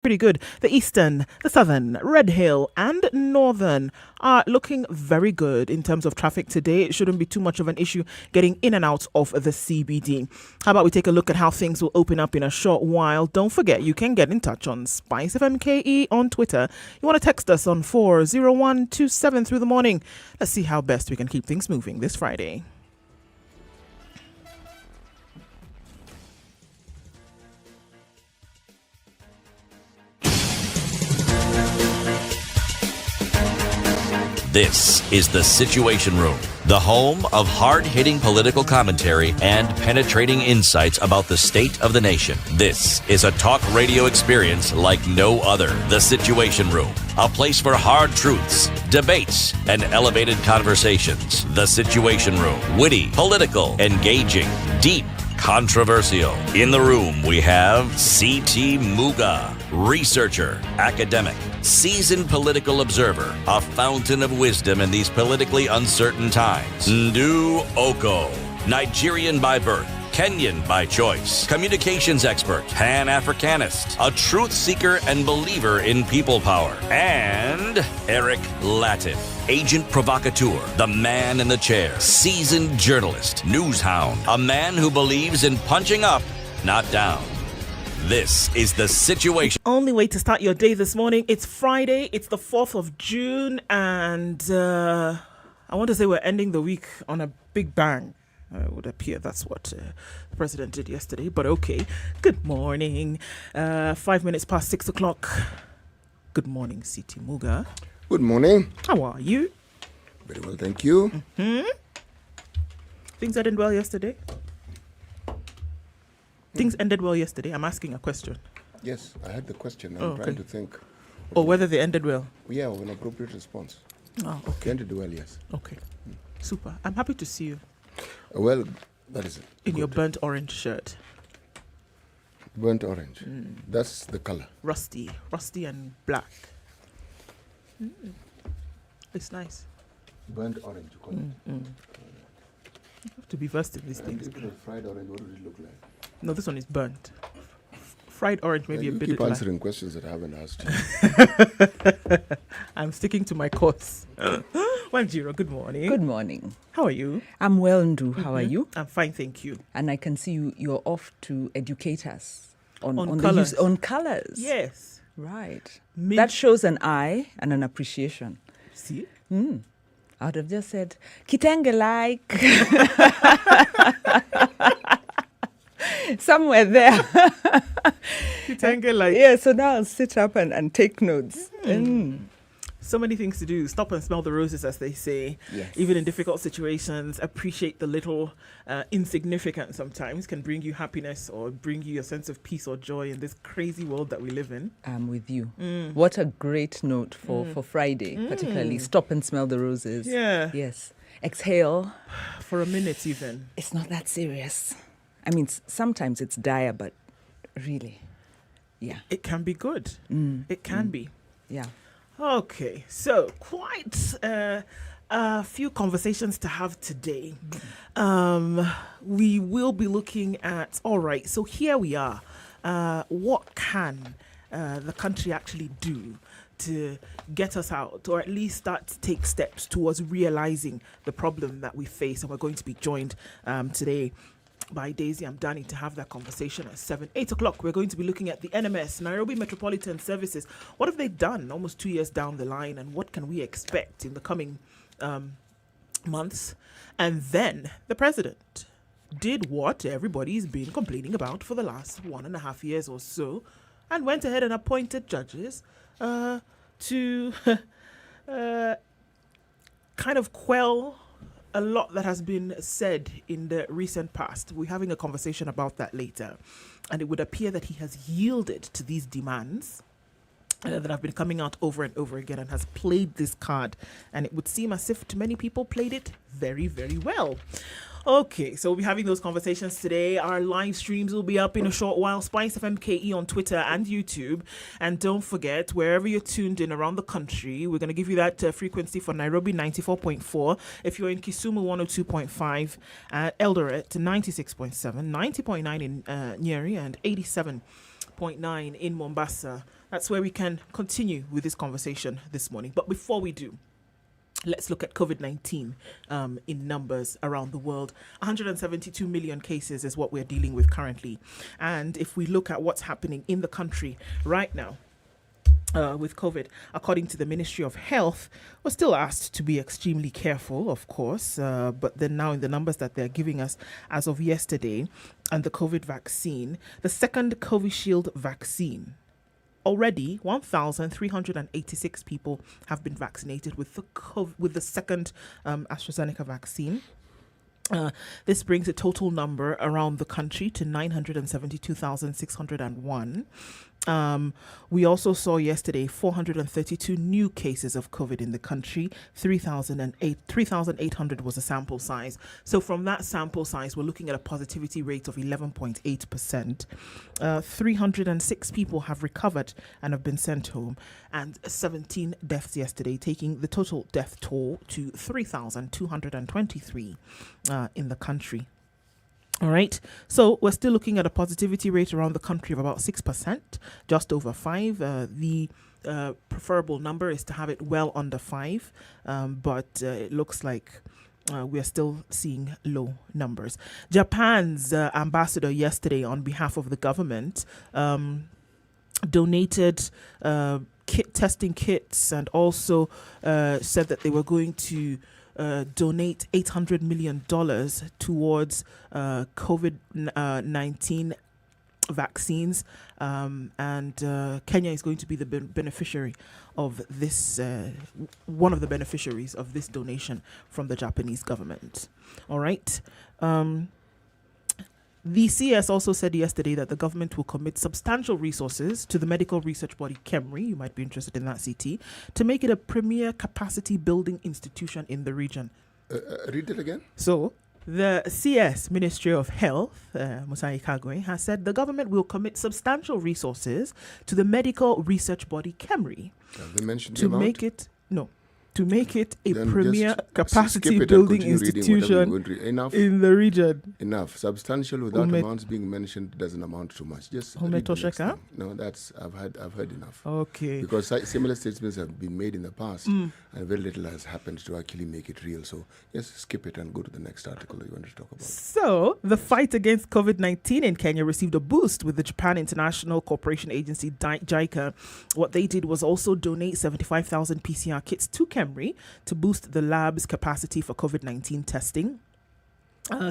Pretty good. The eastern, the southern, Red Hill, and northern are looking very good in terms of traffic today. It shouldn't be too much of an issue getting in and out of the CBD. How about we take a look at how things will open up in a short while? Don't forget, you can get in touch on SpiceFMKE on Twitter. You want to text us on 40127 through the morning. Let's see how best we can keep things moving this Friday. This is The Situation Room, the home of hard-hitting political commentary and penetrating insights about the state of the nation. This is a talk radio experience like no other. The Situation Room, a place for hard truths, debates, and elevated conversations. The Situation Room, witty, political, engaging, deep, controversial. In the room, we have C.T. Muga, researcher, academic, seasoned political observer, a fountain of wisdom in these politically uncertain times. Ndu Oko, Nigerian by birth, Kenyan by choice, communications expert, Pan-Africanist, a truth seeker and believer in people power, and Eric Latin, agent provocateur, the man in the chair, seasoned journalist, news hound, a man who believes in punching up, not down. This is The Situation. Only way to start your day this morning. It's Friday. It's the 4th of June. And I want to say we're ending the week on a big bang. It would appear that's what the president did yesterday. But okay. Good morning. 5 minutes past 6 o'clock. Good morning, C.T. Muga. Good morning. How are you? Very well, thank you. Things ended well yesterday? Things ended well yesterday. I'm asking a question. Yes, I had the question. I'm trying to think. Or whether they ended well. Yeah, with an appropriate response. Oh, okay. They ended well, yes. Okay. Super. I'm happy to see you. Well, that is it. In your burnt orange shirt. Burnt orange. That's the color. Rusty and black. It's nice. Burnt orange, you call it. You have to be versed in these things. If it was fried orange, what would it look like? No, this one is burnt. Fried orange maybe a bit. You keep answering questions that I haven't asked you. I'm sticking to my course. Wanjiro, good morning. Good morning. How are you? I'm well, Ndu. How are you? I'm fine, thank you. And I can see you're off to educate us on colours. On colours. Yes. Right. That shows an eye and an appreciation. See? I would have just said, kitenge like. Somewhere there. Kitenge like. Yeah, so now I'll sit up and take notes. So many things to do. Stop and smell the roses, as they say. Yes. Even in difficult situations, appreciate the little insignificant sometimes can bring you happiness or bring you a sense of peace or joy in this crazy world that we live in. I'm with you. What a great note for Friday, particularly. Stop and smell the roses. Yeah. Yes. Exhale. For a minute even. It's not that serious. I mean, sometimes it's dire, but really, yeah. It can be good. It can be. Yeah. Okay, so quite a few conversations to have today. We will be looking at, all right, so here we are. What can the country actually do to get us out, or at least start to take steps towards realizing the problem that we face? And we're going to be joined today by Daisy Amdani to have that conversation at 8 o'clock. We're going to be looking at the NMS, Nairobi Metropolitan Services. What have they done almost 2 years down the line, and what can we expect in the coming months? And then the president did what everybody's been complaining about for the last 1.5 years or so, and went ahead and appointed judges to kind of quell a lot that has been said in the recent past. We're having a conversation about that later. And it would appear that he has yielded to these demands that have been coming out over and over again, and has played this card. And it would seem as if to many people played it very, very well. Okay, so we'll be having those conversations today. Our live streams will be up in a short while. SpiceFMKE on Twitter and YouTube. And don't forget, wherever you're tuned in around the country, we're going to give you that frequency for Nairobi 94.4. If you're in Kisumu 102.5, Eldoret 96.7, 90.9 in Nyeri, and 87.9 in Mombasa. That's where we can continue with this conversation this morning. But before we do, let's look at COVID-19 in numbers around the world. 172 million cases is what we're dealing with currently. And if we look at what's happening in the country right now, with COVID, according to the Ministry of Health, we're still asked to be extremely careful, of course, but then now in the numbers that they're giving us as of yesterday, and the COVID vaccine, the second Covishield vaccine, already 1,386 people have been vaccinated with the second AstraZeneca vaccine. This brings the total number around the country to 972,601. We also saw yesterday 432 new cases of COVID in the country. 3,800 was the sample size. So from that sample size, we're looking at a positivity rate of 11.8%. 306 people have recovered and have been sent home, and 17 deaths yesterday, taking the total death toll to 3,223 in the country. All right. So we're still looking at a positivity rate around the country of about 6%, just over 5. The preferable number is to have it well under 5, but it looks like we are still seeing low numbers. Japan's ambassador yesterday, on behalf of the government, donated testing kits, and also said that they were going to donate $800 million towards COVID-19 vaccines, and Kenya is going to be the beneficiary of this, one of the beneficiaries of this donation from the Japanese government. All right. The CS also said yesterday that the government will commit substantial resources to the medical research body KEMRI, you might be interested in that CT, to make it a premier capacity building institution in the region. Read it again. So, the CS, Ministry of Health, Musai Kagwe, has said the government will commit substantial resources to the medical research body KEMRI They mentioned to make it a Then premier just capacity skip it and building continue reading institution whatever you want to- Enough. in the region. Enough. Substantial without amounts being mentioned doesn't amount to much. Just read the next Umetosheka? thing. No, that's I've heard enough. Okay. Because similar statements have been made in the past, and very little has happened to actually make it real. So just skip it and go to the next article that you want to talk about. So, the fight against COVID-19 in Kenya received a boost with the Japan International Cooperation Agency, JICA. What they did was also donate 75,000 PCR kits to KEMRI to boost the lab's capacity for COVID-19 testing.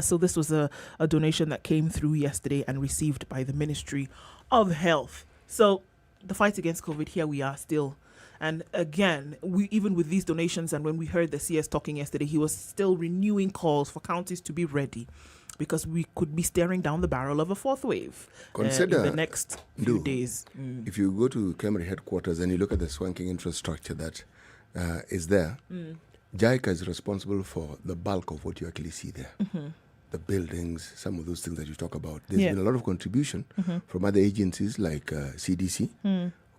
So this was a donation that came through yesterday and received by the Ministry of Health. So the fight against COVID, here we are still. And again, even with these donations, and when we heard the CS talking yesterday, he was still renewing calls for counties to be ready, because we could be staring down the barrel of a fourth wave in the next few days. If you go to KEMRI headquarters and you look at the swanking infrastructure that is there, JICA is responsible for the bulk of what you actually see there. The buildings, some of those things that you talk about. There's been a lot of contribution from other agencies like CDC.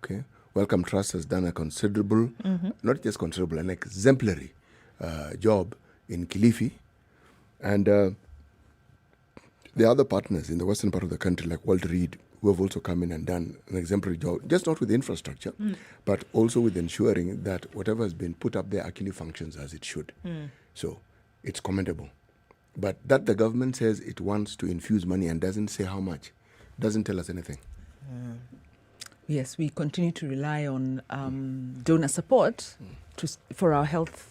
Okay, Wellcome Trust has done a considerable, not just considerable, an exemplary job in Kilifi. And the other partners in the western part of the country, like Walter Reed, who have also come in and done an exemplary job, just not with infrastructure, but also with ensuring that whatever has been put up there actually functions as it should. So it's commendable. But that the government says it wants to infuse money and doesn't say how much, doesn't tell us anything. Yes, we continue to rely on donor support for our health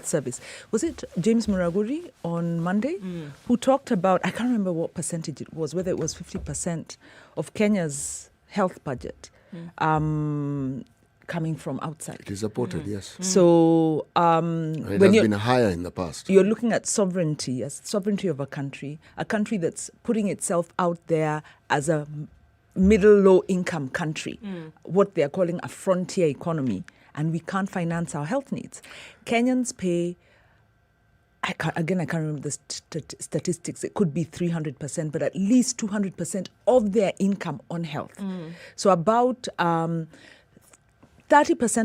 service. Was it James Muraguri on Monday who talked about, I can't remember what percentage it was, whether it was 50% of Kenya's health budget coming from outside. It is supported, yes. So And it when has been higher in the past. you're looking at sovereignty, as sovereignty of a country that's putting itself out there as a middle low income country, what they're calling a frontier economy, and we can't finance our health needs. Kenyans pay, I can't remember the statistics, it could be 300%, but at least 200% of their income on health. So about 30%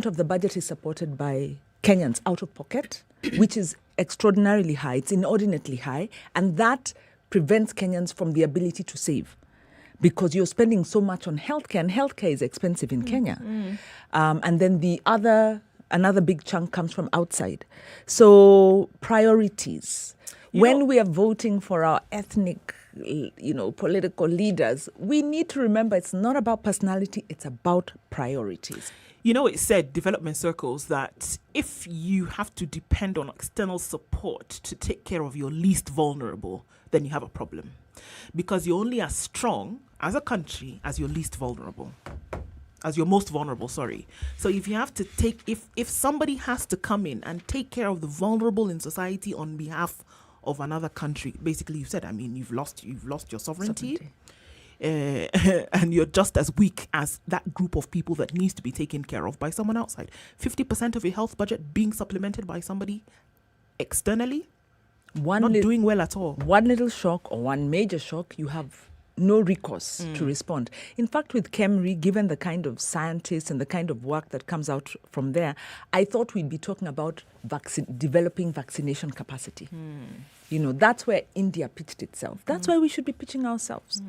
of the budget is supported by Kenyans out of pocket, which is extraordinarily high, it's inordinately high, and that prevents Kenyans from the ability to save. because you're spending so much on healthcare, and healthcare is expensive in Kenya. And then another big chunk comes from outside. So priorities. When we are voting for our ethnic, political leaders, we need to remember it's not about personality, it's about priorities. It said, development circles, that if you have to depend on external support to take care of your least vulnerable, then you have a problem. Because you're only as strong as a country as your least vulnerable. As your most vulnerable, sorry. So if you have to if somebody has to come in and take care of the vulnerable in society on behalf of another country, basically you said, you've lost your sovereignty. And you're just as weak as that group of people that needs to be taken care of by someone outside. 50% of your health budget being supplemented by somebody externally, not doing well at all. One little shock or one major shock, you have no recourse to respond. In fact, with KEMRI, given the kind of scientists and the kind of work that comes out from there, I thought we'd be talking about developing vaccination capacity. That's where India pitched itself. That's where we should be pitching ourselves.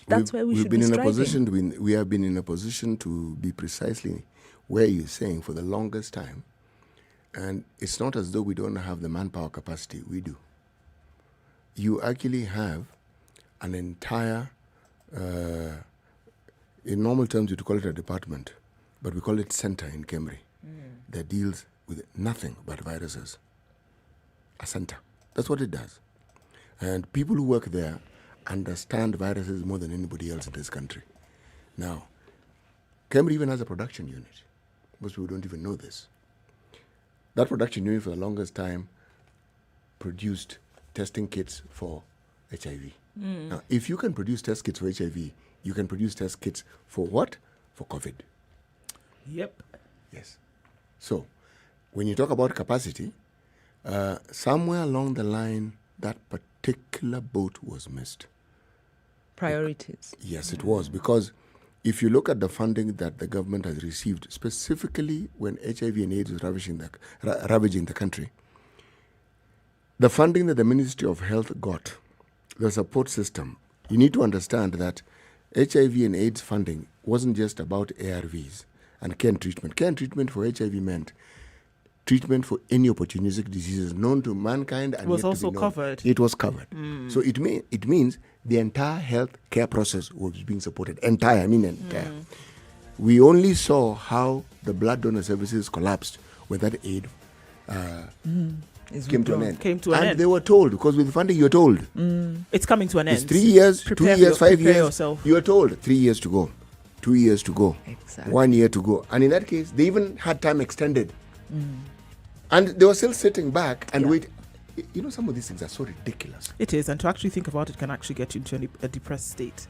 That's where we should be striving. We have been in a position to be precisely where you're saying for the longest time. And it's not as though we don't have the manpower capacity. We do. You actually have an entire, in normal terms you'd call it a department, but we call it center in KEMRI that deals with nothing but viruses. A center. That's what it does. And people who work there understand viruses more than anybody else in this country. Now, KEMRI even has a production unit. Most people don't even know this. That production unit for the longest time produced testing kits for HIV. Now, if you can produce test kits for HIV, you can produce test kits for what? For COVID. Yep. Yes. So, when you talk about capacity, somewhere along the line, that particular boat was missed. Priorities. Yes, it was. Because if you look at the funding that the government has received, specifically when HIV and AIDS was ravaging the country, the funding that the Ministry of Health got, the support system, you need to understand that HIV and AIDS funding wasn't just about ARVs and care and treatment. Care and treatment for HIV meant treatment for any opportunistic diseases known to mankind and was yet also to be known. covered. It was covered. So it means the entire health care process was being supported. Entire. We only saw how the blood donor services collapsed when that aid came to an end. And they were told, because with funding you're told. It's coming to an end. It's 3 years, 2 years, 5 years. Yourself. You are told 3 years to go, 2 years to go, Exactly. 1 year to go. And in that case, they even had time extended. And they were still sitting back and wait. Some of these things are so ridiculous. It is, and to actually think about it can actually get you into a depressed state.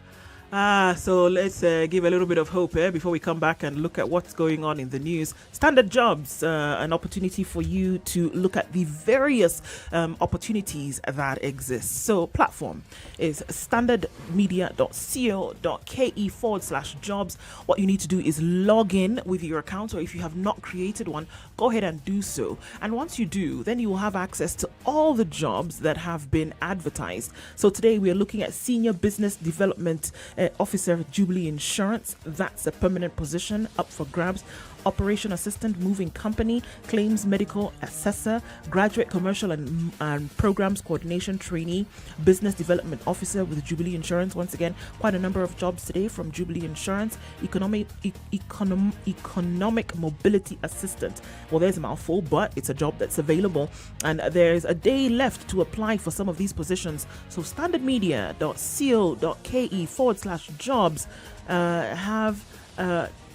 So let's give a little bit of hope before we come back and look at what's going on in the news. Standard Jobs, an opportunity for you to look at the various opportunities that exist. So platform is standardmedia.co.ke/jobs. What you need to do is log in with your account, or if you have not created one, go ahead and do so. And once you do, then you will have access to all the jobs that have been advertised. So today we are looking at Senior Business Development Officer of Jubilee Insurance. That's a permanent position up for grabs. Operation Assistant, Moving Company, Claims Medical Assessor, Graduate Commercial and Programs Coordination Trainee, Business Development Officer with Jubilee Insurance. Once again, quite a number of jobs today from Jubilee Insurance. Economic Mobility Assistant. Well, there's a mouthful, but it's a job that's available. And there's a day left to apply for some of these positions. So standardmedia.co.ke/jobs have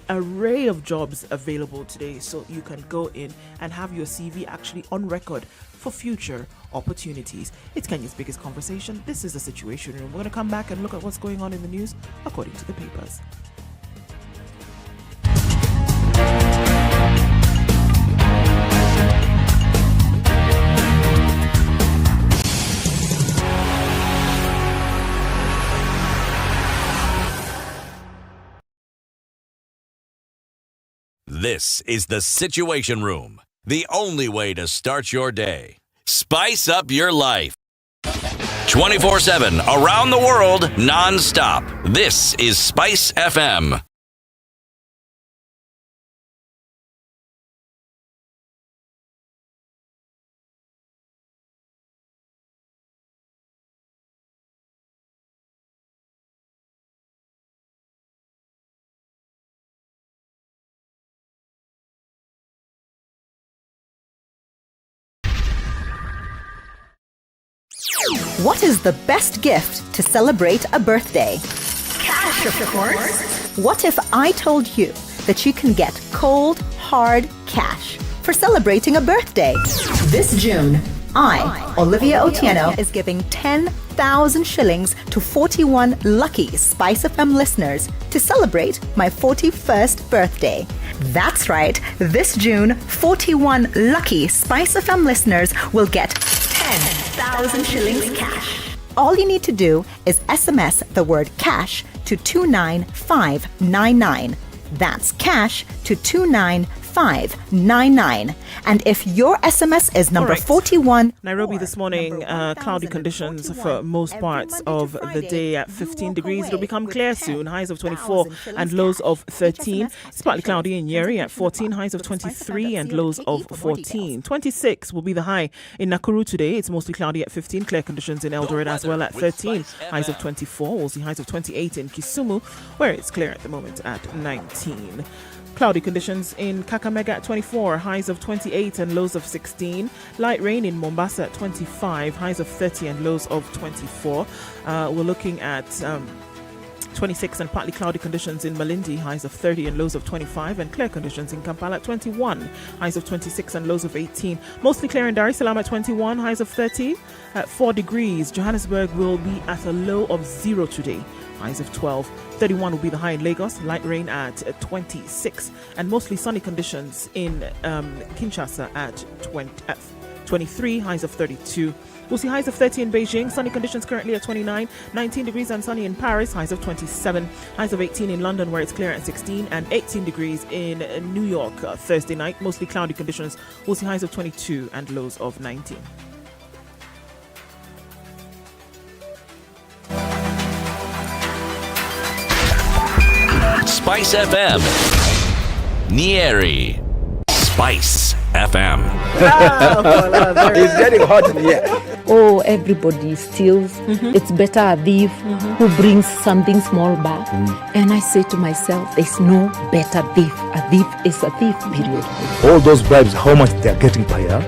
array of jobs available today, so you can go in and have your CV actually on record for future opportunities. It's Kenya's biggest conversation. This is the Situation Room. We're going to come back and look at what's going on in the news according to the papers. This is the Situation Room, the only way to start your day. Spice up your life. 24/7, around the world, non-stop. This is Spice FM. What is the best gift to celebrate a birthday? Cash, of course. What if I told you that you can get cold, hard cash for celebrating a birthday? This June, I, Olivia Otieno, is giving 10,000 shillings to 41 lucky Spice FM listeners to celebrate my 41st birthday. That's right, this June, 41 lucky Spice FM listeners will get 10,000 shillings cash. All you need to do is SMS the word cash to 29599. That's cash to 29599. And if your SMS is number 41... Nairobi this morning, cloudy conditions for most parts of the day at 15 degrees. It'll become clear soon. Highs of 24 and lows of 13. It's partly cloudy in Nyeri at 14. Highs of 23 and lows of 14. 26 will be the high in Nakuru today. It's mostly cloudy at 15. Clear conditions in Eldoret as well at 13. Highs of 24. We'll see highs of 28 in Kisumu, where it's clear at the moment at 19. Cloudy conditions in Kakamega at 24, highs of 28 and lows of 16. Light rain in Mombasa at 25, highs of 30 and lows of 24. We're looking at 26 and partly cloudy conditions in Malindi, highs of 30 and lows of 25, and clear conditions in Kampala at 21, highs of 26 and lows of 18. Mostly clear in Dar es Salaam at 21, highs of 30 at 4 degrees. Johannesburg will be at a low of 0 today. Highs of 12. 31 will be the high in Lagos. Light rain at 26. And mostly sunny conditions in Kinshasa at 23. Highs of 32. We'll see highs of 30 in Beijing. Sunny conditions currently at 29. 19 degrees and sunny in Paris. Highs of 27. Highs of 18 in London, where it's clear at 16. And 18 degrees in New York Thursday night. Mostly cloudy conditions. We'll see highs of 22 and lows of 19. Spice FM. Nyeri. Spice FM. It's getting hot in here. Oh, everybody steals. It's better a thief who brings something small back. And I say to myself, there's no better thief. A thief is a thief, period. All those bribes, how much they are getting per year,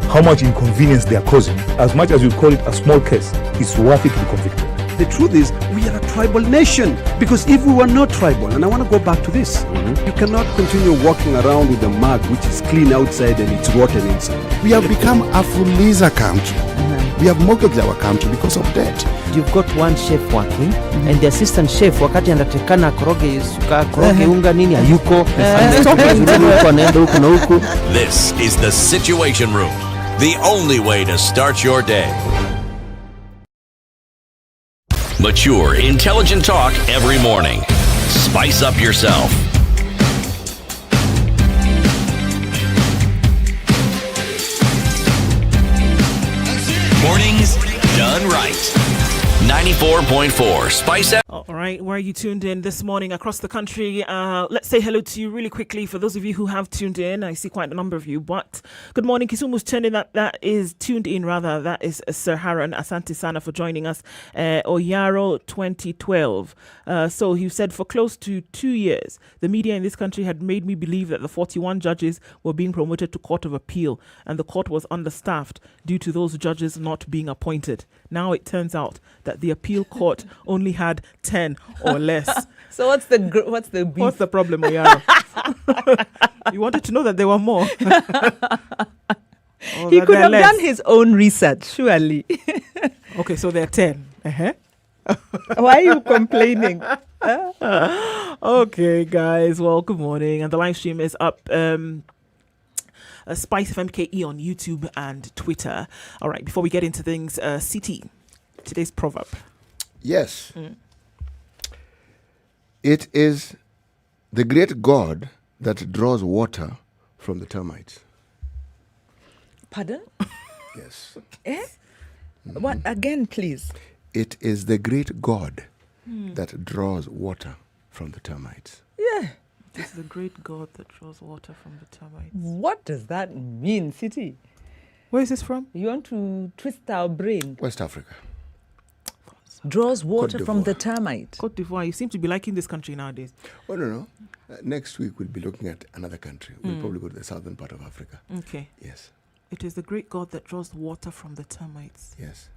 how much inconvenience they are causing. As much as you call it a small case, it's worth it to be convicted. The truth is, we are a tribal nation. Because if we were not tribal, and I want to go back to this, you cannot continue walking around with a mug which is clean outside and it's rotten inside. We have become a fuliza country. We have mortgaged our country because of debt. You've got one chef working and the assistant chef wakati anatakana koroge unga nini hayuko. This is the Situation Room, the only way to start your day. Mature, intelligent talk every morning. Spice up yourself. Mornings done right. 94.4 Spice FM. All right, where are you tuned in this morning across the country? Let's say hello to you really quickly for those of you who have tuned in. I see quite a number of you, but good morning. Kisumu's tuned in. That is tuned in rather. That is Sir Haran. Asante Sana for joining us. Oyaro 2012. So he said, for close to 2 years, the media in this country had made me believe that the 41 judges were being promoted to Court of Appeal, and the court was understaffed due to those judges not being appointed. Now it turns out that the appeal court only had 10 or less. So what's the beef? What's the problem, Oyaro? You wanted to know that there were more. He could have done his own research, surely. Okay, so there are 10. Why are you complaining? Okay, guys. Well, good morning. And the live stream is up. SpiceFM KE on YouTube and Twitter. All right, before we get into things, CT, today's proverb. Yes. It is the great God that draws water from the termites. Pardon? Yes. What again, please? It is the great God that draws water from the termites. Yeah. It's the great God that draws water from the termites. What does that mean, City? Where is this from? You want to twist our brain? West Africa. Draws water Côte from the d'Ivoire. termite. Côte d'Ivoire. You seem to be liking this country nowadays. Oh, no. Next week, we'll be looking at another country. We'll probably go to the southern part of Africa. Okay. Yes. It is the great God that draws water from the termites. Yes.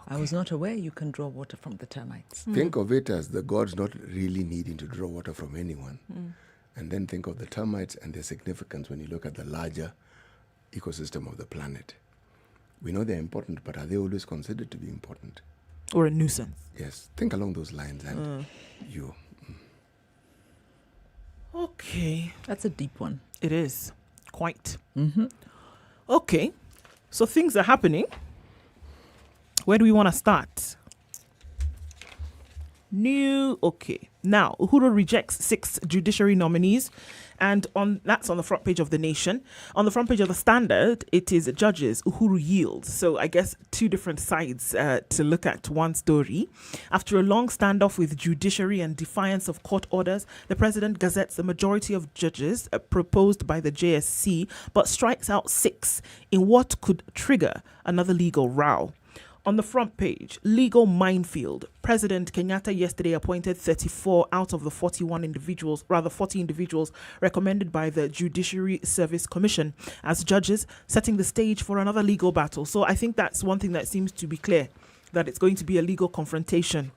I was not aware you can draw water from the termites. Think of it as the gods not really needing to draw water from anyone. And then think of the termites and their significance when you look at the larger ecosystem of the planet. We know they're important, but are they always considered to be important? Or a nuisance. Yes. Think along those lines and you. Okay. That's a deep one. It is. Quite. Okay. So things are happening. Where do we want to start? Okay. Now, Uhuru rejects 6 judiciary nominees, and that's on the front page of The Nation. On the front page of The Standard, it is judges. Uhuru yields. So I guess 2 different sides to look at one story. After a long standoff with judiciary and defiance of court orders, the president gazettes the majority of judges proposed by the JSC, but strikes out 6 in what could trigger another legal row. On the front page, legal minefield. President Kenyatta yesterday appointed 34 out of the 40 individuals recommended by the Judiciary Service Commission as judges, setting the stage for another legal battle. So I think that's one thing that seems to be clear, that it's going to be a legal confrontation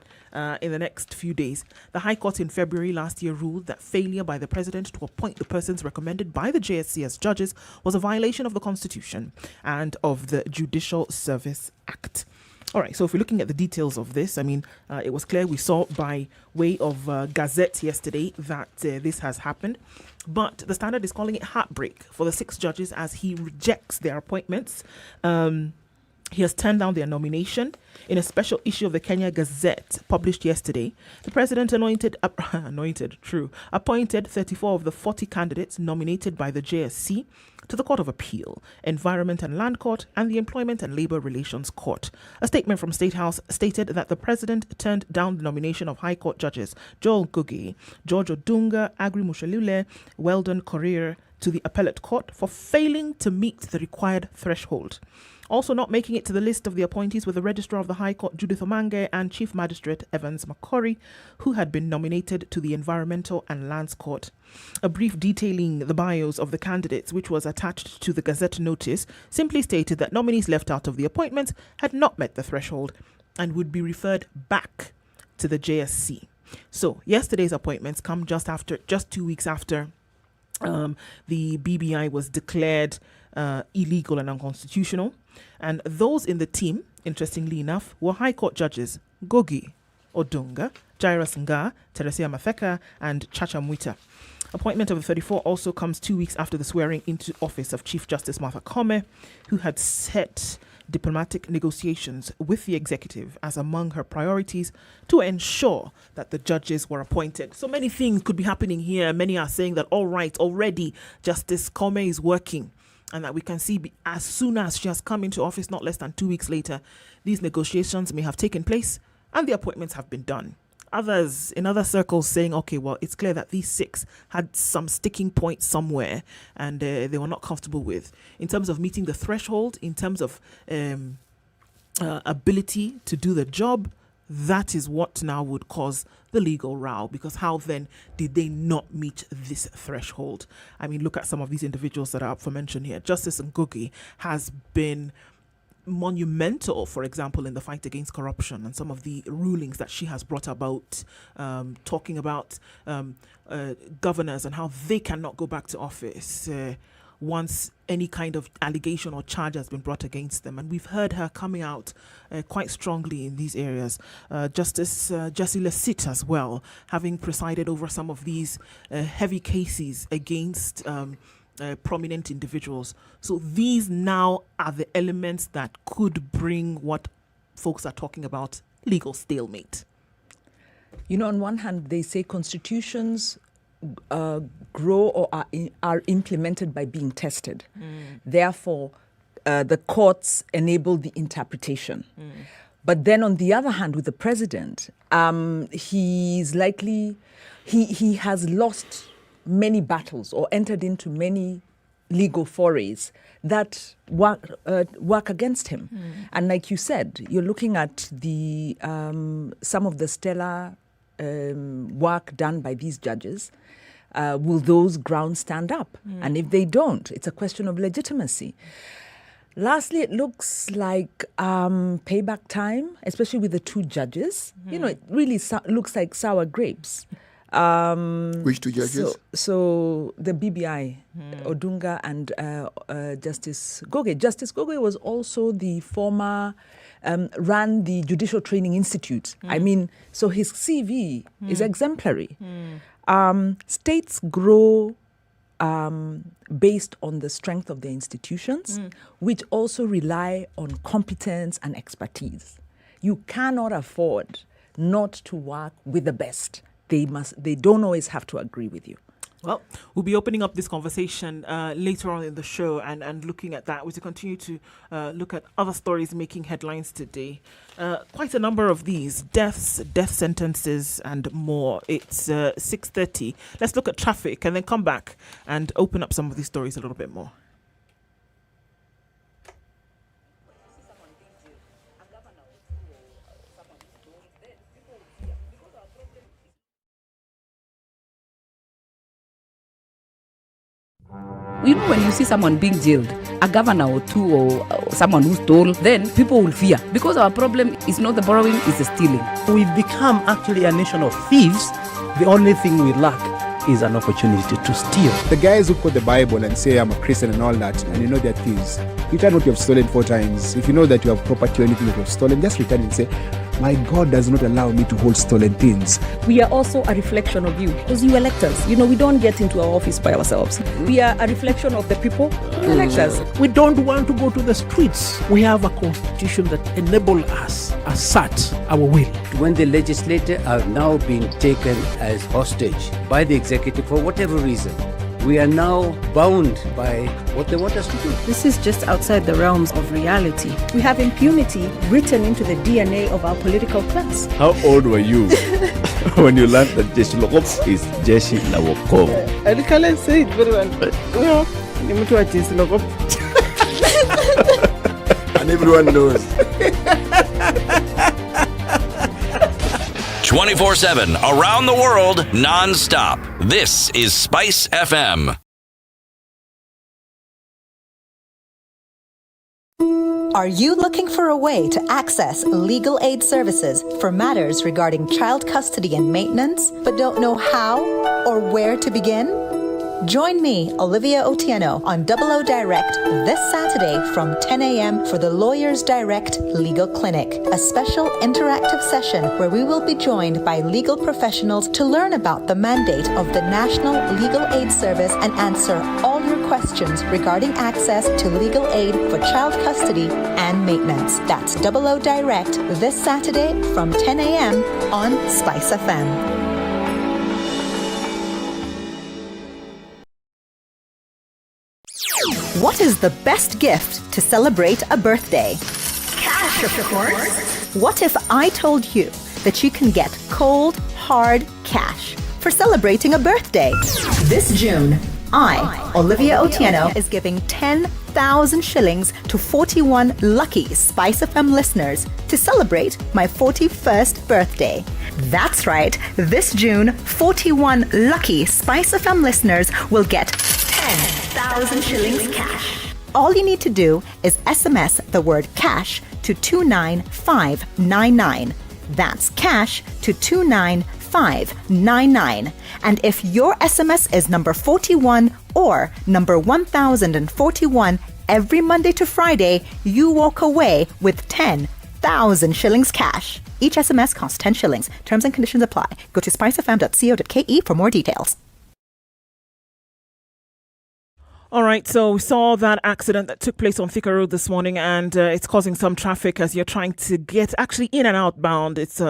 in the next few days. The High Court in February last year ruled that failure by the president to appoint the persons recommended by the JSC as judges was a violation of the Constitution and of the Judicial Service Act. All right, so if we're looking at the details of this, I mean, it was clear, we saw by way of Gazette yesterday that this has happened. But the Standard is calling it heartbreak for the 6 judges as he rejects their appointments. He has turned down their nomination. In a special issue of the Kenya Gazette published yesterday, the president appointed 34 of the 40 candidates nominated by the JSC to the Court of Appeal, Environment and Land Court, and the Employment and Labour Relations Court. A statement from State House stated that the president turned down the nomination of High Court judges Joel Ngugi, George Odunga, Agri Mushalule, Weldon Korir to the Appellate Court for failing to meet the required threshold. Also not making it to the list of the appointees were the Registrar of the High Court, Judith Omange, and Chief Magistrate Evans Makori, who had been nominated to the Environmental and Lands Court. A brief detailing the bios of the candidates, which was attached to the Gazette notice, simply stated that nominees left out of the appointments had not met the threshold and would be referred back to the JSC. So yesterday's appointments come just 2 weeks after the BBI was declared illegal and unconstitutional. And those in the team, interestingly enough, were High Court judges Ngugi, Odunga, Jairus Nga, Teresia Matheka, and Chacha Mwita. Appointment of the 34 also comes 2 weeks after the swearing into office of Chief Justice Martha Koome, who had set diplomatic negotiations with the executive as among her priorities to ensure that the judges were appointed. So many things could be happening here. Many are saying that, all right, already Justice Koome is working, and that we can see as soon as she has come into office, not less than 2 weeks later, these negotiations may have taken place and the appointments have been done. Others in other circles saying, okay, well, it's clear that these 6 had some sticking points somewhere and they were not comfortable with. In terms of meeting the threshold, in terms of ability to do the job, that is what now would cause the legal row, because how then did they not meet this threshold? I mean, look at some of these individuals that are up for mention here. Justice Ngugi has been monumental, for example, in the fight against corruption and some of the rulings that she has brought about, talking about governors and how they cannot go back to office once any kind of allegation or charge has been brought against them. And we've heard her coming out quite strongly in these areas. Justice Jessie Lesit as well, having presided over some of these heavy cases against prominent individuals. So these now are the elements that could bring what folks are talking about, legal stalemate. You know, on one hand, they say constitutions grow or are implemented by being tested. Therefore, the courts enable the interpretation. But then on the other hand, with the president, he's likely, he has lost many battles or entered into many legal forays that work against him. And like you said, you're looking at the some of the stellar work done by these judges. Will those grounds stand up? And if they don't, it's a question of legitimacy. Lastly, it looks like payback time, especially with the two judges. You know, it really looks like sour grapes. Which two judges? So the BBI, Odunga and Justice Goge. Justice Goge was also the former, ran the Judicial Training Institute. I mean, so his CV is exemplary. States grow based on the strength of their institutions, which also rely on competence and expertise. You cannot afford not to work with the best. They don't always have to agree with you. Well, we'll be opening up this conversation later on in the show and looking at that. We will continue to look at other stories making headlines today. Quite a number of these, deaths, death sentences and more. It's 6:30. Let's look at traffic and then come back and open up some of these stories a little bit more. You know, when you see someone being jailed, a governor or two or someone who stole, then people will fear. Because our problem is not the borrowing, it's the stealing. We've become actually a nation of thieves. The only thing we lack is an opportunity to steal. The guys who quote the Bible and say, I'm a Christian and all that, and you know they're thieves. Return what you have stolen 4 times. If you know that you have property or anything that you have stolen, just return and say, my God does not allow me to hold stolen things. We are also a reflection of you, because you elect us. You know, we don't get into our office by ourselves. We are a reflection of the people who elect us. We don't want to go to the streets. We have a constitution that enables us, assert our will. When the legislators are now being taken as hostage by the executive for whatever reason, we are now bound by what they want us to do. This is just outside the realms of reality. We have impunity written into the DNA of our political class. How old were you when you learned that Jeshi la Wokovu is Jeshi la Wokovu? I can't say it very well. And everyone knows. 24/7 around the world, non-stop. This is Spice FM. Are you looking for a way to access legal aid services for matters regarding child custody and maintenance, but don't know how or where to begin? Join me, Olivia Otieno, on 00 Direct this Saturday from 10 a.m. for the Lawyers Direct Legal Clinic, a special interactive session where we will be joined by legal professionals to learn about the mandate of the National Legal Aid Service and answer all your questions regarding access to legal aid for child custody and maintenance. That's 00 Direct this Saturday from 10 a.m. on SpiceFM. What is the best gift to celebrate a birthday? Cash, of course. What if I told you that you can get cold, hard cash for celebrating a birthday? This June, I, Olivia Otieno, is giving 10,000 shillings to 41 lucky SpiceFM listeners to celebrate my 41st birthday. That's right, this June, 41 lucky SpiceFM listeners will get 10,000 shillings cash. All you need to do is SMS the word cash to 29599. That's cash to 29599. And if your SMS is number 41 or number 1041 every Monday to Friday, you walk away with 10,000 shillings cash. Each SMS costs 10 shillings. Terms and conditions apply. Go to spicefm.co.ke for more details. All right, so we saw that accident that took place on Thika Road this morning, and it's causing some traffic as you're trying to get actually in and outbound. It's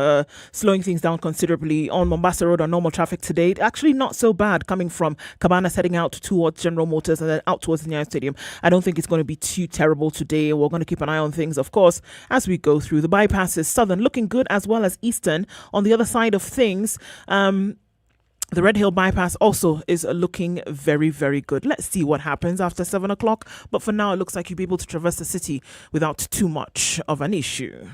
slowing things down considerably on Mombasa Road on normal traffic today. Actually not so bad coming from Cabanas heading out towards General Motors and then out towards the Nyeri Stadium. I don't think it's going to be too terrible today. We're going to keep an eye on things, of course, as we go through. The bypasses, Southern looking good as well as Eastern. On the other side of things, the Red Hill bypass also is looking very, very good. Let's see what happens after 7 o'clock. But for now, it looks like you'll be able to traverse the city without too much of an issue.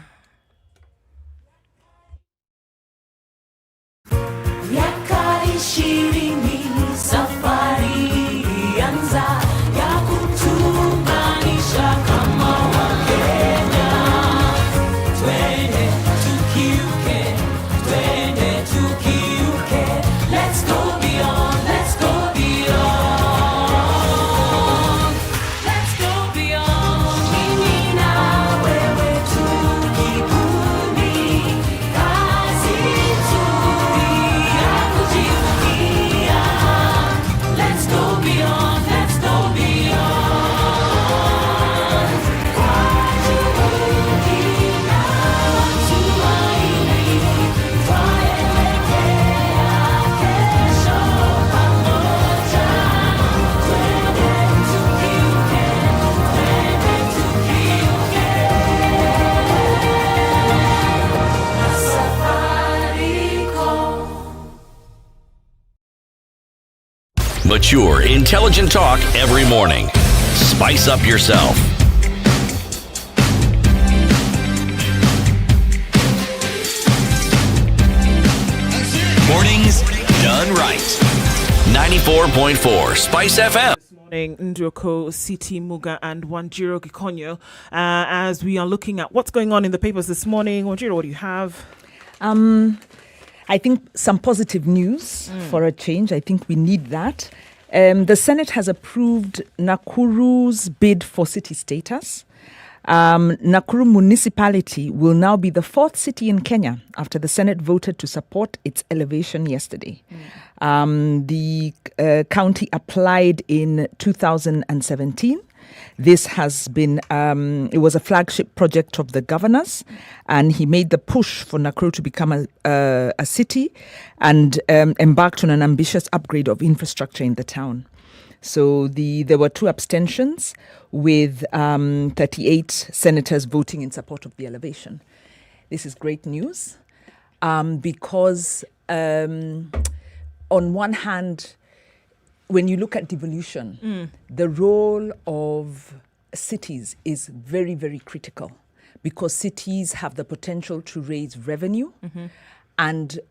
Mature, intelligent talk every morning. Spice up yourself. Mornings done right. 94.4 Spice FM. Ndroko, City Muga, and Wanjiro Gikonyo. As we are looking at what's going on in the papers this morning, Wanjiro, what do you have? I think some positive news for a change. I think we need that. The Senate has approved Nakuru's bid for city status. Nakuru municipality will now be the fourth city in Kenya after the Senate voted to support its elevation yesterday. The county applied in 2017. This has been, it was a flagship project of the governor's, and he made the push for Nakuru to become a city and embarked on an ambitious upgrade of infrastructure in the town. So there were 2 abstentions with 38 senators voting in support of the elevation. This is great news because on one hand, when you look at devolution, the role of cities is very, very critical because cities have the potential to raise revenue and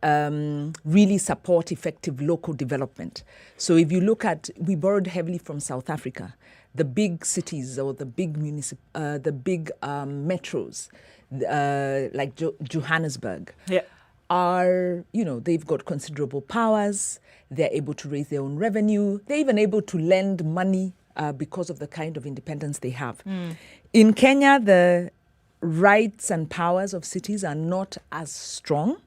really support effective local development. So if you look at, we borrowed heavily from South Africa, the big cities or the big metros like Johannesburg. Yeah. Are, they've got considerable powers. They're able to raise their own revenue. They're even able to lend money because of the kind of independence they have. In Kenya, the rights and powers of cities are not as strong.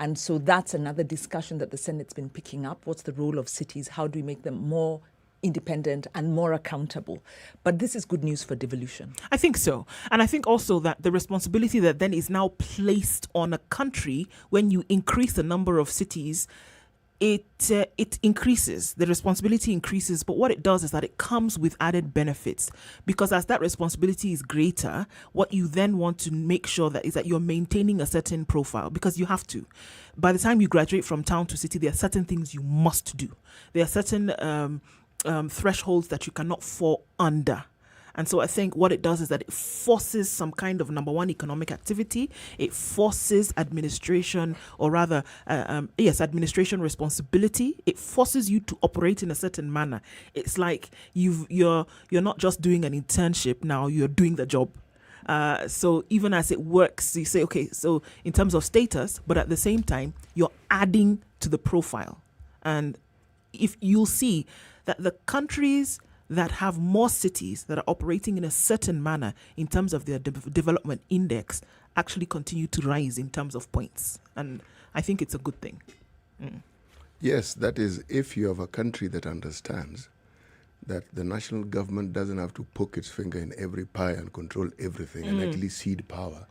And so that's another discussion that the Senate's been picking up. What's the role of cities? How do we make them more independent and more accountable? But this is good news for devolution. I think so. And I think also that the responsibility that then is now placed on a country when you increase the number of cities, it increases, the responsibility increases, but what it does is that it comes with added benefits, because as that responsibility is greater, what you then want to make sure that is that you're maintaining a certain profile, because you have to. By the time you graduate from town to city, there are certain things you must do. There are certain thresholds that you cannot fall under. And so I think what it does is that it forces some kind of, number one, economic activity. It forces administration, or rather, administration responsibility. It forces you to operate in a certain manner. It's like you're not just doing an internship now, you're doing the job. So even as it works, you say, okay, so in terms of status, but at the same time, you're adding to the profile. And if you'll see that the countries that have more cities that are operating in a certain manner in terms of their development index actually continue to rise in terms of points. And I think it's a good thing. Yes, that is if you have a country that understands that the national government doesn't have to poke its finger in every pie and control everything and actually cede power.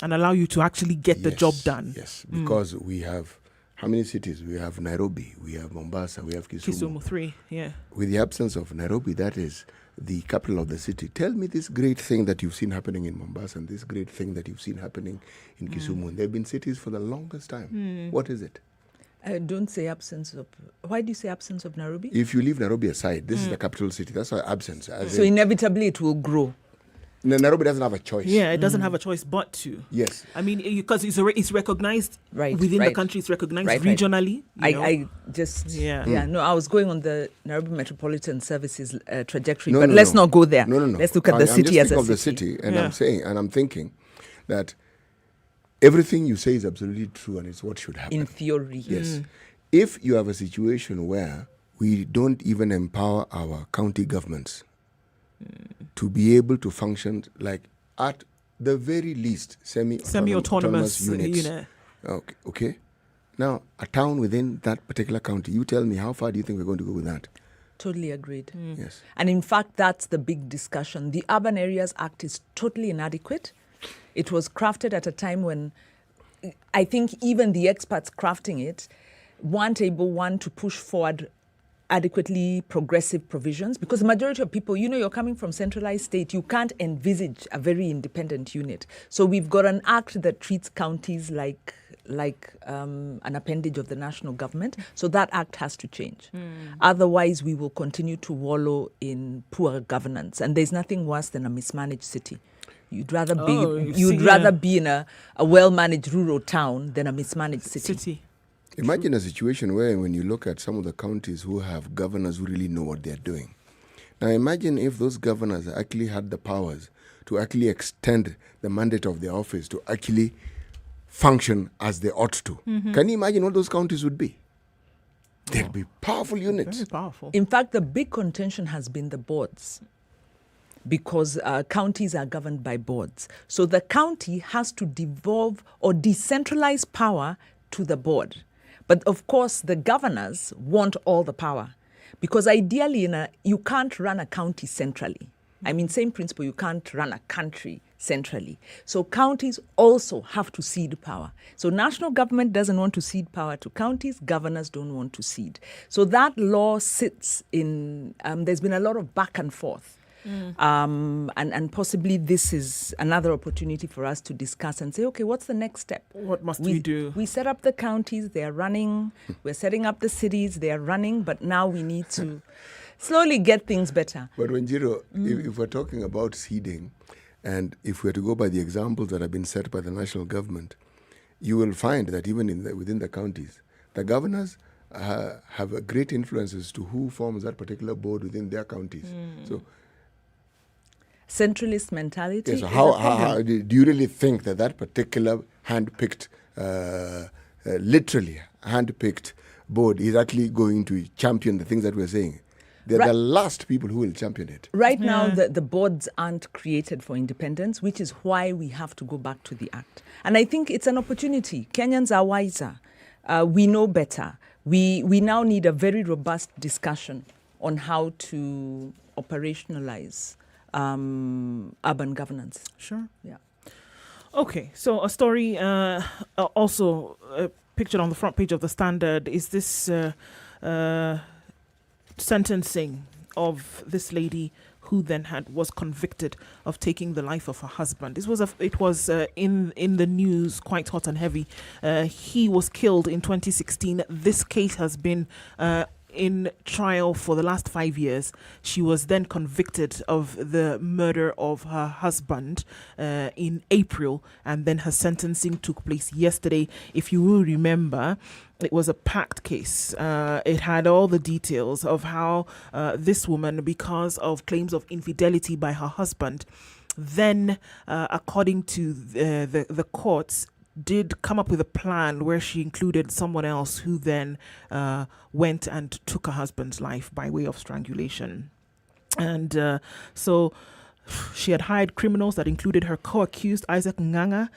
And allow you to actually get the job done. Yes, because we have, how many cities? We have Nairobi, we have Mombasa, we have Kisumu. Kisumu 3, yeah. With the absence of Nairobi, that is the capital of the city. Tell me this great thing that you've seen happening in Mombasa and this great thing that you've seen happening in Kisumu. And they've been cities for the longest time. What is it? Don't say absence of... Why do you say absence of Nairobi? If you leave Nairobi aside, this is the capital city. That's why absence. So inevitably it will grow. Nairobi doesn't have a choice. Yeah, it doesn't have a choice but to. Yes. I mean, because it's recognized within the country, it's recognized regionally. I was going on the Nairobi Metropolitan Services trajectory, but let's not go there. No. Let's look at the city as a city. I'm just thinking of the city, and I'm thinking that everything you say is absolutely true and it's what should happen. In theory. Yes. If you have a situation where we don't even empower our county governments to be able to function like at the very least semi-autonomous units. Okay. Now, a town within that particular county, you tell me, how far do you think we're going to go with that? Totally agreed. Yes. And in fact, that's the big discussion. The Urban Areas Act is totally inadequate. It was crafted at a time when I think even the experts crafting it weren't able, to push forward adequately progressive provisions, because the majority of people, you're coming from centralized state, you can't envisage a very independent unit. So we've got an act that treats counties like an appendage of the national government. So that act has to change. Otherwise, we will continue to wallow in poor governance. And there's nothing worse than a mismanaged city. You'd rather be in a well-managed rural town than a mismanaged city. Imagine a situation where when you look at some of the counties who have governors who really know what they're doing. Now imagine if those governors actually had the powers to actually extend the mandate of their office to actually function as they ought to. Can you imagine what those counties would be? They'd be powerful units. Very powerful. In fact, the big contention has been the boards, because counties are governed by boards. So the county has to devolve or decentralize power to the board. But of course, the governors want all the power, because ideally you can't run a county centrally. I mean, same principle, you can't run a country centrally. So counties also have to cede power. So national government doesn't want to cede power to counties, governors don't want to cede. So that law sits in, there's been a lot of back and forth. And possibly this is another opportunity for us to discuss and say, okay, what's the next step? What must we do? We set up the counties, they are running. We're setting up the cities, they are running. But now we need to slowly get things better. But Wanjiro, if we're talking about ceding, and if we're to go by the examples that have been set by the national government, you will find that even within the counties, the governors have a great influence as to who forms that particular board within their counties. So, centralist mentality. Yes, so how do you really think that particular hand-picked, literally hand-picked board is actually going to champion the things that we're saying? They're the last people who will champion it. Right now, the boards aren't created for independence, which is why we have to go back to the Act. And I think it's an opportunity. Kenyans are wiser. We know better. We now need a very robust discussion on how to operationalize urban governance. Sure. Yeah. Okay, so a story also pictured on the front page of the Standard is this sentencing of this lady who then was convicted of taking the life of her husband. It was in the news, quite hot and heavy. He was killed in 2016. This case has been in trial for the last 5 years. She was then convicted of the murder of her husband in April, and then her sentencing took place yesterday. If you will remember, it was a packed case. It had all the details of how this woman, because of claims of infidelity by her husband, then according to the courts, did come up with a plan where she included someone else who then went and took her husband's life by way of strangulation. And so she had hired criminals that included her co-accused Isaac Nganga,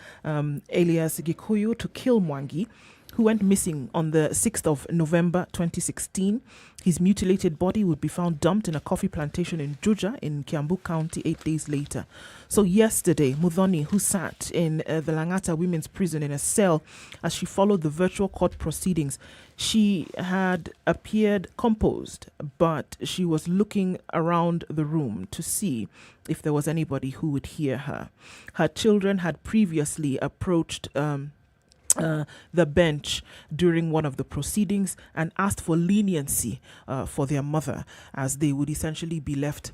alias Gikuyu, to kill Mwangi. who went missing on the 6th of November 2016. His mutilated body would be found dumped in a coffee plantation in Juja in Kiambu County 8 days later. So yesterday, Muthoni, who sat in the Langata Women's Prison in a cell as she followed the virtual court proceedings, she had appeared composed, but she was looking around the room to see if there was anybody who would hear her. Her children had previously approached the bench during one of the proceedings and asked for leniency for their mother, as they would essentially be left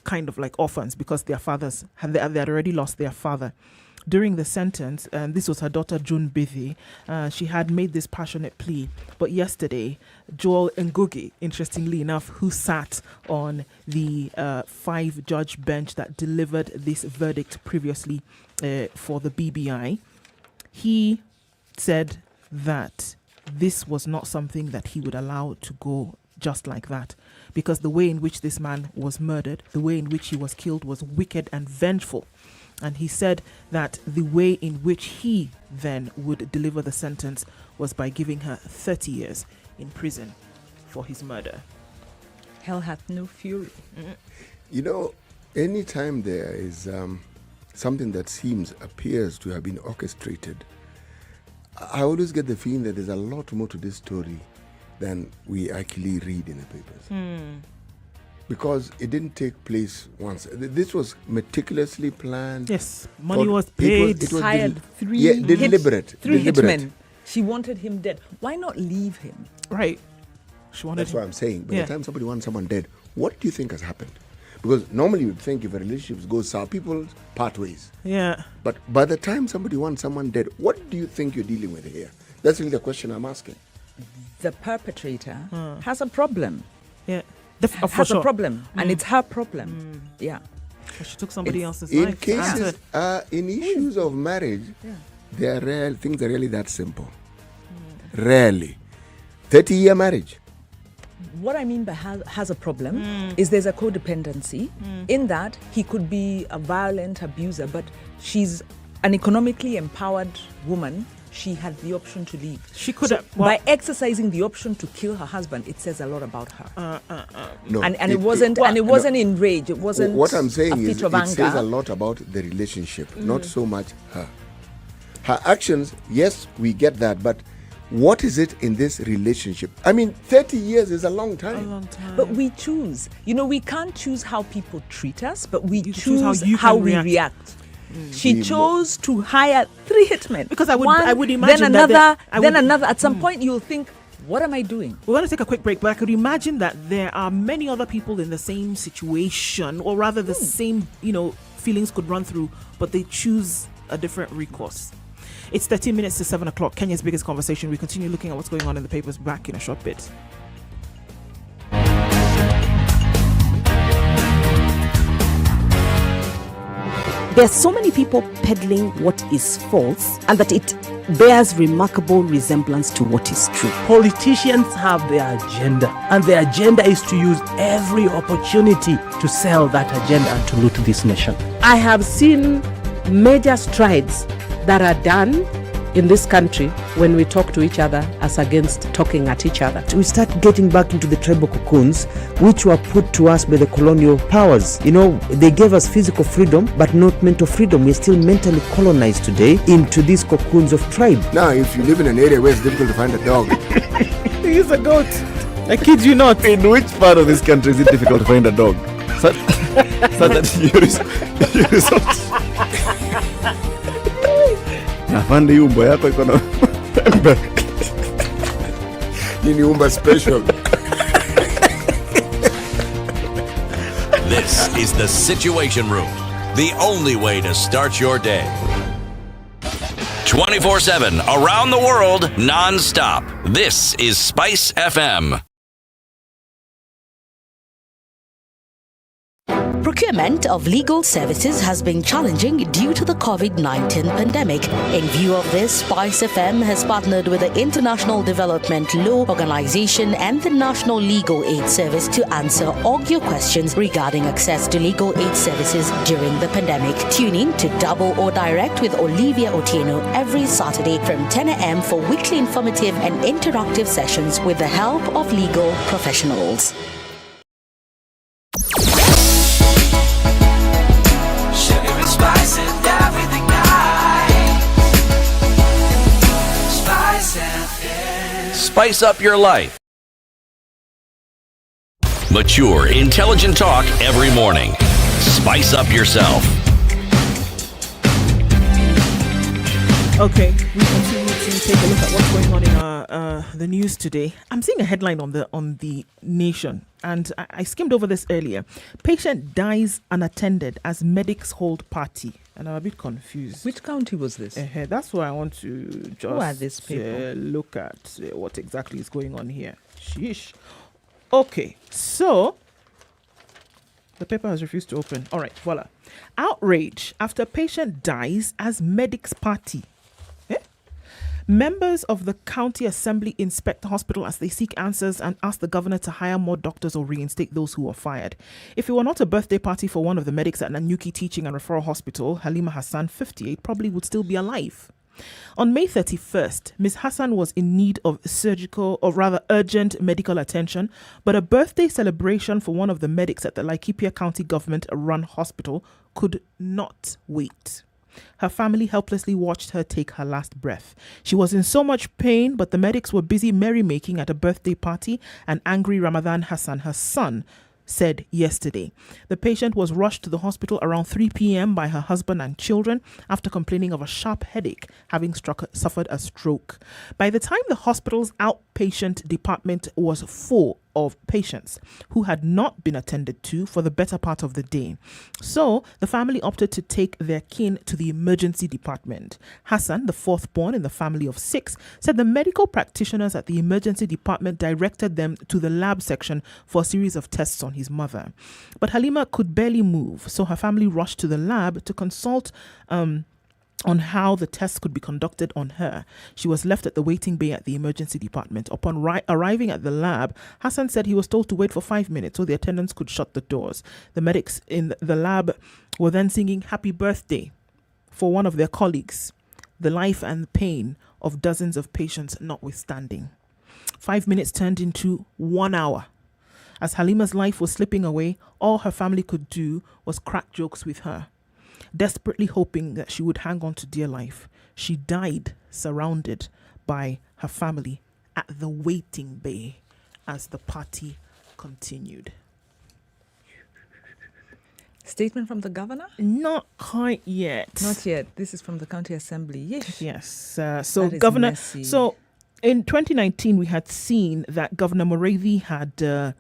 kind of like orphans because their fathers they had already lost their father. During the sentence, and this was her daughter June Bithi, she had made this passionate plea. But yesterday, Joel Ngugi, interestingly enough, who sat on the 5-judge bench that delivered this verdict previously for the BBI, he said that this was not something that he would allow to go just like that, because the way in which this man was murdered, the way in which he was killed was wicked and vengeful. And he said that the way in which he then would deliver the sentence was by giving her 30 years in prison for his murder. Hell hath no fury. You know, anytime there is something that appears to have been orchestrated, I always get the feeling that there's a lot more to this story than we actually read in the papers. Because it didn't take place once. This was meticulously planned. Yes, money was paid. It was hired three deliberate. Hitmen. She wanted him dead. Why not leave him? Right. She wanted. That's what I'm saying. By the time somebody wants someone dead, what do you think has happened? Because normally you'd think if a relationship goes sour, people part ways. Yeah. But by the time somebody wants someone dead, what do you think you're dealing with here? That's really the question I'm asking. The perpetrator has a problem. Yeah. Has a problem, and it's her problem. Yeah. She took somebody else's in life. Cases, in issues of marriage, things are really that simple. Rarely. 30-year marriage. What I mean by has a problem is there's a codependency in that he could be a violent abuser, but she's an economically empowered woman. She had the option to leave. She could have. By exercising the option to kill her husband, it says a lot about her. No, and it wasn't in rage. It wasn't. What I'm saying is, it anger. says a lot about the relationship, not so much her. Her actions, yes, we get that, but what is it in this relationship? I mean, 30 years is a long time. But we choose. You know, we can't choose how people treat us, but we choose how we react. She chose to hire 3 hitmen because I would imagine then another. At some point, you'll think, what am I doing? We're going to take a quick break, but I could imagine that there are many other people in the same situation, or rather the same, feelings could run through, but they choose a different recourse. It's 13 minutes to 7 o'clock. Kenya's biggest conversation. We continue looking at what's going on in the papers. Back in a short bit. There are so many people peddling what is false, and that it bears remarkable resemblance to what is true. Politicians have their agenda, and their agenda is to use every opportunity to sell that agenda and to loot this nation. I have seen major strides that are done in this country when we talk to each other as against talking at each other. We start getting back into the tribal cocoons which were put to us by the colonial powers. They gave us physical freedom but not mental freedom. We're still mentally colonized today into these cocoons of tribe. Now, if you live in an area where it's difficult to find a dog, use a goat. I kid you not. In which part of this country is it difficult to find a dog? So that you resort. Afande hii umbo yako iko na nini umba special. This is the Situation Room, the only way to start your day. 24/7, around the world, non-stop. This is SpiceFM. Procurement of legal services has been challenging due to the COVID-19 pandemic. In view of this, SpiceFM has partnered with the International Development Law Organization and the National Legal Aid Service to answer all your questions regarding access to legal aid services during the pandemic. Tune in to Double or Direct with Olivia Otieno every Saturday from 10 a.m. for weekly informative and interactive sessions with the help of legal professionals. Sugar and spice and everything nice. SpiceFM. Spice up your life. Mature, intelligent talk every morning. Spice up yourself. Okay, we continue to take a look at what's going on in the news today. I'm seeing a headline on the Nation, and I skimmed over this earlier. Patient dies unattended as medics hold party, and I'm a bit confused. Which county was this? That's why I want to just Who are these people? Look at what exactly is going on here. Sheesh. Okay, so the paper has refused to open. All right, voila. Outrage after patient dies as medics party. Members of the county assembly inspect the hospital as they seek answers and ask the governor to hire more doctors or reinstate those who were fired. If it were not a birthday party for one of the medics at Nanyuki Teaching and Referral Hospital, Halima Hassan, 58, probably would still be alive. On May 31st, Ms. Hassan was in need of urgent medical attention, but a birthday celebration for one of the medics at the Laikipia County government-run hospital could not wait. Her family helplessly watched her take her last breath. She was in so much pain, but the medics were busy merrymaking at a birthday party, and angry Ramadan Hassan, her son, said yesterday. The patient was rushed to the hospital around 3 p.m. by her husband and children after complaining of a sharp headache, having suffered a stroke. By the time the hospital's outpatient department was full of patients who had not been attended to for the better part of the day. So the family opted to take their kin to the emergency department. Hassan, the fourth born in the family of 6, said the medical practitioners at the emergency department directed them to the lab section for a series of tests on his mother. But Halima could barely move, so her family rushed to the lab to consult on how the tests could be conducted on her. She was left at the waiting bay at the emergency department. Upon arriving at the lab, Hassan said he was told to wait for 5 minutes so the attendants could shut the doors. The medics in the lab were then singing happy birthday for one of their colleagues, the life and pain of dozens of patients notwithstanding. 5 minutes turned into 1 hour. As Halima's life was slipping away, all her family could do was crack jokes with her. Desperately hoping that she would hang on to dear life, she died surrounded by her family at the waiting bay as the party continued. Statement from the governor? Not quite yet. Not yet. This is from the county assembly. Yes. So Governor. Messy. So in 2019, we had seen that Governor Mureithi had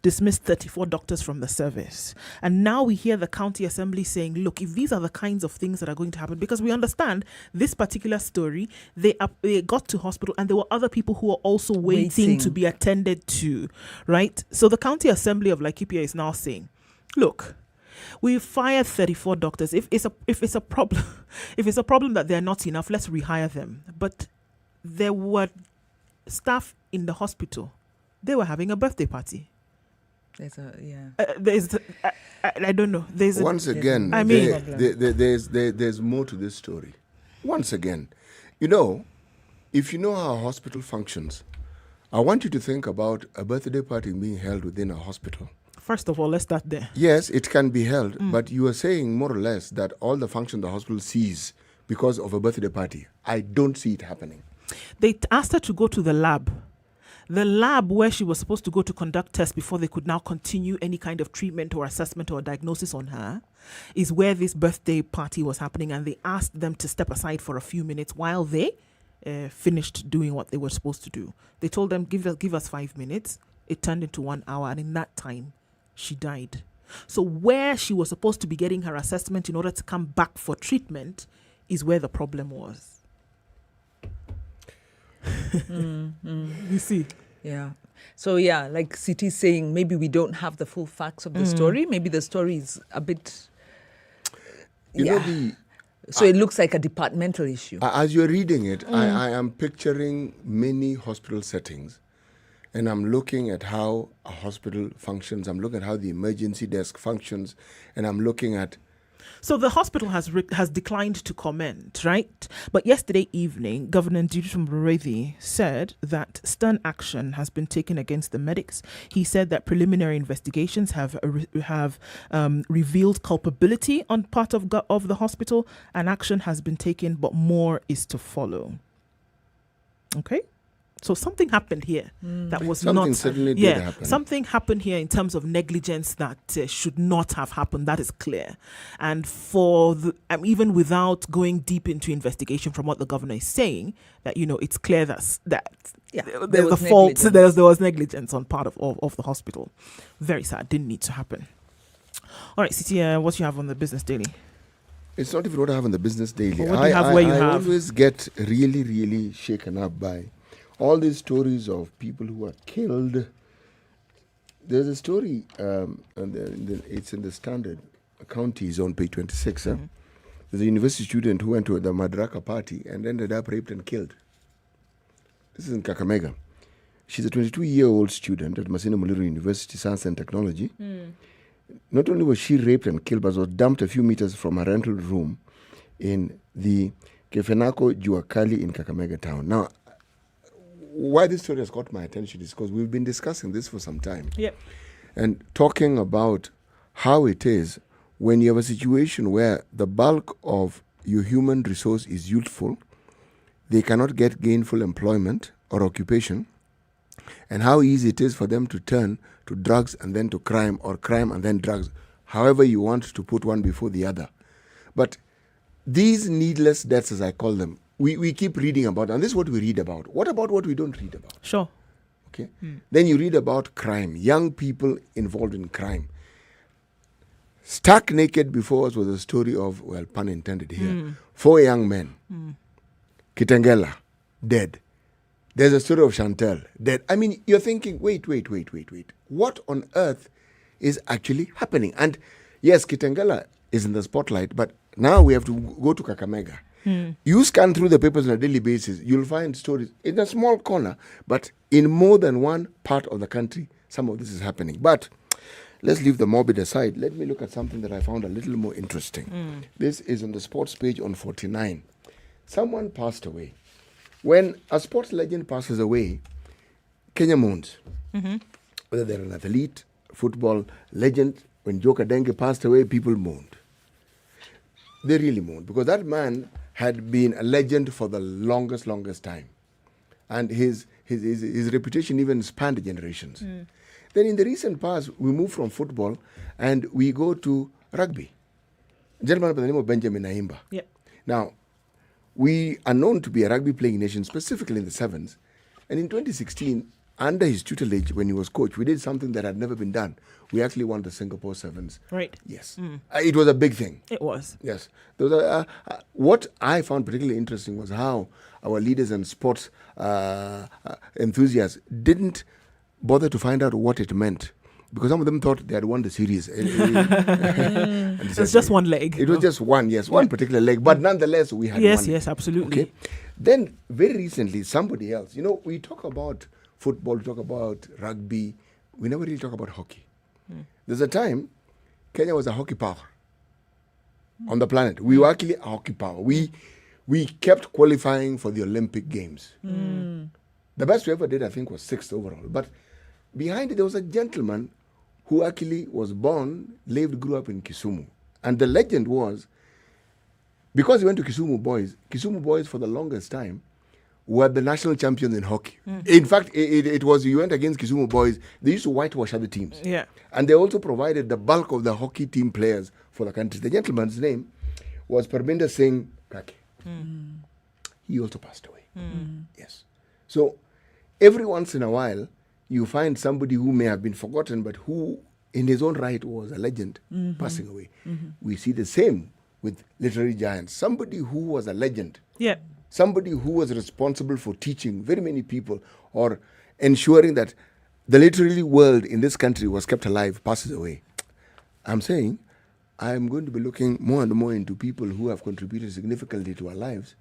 dismissed 34 doctors from the service. And now we hear the county assembly saying, look, if these are the kinds of things that are going to happen, because we understand this particular story, they got to hospital and there were other people who were also waiting to be attended to, right? So the county assembly of Laikipia is now saying, look, we fired 34 doctors. If it's a problem, if it's a problem that they're not enough, let's rehire them. But there were staff in the hospital. They were having a birthday party. I don't know. There's more to this story. Once again, if you know how a hospital functions, I want you to think about a birthday party being held within a hospital. First of all, let's start there. Yes, it can be held, but you are saying more or less that all the function the hospital sees because of a birthday party. I don't see it happening. They asked her to go to the lab. The lab where she was supposed to go to conduct tests before they could now continue any kind of treatment or assessment or diagnosis on her is where this birthday party was happening, and they asked them to step aside for a few minutes while they finished doing what they were supposed to do. They told them, give us 5 minutes. It turned into 1 hour, and in that time, she died. So where she was supposed to be getting her assessment in order to come back for treatment is where the problem was. You see? Yeah. So yeah, like CT is saying, maybe we don't have the full facts of the story. Maybe the story is a bit. So it looks like a departmental issue. As you're reading it, I am picturing many hospital settings, and I'm looking at how a hospital functions. I'm looking at how the emergency desk functions, and I'm looking at. So the hospital has declined to comment, right? But yesterday evening, Governor Dudu Mburethi said that stern action has been taken against the medics. He said that preliminary investigations have revealed culpability on part of the hospital, and action has been taken, but more is to follow. Okay? So something happened here that was something certainly did happen. Something happened here in terms of negligence that should not have happened. That is clear. And for even without going deep into investigation from what the governor is saying, that it's clear that there was fault. There was negligence on part of the hospital. Very sad. Didn't need to happen. All right, Siti, what you have on the Business Daily? It's not even what I have on the Business Daily. I always get really, really shaken up by all these stories of people who are killed. There's a story, it's in the Standard. County is on page 26. There's a university student who went to the Madaraka party and ended up raped and killed. This is in Kakamega. She's a 22-year-old student at Masina Muliro University, Science and Technology. Not only was she raped and killed, but was dumped a few meters from her rental room in the Kefenako Juakali in Kakamega town. Now, why this story has caught my attention is because we've been discussing this for some time. Yep. And talking about how it is when you have a situation where the bulk of your human resource is youthful, they cannot get gainful employment or occupation, and how easy it is for them to turn to drugs and then to crime, or crime and then drugs, however you want to put one before the other. But these needless deaths, as I call them, we keep reading about, and this is what we read about. What about what we don't read about? Sure. Okay. Then you read about crime, young people involved in crime. Stark naked before us was a story of, well, pun intended here, 4 young men. Kitengela, dead. There's a story of Chantel, dead. I mean, you're thinking, wait. What on earth is actually happening? And yes, Kitengela is in the spotlight, but now we have to go to Kakamega. You scan through the papers on a daily basis, you'll find stories in a small corner, but in more than one part of the country, some of this is happening. But let's leave the morbid aside. Let me look at something that I found a little more interesting. This is on the sports page on 49. Someone passed away. When a sports legend passes away, Kenya mourns. Whether they're an athlete, football legend, when Joka Dengue passed away, people mourned. They really mourned because that man had been a legend for the longest time. And his reputation even spanned generations. Then in the recent past, we moved from football and we go to rugby. A gentleman by the name of Benjamin Naimba. Yep. Now, we are known to be a rugby playing nation, specifically in the sevens. And in 2016, under his tutelage, when he was coach, we did something that had never been done. We actually won the Singapore Sevens. Right. Yes. It was a big thing. It was. Yes. There was what I found particularly interesting was how our leaders and sports enthusiasts didn't bother to find out what it meant. Because some of them thought they had won the series. It's just one leg. It was just one, yes, one particular leg. But nonetheless, we had one. Yes, absolutely. Okay. Then, very recently, somebody else, we talk about football, we talk about rugby. We never really talk about hockey. There's a time Kenya was a hockey power on the planet. We were actually a hockey power. We kept qualifying for the Olympic Games. The best we ever did, I think, was 6th overall. But behind it, there was a gentleman who actually was born, grew up in Kisumu. And the legend was, because he went to Kisumu Boys for the longest time were the national champions in hockey. In fact, it was, you went against Kisumu Boys, they used to whitewash other teams. Yeah. And they also provided the bulk of the hockey team players for the country. The gentleman's name was Parminder Singh Kake. He also passed away. Yes. So, every once in a while, you find somebody who may have been forgotten, but who, in his own right, was a legend passing away. We see the same with literary giants. Somebody who was a legend. Yeah. Somebody who was responsible for teaching very many people or ensuring that the literary world in this country was kept alive passes away. I'm saying I'm going to be looking more and more into people who have contributed significantly to our lives,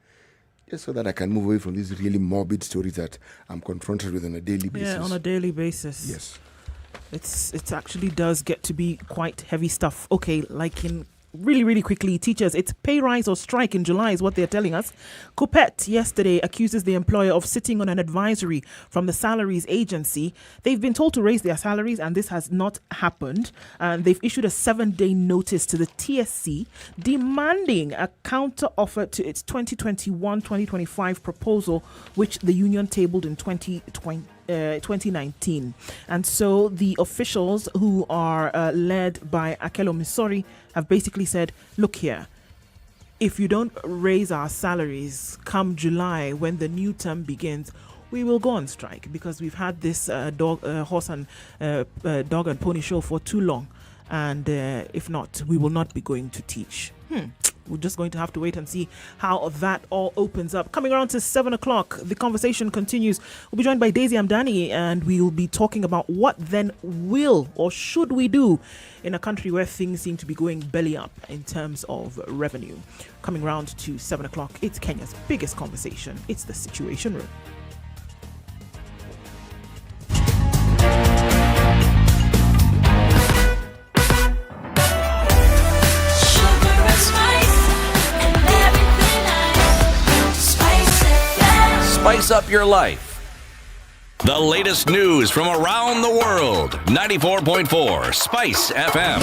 just so that I can move away from these really morbid stories that I'm confronted with on a daily basis. Yeah, on a daily basis. Yes. It actually does get to be quite heavy stuff. Okay, like in really quickly, teachers, it's pay rise or strike in July is what they're telling us. Coupet yesterday accuses the employer of sitting on an advisory from the salaries agency. They've been told to raise their salaries and this has not happened. And they've issued a 7-day notice to the TSC demanding a counter offer to its 2021-2025 proposal, which the union tabled in 2019. And so the officials who are led by Akelo Misori have basically said, look here, if you don't raise our salaries come July when the new term begins, we will go on strike, because we've had this horse and dog and pony show for too long. And if not, we will not be going to teach. We're just going to have to wait and see how that all opens up. Coming around to 7 o'clock, the conversation continues. We'll be joined by Daisy Amdani, and we will be talking about what then will or should we do in a country where things seem to be going belly up in terms of revenue. Coming around to 7 o'clock, it's Kenya's biggest conversation. It's the Situation Room. Spice up your life. The latest news from around the world. 94.4 Spice FM.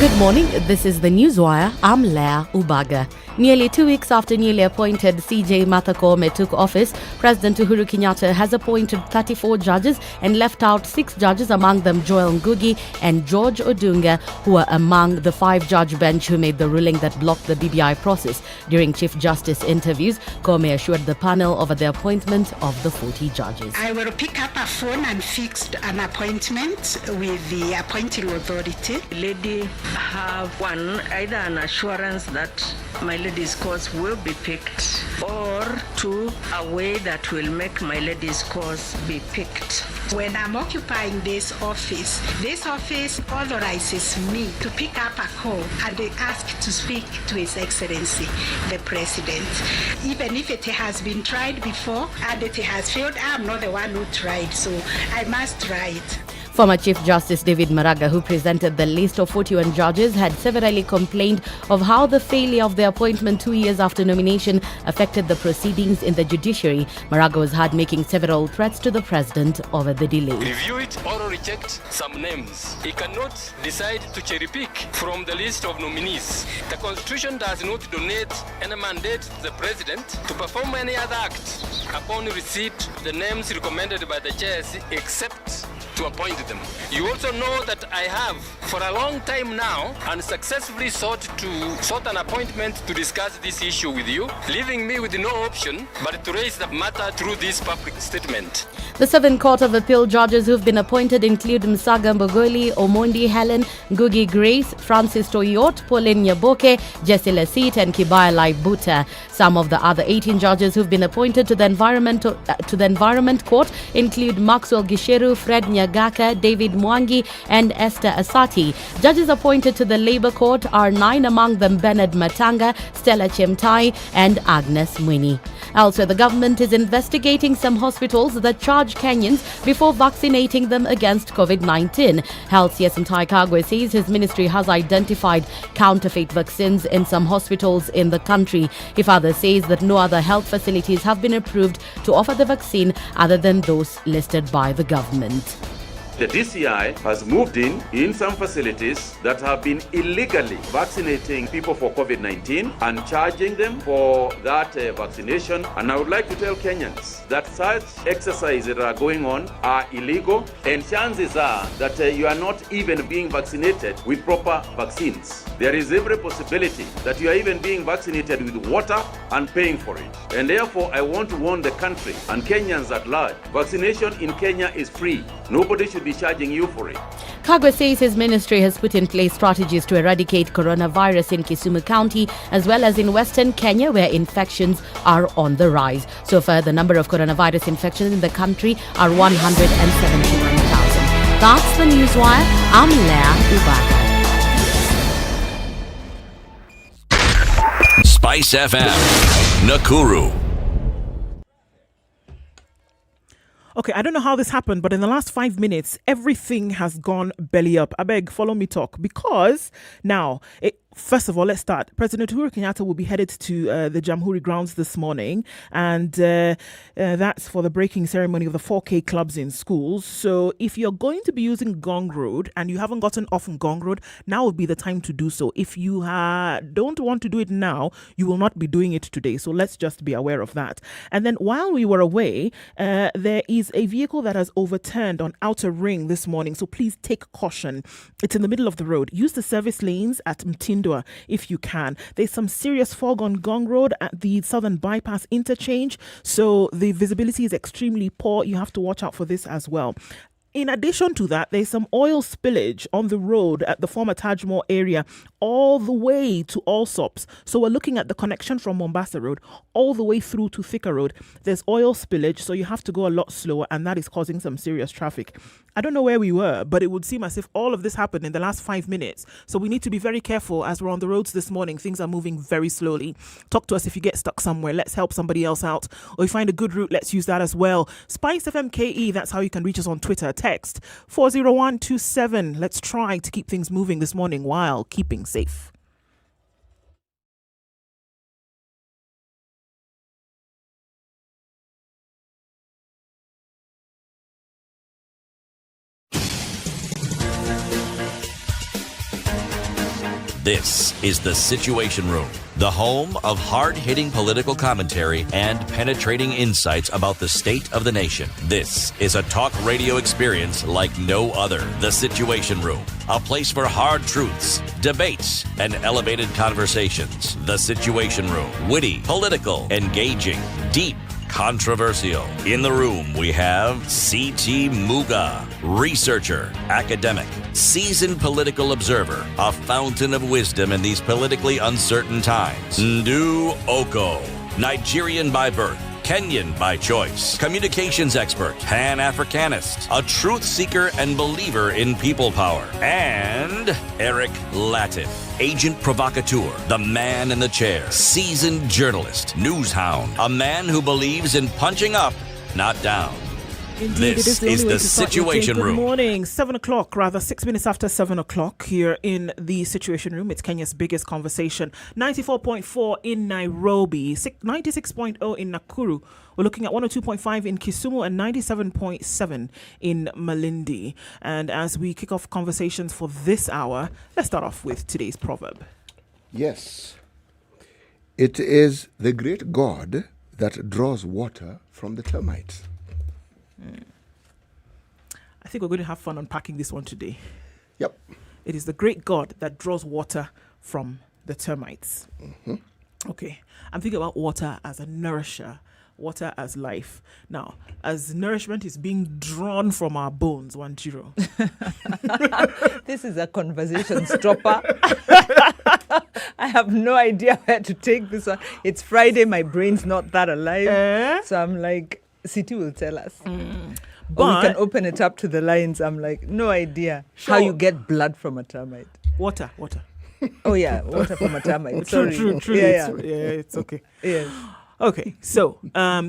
Good morning. This is the Newswire. I'm Leah Ubaga. Nearly 2 weeks after newly appointed CJ Martha Koome took office, President Uhuru Kenyatta has appointed 34 judges and left out 6 judges, among them Joel Ngugi and George Odunga, who are among the 5-judge bench who made the ruling that blocked the BBI process. During Chief Justice interviews, Koome assured the panel over the appointment of the 40 judges. I will pick up a phone and fix an appointment with the appointing authority. Lady have one, either an assurance that my lady's cause will be picked, or 2, a way that will make my lady's cause be picked. When I'm occupying this office authorizes me to pick up a call and ask to speak to His Excellency, the President. Even if it has been tried before and it has failed, I'm not the one who tried, so I must try it. Former Chief Justice David Maraga, who presented the list of 41 judges, had severally complained of how the failure of the appointment 2 years after nomination affected the proceedings in the judiciary. Maraga was heard making several threats to the president over the delay. Review it or reject some names. He cannot decide to cherry pick from the list of nominees. The Constitution does not donate any mandate to the president to perform any other act upon receipt of the names recommended by the chairs, except to appoint them. You also know that I have, for a long time now, unsuccessfully sought an appointment to discuss this issue with you, leaving me with no option but to raise the matter through this public statement. The 7 Court of Appeal judges who've been appointed include Msaga Mbogoli, Omondi Helen, Ngugi Grace, Francis Toyot, Pauline Nyaboke, Jesse Lasit, and Kibaya Laibuta. Some of the other 18 judges who've been appointed to the Environment Court include Maxwell Gisheru, Fred Nyagaka, David Mwangi, and Esther Asati. Judges appointed to the Labour Court are 9, among them Bernard Matanga, Stella Chemtai, and Agnes Mwini. Elsewhere, the government is investigating some hospitals that charge Kenyans before vaccinating them against COVID-19. Health CS Mtai Kagwe says his ministry has identified counterfeit vaccines in some hospitals in the country. He further says that no other health facilities have been approved to offer the vaccine other than those listed by the government. The DCI has moved in some facilities that have been illegally vaccinating people for COVID-19 and charging them for that vaccination. And I would like to tell Kenyans that such exercises that are going on are illegal, and chances are that you are not even being vaccinated with proper vaccines. There is every possibility that you are even being vaccinated with water and paying for it. And therefore, I want to warn the country and Kenyans at large. Vaccination in Kenya is free. Nobody should be charging you for it. Kagwe says his ministry has put in place strategies to eradicate coronavirus in Kisumu County as well as in Western Kenya, where infections are on the rise. So far, the number of coronavirus infections in the country are 171,000. That's the Newswire. I'm Leah Ubaga. Spice FM, Nakuru. Okay, I don't know how this happened, but in the last 5 minutes, everything has gone belly up. I beg, follow me talk. Because now, first of all, let's start. President Uhuru Kenyatta will be headed to the Jamhuri grounds this morning, and that's for the breaking ceremony of the 4K clubs in schools. So if you're going to be using Gong Road and you haven't gotten off on Gong Road, now would be the time to do so. If you don't want to do it now, you will not be doing it today. So let's just be aware of that. And then while we were away, there is a vehicle that has overturned on Outer Ring this morning. So please take caution. It's in the middle of the road. Use the service lanes at Mtindwa if you can. There's some serious fog on Gong Road at the Southern Bypass interchange. So the visibility is extremely poor. You have to watch out for this as well. In addition to that, there's some oil spillage on the road at the former Taj Mahal area all the way to Allsops. So we're looking at the connection from Mombasa Road all the way through to Thika Road. There's oil spillage, so you have to go a lot slower, and that is causing some serious traffic. I don't know where we were, but it would seem as if all of this happened in the last 5 minutes. So we need to be very careful as we're on the roads this morning. Things are moving very slowly. Talk to us if you get stuck somewhere. Let's help somebody else out. Or if you find a good route, let's use that as well. SpiceFM KE, that's how you can reach us on Twitter. Text 40127. Let's try to keep things moving this morning while keeping safe. This is The Situation Room, the home of hard-hitting political commentary and penetrating insights about the state of the nation. This is a talk radio experience like no other. The Situation Room, a place for hard truths, debates, and elevated conversations. The Situation Room, witty, political, engaging, deep, controversial. In the room, we have C.T. Muga, researcher, academic, seasoned political observer, a fountain of wisdom in these politically uncertain times. Ndu Oko, Nigerian by birth, Kenyan by choice, communications expert, Pan-Africanist, a truth seeker and believer in people power, and Eric Latif, agent provocateur, the man in the chair, seasoned journalist, news hound, a man who believes in punching up, not down. Indeed, this is the Situation Room. Good morning, 7 o'clock, rather 6 minutes after 7 o'clock here in the Situation Room. It's Kenya's biggest conversation. 94.4 in Nairobi, 96.0 in Nakuru. We're looking at 102.5 in Kisumu and 97.7 in Malindi. And as we kick off conversations for this hour, let's start off with today's proverb. Yes. It is the great God that draws water from the termites. I think we're going to have fun unpacking this one today. Yep. It is the great God that draws water from the termites. Mm-hmm. Okay. I'm thinking about water as a nourisher, water as life. Now, as nourishment is being drawn from our bones, 10. This is a conversation stopper. I have no idea where to take this one. It's Friday, my brain's not that alive. So I'm like, City will tell us. But we can open it up to the lines. I'm like, no idea how you get blood from a termite. Water. Oh, yeah, water from a termite. Sorry. True. Yeah. It's okay. Yes. Okay, so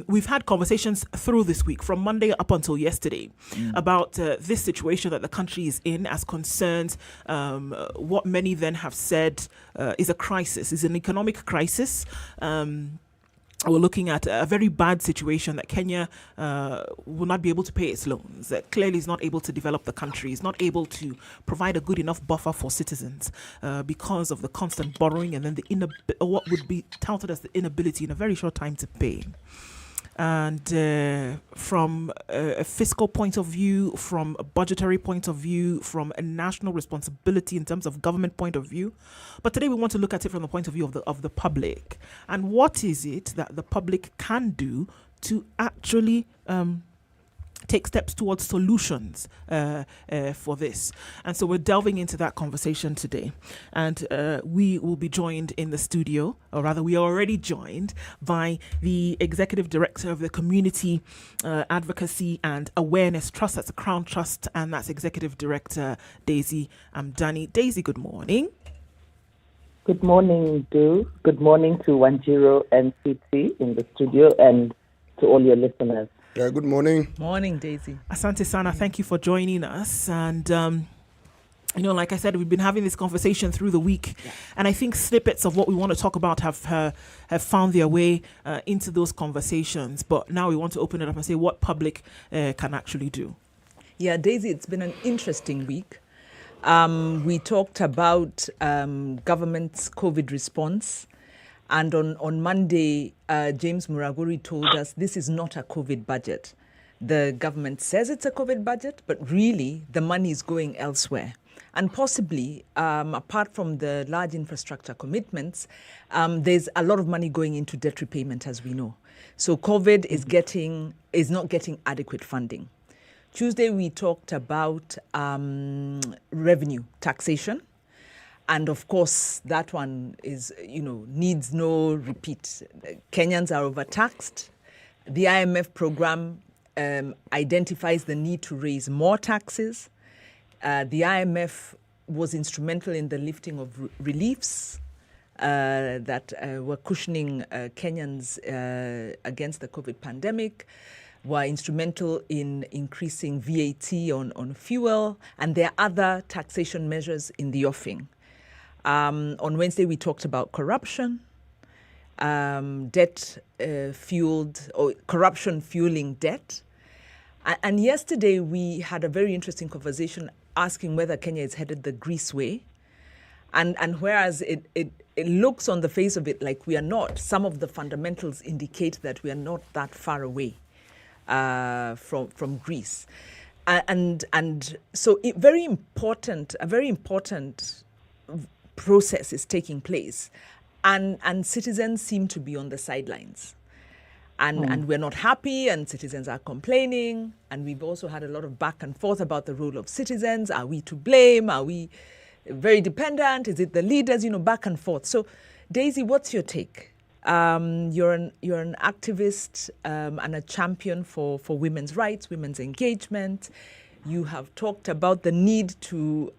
we've had conversations through this week, from Monday up until yesterday, about this situation that the country is in as concerns what many then have said is a crisis, is an economic crisis. We're looking at a very bad situation that Kenya will not be able to pay its loans, that clearly is not able to develop the country, is not able to provide a good enough buffer for citizens because of the constant borrowing and then what would be touted as the inability in a very short time to pay. And from a fiscal point of view, from a budgetary point of view, from a national responsibility in terms of government point of view. But today we want to look at it from the point of view of the public. And what is it that the public can do to actually take steps towards solutions for this. And so we're delving into that conversation today. And we will be joined in the studio, or rather we are already joined by the Executive Director of the Community Advocacy and Awareness Trust. That's a Crown Trust, and that's Executive Director Daisy Amdani. Daisy, good morning. Good morning, Du. Good morning to Wanjiro and CT in the studio and to all your listeners. Yeah, good morning. Morning, Daisy. Asante Sana, thank you for joining us. And, like I said, we've been having this conversation through the week. Yeah. And I think snippets of what we want to talk about have found their way into those conversations. But now we want to open it up and say what public can actually do. Yeah, Daisy, it's been an interesting week. We talked about government's COVID response. And on Monday, James Muraguri told us this is not a COVID budget. The government says it's a COVID budget, but really the money is going elsewhere. And possibly, apart from the large infrastructure commitments, there's a lot of money going into debt repayment, as we know. So COVID is not getting adequate funding. Tuesday, we talked about revenue taxation. And of course, that one is, needs no repeat. Kenyans are overtaxed. The IMF program identifies the need to raise more taxes. The IMF was instrumental in the lifting of reliefs that were cushioning Kenyans against the COVID pandemic, were instrumental in increasing VAT on fuel, and there are other taxation measures in the offing. On Wednesday, we talked about corruption, debt-fueled or corruption fueling debt. And yesterday, we had a very interesting conversation asking whether Kenya is headed the Greece way. And whereas it looks on the face of it like we are not, some of the fundamentals indicate that we are not that far away from Greece. And so a very important process is taking place, and citizens seem to be on the sidelines, and we're not happy, and citizens are complaining, and we've also had a lot of back and forth about the role of citizens. Are we to blame? Are we very dependent? Is it the leaders? Back and forth. So, Daisy, what's your take? You're an activist and a champion for women's rights, women's engagement. You have talked about the need to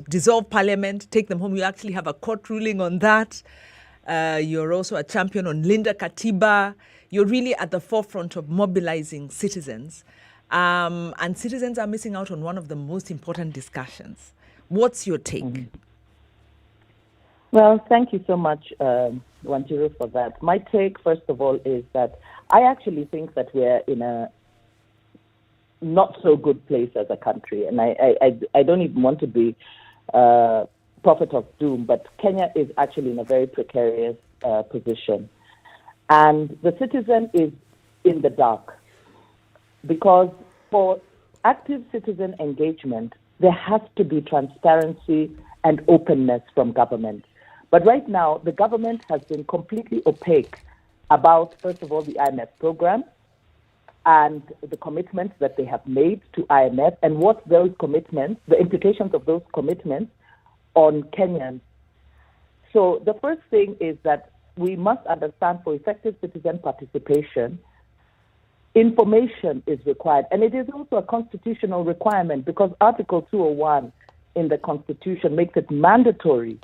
dissolve parliament, take them home. You actually have a court ruling on that. You're also a champion on Linda Katiba. You're really at the forefront of mobilizing citizens. And citizens are missing out on one of the most important discussions. What's your take? Mm-hmm. Well, thank you so much, Wanjiro, for that. My take, first of all, is that I actually think that we're in a not so good place as a country. And I don't even want to be prophet of doom, but Kenya is actually in a very precarious position. And the citizen is in the dark, because for active citizen engagement, there has to be transparency and openness from government. But right now, the government has been completely opaque about, first of all, the IMF program and the commitments that they have made to IMF, and what those commitments, the implications of those commitments on Kenyans. So the first thing is that we must understand, for effective citizen participation, information is required. And it is also a constitutional requirement, because Article 201 in the Constitution makes it mandatory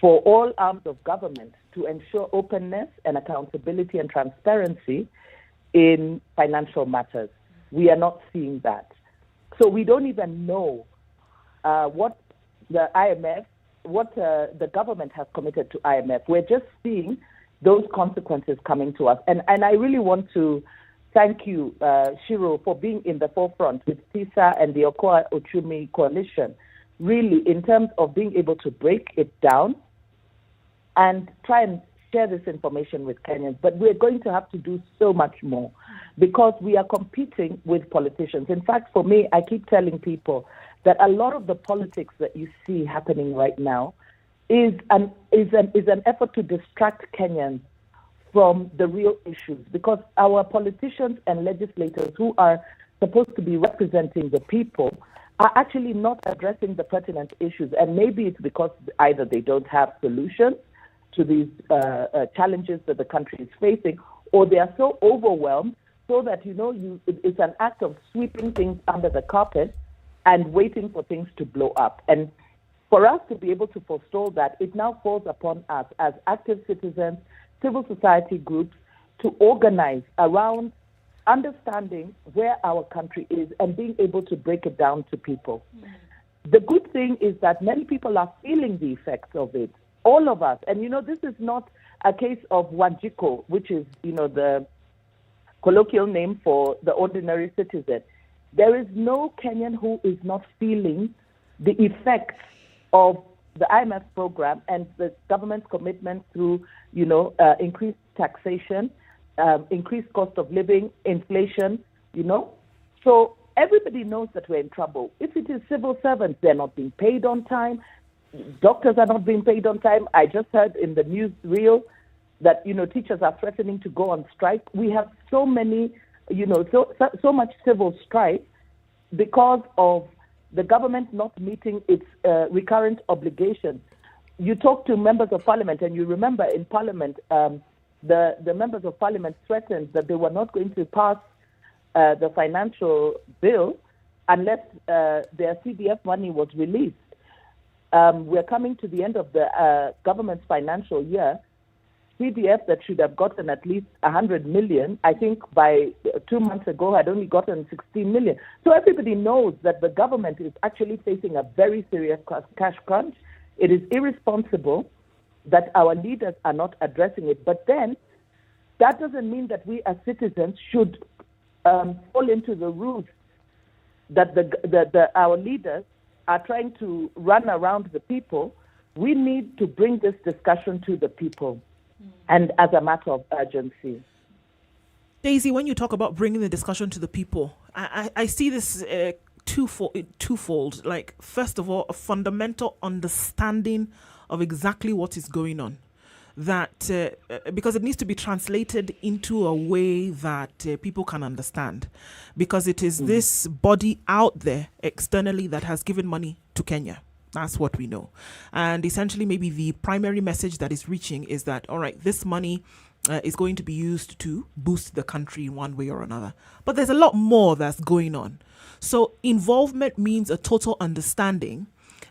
for all arms of government to ensure openness and accountability and transparency in financial matters. We are not seeing that. So we don't even know what the IMF, what the government has committed to IMF. We're just seeing those consequences coming to us. And I really want to thank you, Shiro, for being in the forefront with TISA and the Okoa Uchumi Coalition, really in terms of being able to break it down and try and share this information with Kenyans. But we're going to have to do so much more, because we are competing with politicians. In fact, for me, I keep telling people that a lot of the politics that you see happening right now is an effort to distract Kenyans from the real issues, because our politicians and legislators who are supposed to be representing the people are actually not addressing the pertinent issues. And maybe it's because either they don't have solutions to these challenges that the country is facing, or they are so overwhelmed so that, it's an act of sweeping things under the carpet and waiting for things to blow up. And for us to be able to forestall that, it now falls upon us as active citizens, civil society groups, to organize around understanding where our country is and being able to break it down to people. The good thing is that many people are feeling the effects of it, all of us. And, this is not a case of Wanjiko, which is, the colloquial name for the ordinary citizen. There is no Kenyan who is not feeling the effects of the IMF program and the government's commitment through, increased taxation, increased cost of living, inflation, So everybody knows that we're in trouble. If it is civil servants, they're not being paid on time. Doctors are not being paid on time. I just heard in the news reel that, teachers are threatening to go on strike. We have so many, so much civil strife because of the government not meeting its recurrent obligations. You talk to members of parliament, and you remember in parliament, the members of parliament threatened that they were not going to pass the financial bill unless their CDF money was released. We're coming to the end of the government's financial year. CDF that should have gotten at least 100 million, I think by 2 months ago had only gotten 16 million. So everybody knows that the government is actually facing a very serious cash crunch. It is irresponsible that our leaders are not addressing it. But then that doesn't mean that we as citizens should fall into the ruse that our leaders are trying to run around the people. We need to bring this discussion to the people, and as a matter of urgency. Daisy, when you talk about bringing the discussion to the people, I see this twofold. Like, first of all, a fundamental understanding of exactly what is going on. That because it needs to be translated into a way that people can understand, because it is this body out there externally that has given money to Kenya. That's what we know. And essentially, maybe the primary message that is reaching is that, all right, this money is going to be used to boost the country in one way or another. But there's a lot more that's going on. So involvement means a total understanding.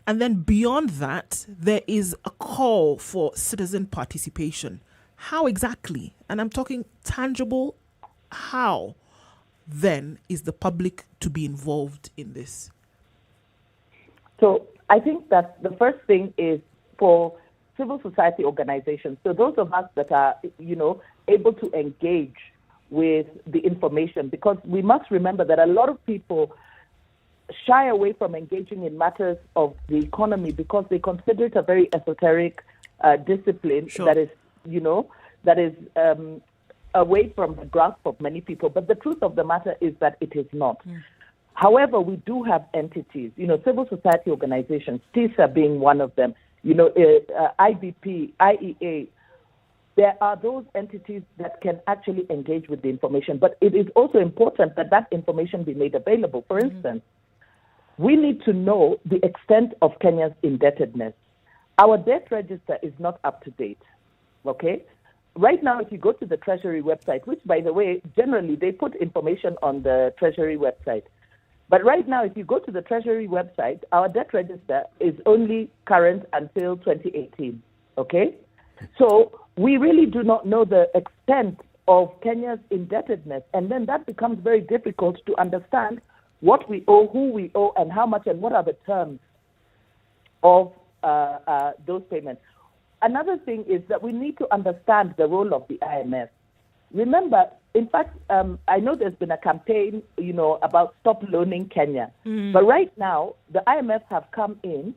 And then beyond that, there is a call for citizen participation. How exactly? And I'm talking tangible. How then is the public to be involved in this? So I think that the first thing is for civil society organizations. So those of us that are, able to engage with the information, because we must remember that a lot of people shy away from engaging in matters of the economy because they consider it a very esoteric discipline that is, away from the grasp of many people. But the truth of the matter is that it is not. However, we do have entities, civil society organizations, TISA being one of them, IBP, IEA. There are those entities that can actually engage with the information, but it is also important that that information be made available. For instance, we need to know the extent of Kenya's indebtedness. Our debt register is not up to date, okay? Right now, if you go to the Treasury website, which, by the way, generally they put information on the Treasury website. But right now, if you go to the Treasury website, our debt register is only current until 2018, okay? So we really do not know the extent of Kenya's indebtedness, and then that becomes very difficult to understand what we owe, who we owe, and how much, and what are the terms of those payments. Another thing is that we need to understand the role of the IMF. Remember, in fact, I know there's been a campaign, about stop loaning Kenya. But right now, the IMF have come in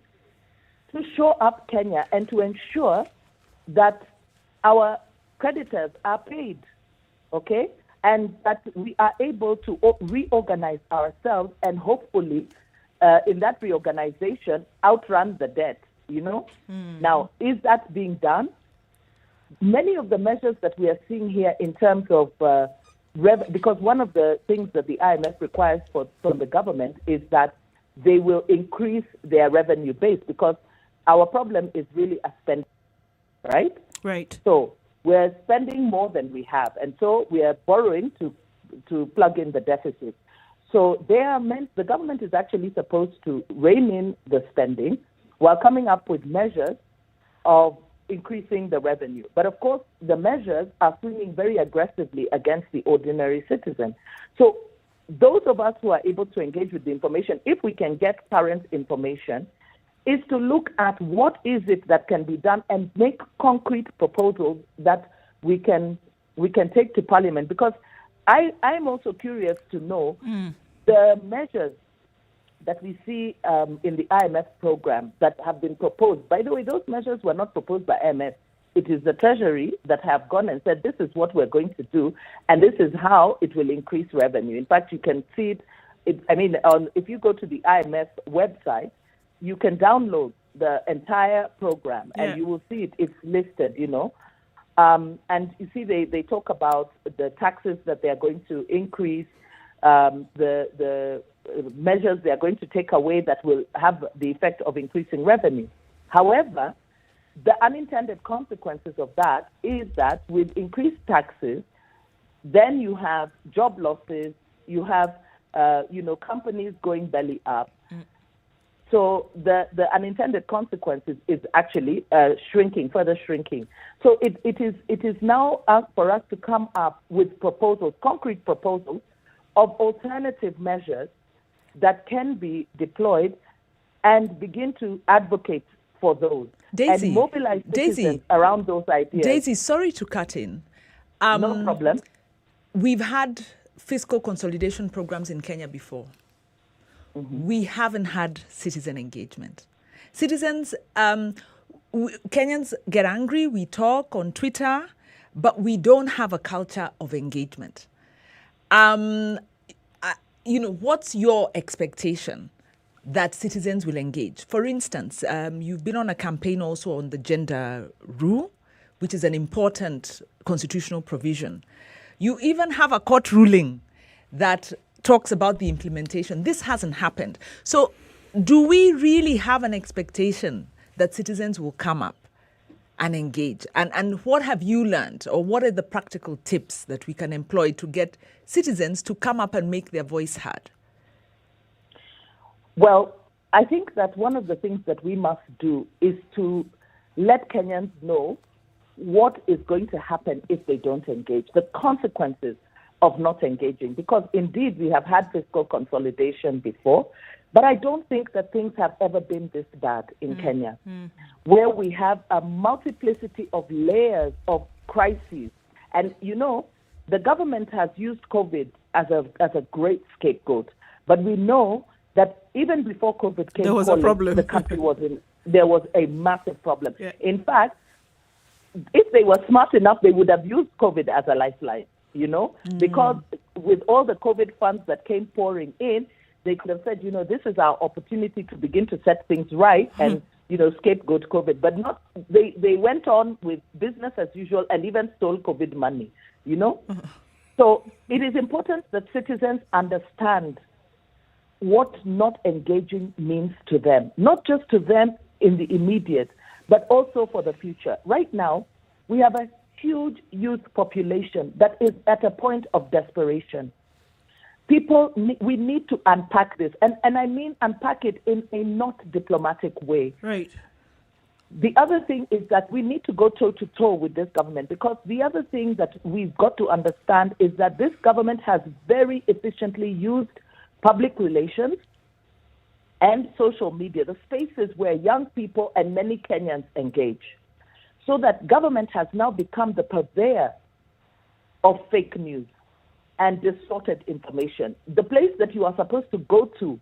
to shore up Kenya and to ensure that our creditors are paid, okay? And that we are able to reorganize ourselves and hopefully, in that reorganization, outrun the debt, Now, is that being done? many of the measures that we are seeing here in terms of because one of the things that the IMF requires from the government is that they will increase their revenue base, because our problem is really a spend, right? Right. So we're spending more than we have, and so we are borrowing to plug in the deficit. So the government is actually supposed to rein in the spending while coming up with measures of increasing the revenue. But of course, the measures are swinging very aggressively against the ordinary citizen. So those of us who are able to engage with the information, if we can get current information, is to look at what is it that can be done and make concrete proposals that we can take to Parliament. Because I'm also curious to know the measures that we see in the IMF program that have been proposed. By the way, those measures were not proposed by IMF. It is the Treasury that have gone and said, this is what we're going to do, and this is how it will increase revenue. In fact, you can see it. If you go to the IMF website, you can download the entire program, and you will see it's listed, and you see they talk about the taxes that they are going to increase, the measures they are going to take away that will have the effect of increasing revenue. However, the unintended consequences of that is that with increased taxes, then you have job losses, you have companies going belly up. So the unintended consequences is actually further shrinking. So it is now up for us to come up with proposals, concrete proposals of alternative measures that can be deployed, and begin to advocate for those and mobilize citizens around those ideas. Daisy, sorry to cut in. No problem. We've had fiscal consolidation programs in Kenya before. We haven't had citizen engagement. Citizens, Kenyans get angry, we talk on Twitter, but we don't have a culture of engagement. What's your expectation that citizens will engage? For instance, you've been on a campaign also on the gender rule, which is an important constitutional provision. You even have a court ruling that talks about the implementation. This hasn't happened. So do we really have an expectation that citizens will come up and engage? And what have you learned, or what are the practical tips that we can employ to get citizens to come up and make their voice heard? Well, I think that one of the things that we must do is to let Kenyans know what is going to happen if they don't engage, the consequences of not engaging. Because indeed, we have had fiscal consolidation before, but I don't think that things have ever been this bad in Kenya, where we have a multiplicity of layers of crises. And, the government has used COVID as a great scapegoat. But we know that even before COVID came, there was a problem. The country there was a massive problem. Yeah. In fact, if they were smart enough, they would have used COVID as a lifeline, because with all the COVID funds that came pouring in, they could have said, this is our opportunity to begin to set things right and, scapegoat COVID. But not. They went on with business as usual and even stole COVID money, So it is important that citizens understand what not engaging means to them, not just to them in the immediate, but also for the future. Right now, we have a huge youth population that is at a point of desperation. We need to unpack this, and I mean unpack it in a not diplomatic way. Right. The other thing is that we need to go toe-to-toe with this government, because the other thing that we've got to understand is that this government has very efficiently used public relations and social media, the spaces where young people and many Kenyans engage, so that government has now become the purveyor of fake news and distorted information. The place that you are supposed to go to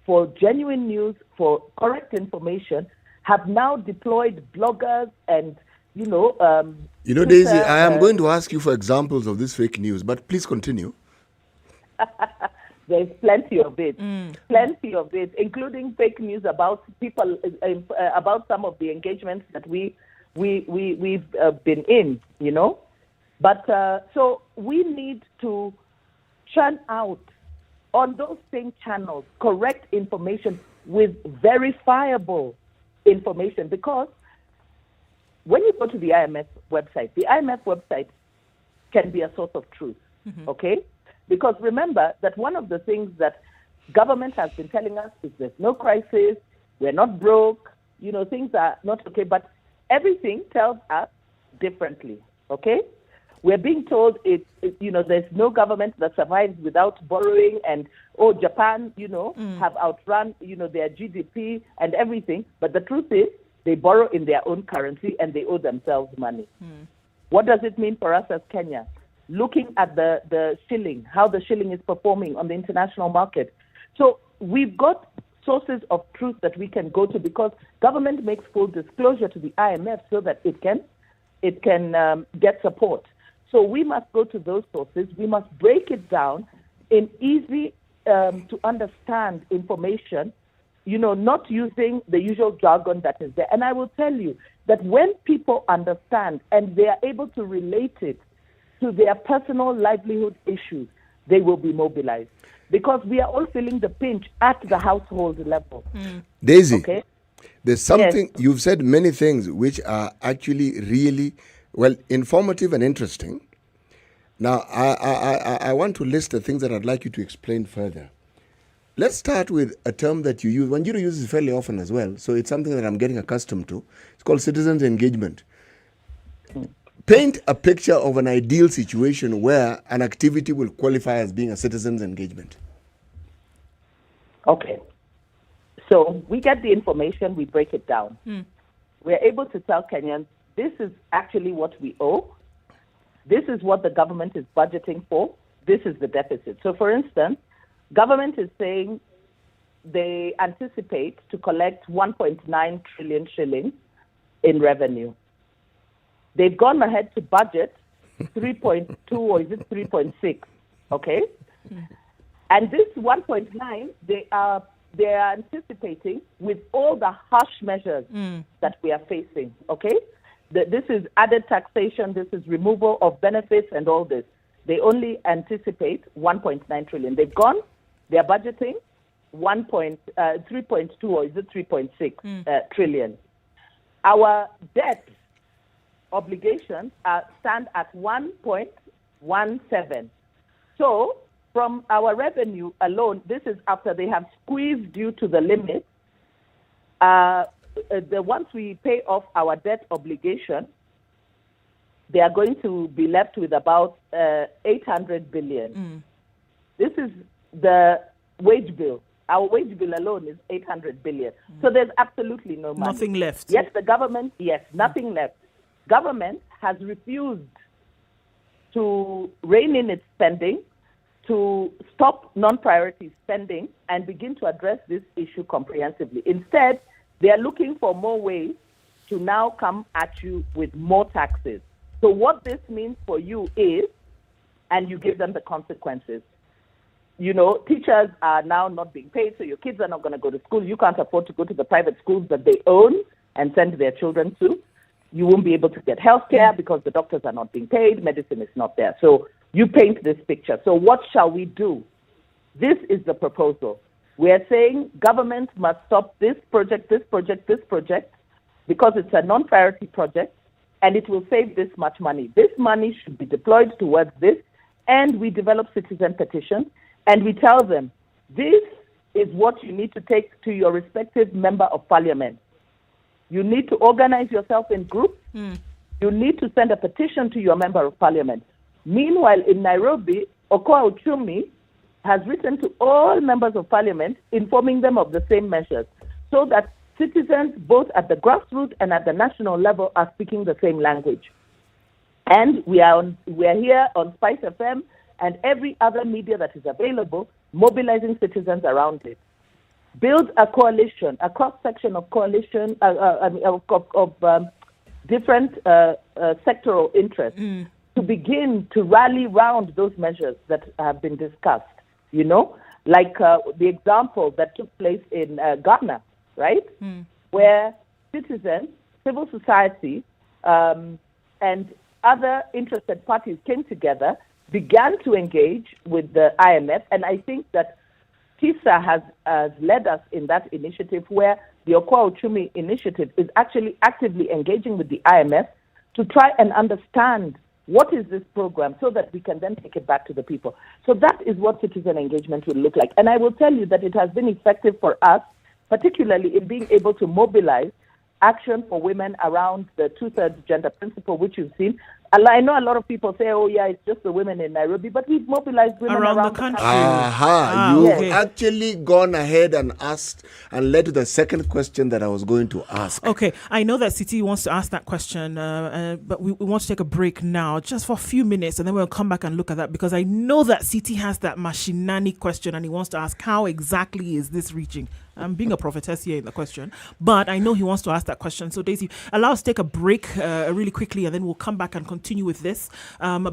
for genuine news, for correct information, have now deployed bloggers and, Twitter, Daisy, I am going to ask you for examples of this fake news, but please continue. There's plenty of it, including fake news about people, about some of the engagements that we we've been in, you know. But so we need to churn out on those same channels correct information with verifiable information, because when you go to the IMF website can be a source of truth, okay? Because remember that one of the things that government has been telling us is there's no crisis, we're not broke, you know, things are not okay, but everything tells us differently, okay? We're being told you know, there's no government that survives without borrowing, and Japan, you know, have outrun, you know, their GDP and everything. But the truth is, they borrow in their own currency and they owe themselves money. What does it mean for us as Kenya? Looking at the shilling, how the shilling is performing on the international market. So we've got sources of truth that we can go to, because government makes full disclosure to the IMF so that it can get support. So we must go to those sources. We must break it down in easy to understand information, you know, not using the usual jargon that is there. And I will tell you that when people understand and they are able to relate it to their personal livelihood issues, they will be mobilized. Because we are all feeling the pinch at the household level. Daisy, okay? There's something, you've said many things which are actually really, well, informative and interesting. Now, I want to list the things that I'd like you to explain further. Let's start with a term that you use. Wanjiru uses fairly often as well, so it's something that I'm getting accustomed to. It's called citizens' engagement. Paint a picture of an ideal situation where an activity will qualify as being a citizens' engagement. Okay. So we get the information, we break it down. We're able to tell Kenyans, this is actually what we owe. This is what the government is budgeting for. This is the deficit. So, for instance, government is saying they anticipate to collect 1.9 trillion shillings in revenue. They've gone ahead to budget 3.2 or is it 3.6, okay? And this 1.9, they are anticipating with all the harsh measures that we are facing, okay? This is added taxation, this is removal of benefits and all this. They only anticipate 1.9 trillion. They've gone, they are budgeting 3.2 or is it 3.6 trillion. Our debt obligations stand at 1.17. So from our revenue alone, this is after they have squeezed you to the limit. Once we pay off our debt obligation, they are going to be left with about 800 billion. This is the wage bill. Our wage bill alone is 800 billion. So there's absolutely no money. Nothing left. Yes, the government, nothing left. Government has refused to rein in its spending, to stop non-priority spending and begin to address this issue comprehensively. Instead, they are looking for more ways to now come at you with more taxes. So what this means for you is, and you give them the consequences. You know, teachers are now not being paid, so your kids are not going to go to school. You can't afford to go to the private schools that they own and send their children to. You won't be able to get health care because the doctors are not being paid. Medicine is not there. So you paint this picture. So what shall we do? This is the proposal. We are saying government must stop this project, because it's a non-priority project and it will save this much money. This money should be deployed towards this, and we develop citizen petitions and we tell them, this is what you need to take to your respective member of parliament. You need to organize yourself in groups. You need to send a petition to your member of parliament. Meanwhile, in Nairobi, Okoa Uchumi has written to all members of parliament informing them of the same measures, so that citizens both at the grassroots and at the national level are speaking the same language. And we are here on SpiceFM and every other media that is available, mobilizing citizens around it. Build a coalition, a cross-section of coalition, different sectoral interests to begin to rally round those measures that have been discussed, you know, like the example that took place in Ghana, right, where citizens, civil society and other interested parties came together, began to engage with the IMF, and I think that TISA has led us in that initiative, where the Okwa Uchumi initiative is actually actively engaging with the IMF to try and understand what is this program so that we can then take it back to the people. So that is what citizen engagement will look like. And I will tell you that it has been effective for us, particularly in being able to mobilize action for women around the 2/3 gender principle, which you've seen. I know a lot of people say, oh, yeah, it's just the women in Nairobi, but we've mobilized women around the country. You've actually gone ahead and asked and led to the second question that I was going to ask. Okay, I know that Siti wants to ask that question, but we want to take a break now, just for a few minutes, and then we'll come back and look at that, because I know that Siti has that Mashinani question, and he wants to ask, how exactly is this reaching? I'm being a prophetess here in the question, but I know he wants to ask that question. So Daisy, allow us to take a break really quickly, and then we'll come back and continue with this.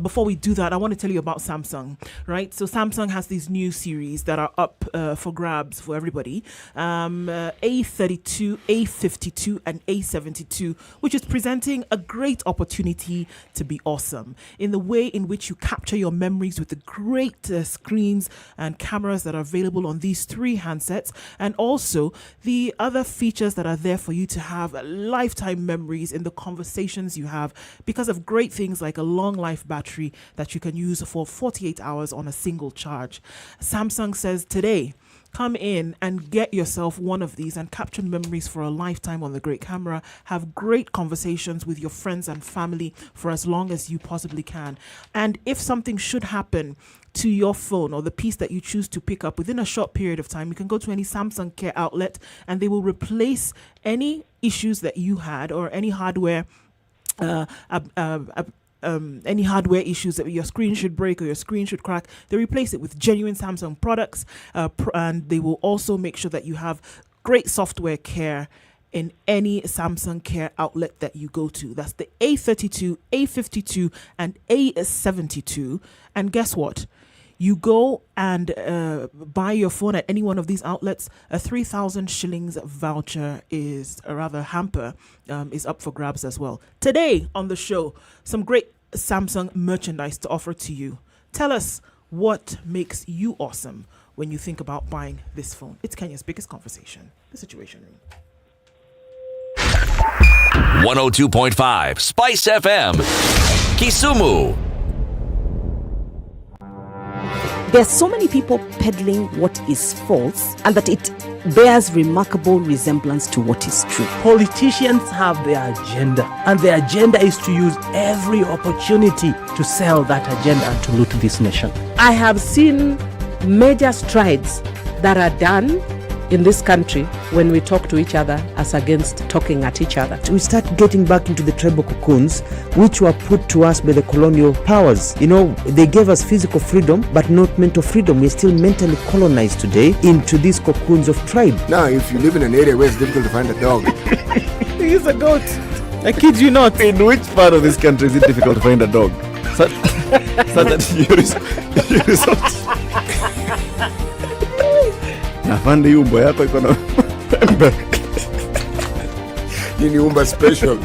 Before we do that, I want to tell you about Samsung, right? So Samsung has these new series that are up for grabs for everybody. A32, A52, and A72, which is presenting a great opportunity to be awesome in the way in which you capture your memories with the great screens and cameras that are available on these three handsets, and also the other features that are there for you to have lifetime memories in the conversations you have, because of great things like a long life battery that you can use for 48 hours on a single charge. Samsung says today, come in and get yourself one of these and capture memories for a lifetime on the great camera. Have great conversations with your friends and family for as long as you possibly can. And if something should happen to your phone or the piece that you choose to pick up within a short period of time, you can go to any Samsung Care outlet and they will replace any issues that you had or any hardware issues that your screen should break or your screen should crack. They replace it with genuine Samsung products, and they will also make sure that you have great software care in any Samsung Care outlet that you go to. That's the A32, A52, and A72. And guess what? You go and buy your phone at any one of these outlets, a 3,000 shillings voucher hamper is up for grabs as well. Today on the show, some great Samsung merchandise to offer to you. Tell us what makes you awesome when you think about buying this phone. It's Kenya's biggest conversation, The Situation Room. 102.5 Spice FM, Kisumu. There are so many people peddling what is false and that it bears remarkable resemblance to what is true. Politicians have their agenda, and their agenda is to use every opportunity to sell that agenda and to loot this nation. I have seen major strides that are done in this country when we talk to each other as against talking at each other. We start getting back into the tribal cocoons which were put to us by the colonial powers. You know, they gave us physical freedom but not mental freedom. We're still mentally colonized today into these cocoons of tribe. Now, if you live in an area where it's difficult to find a dog, he's a goat. I kid you not. In which part of this country is it difficult to find a dog? So that you resort. Afande hii umbo yako iko na pembe. Hii ni umba special.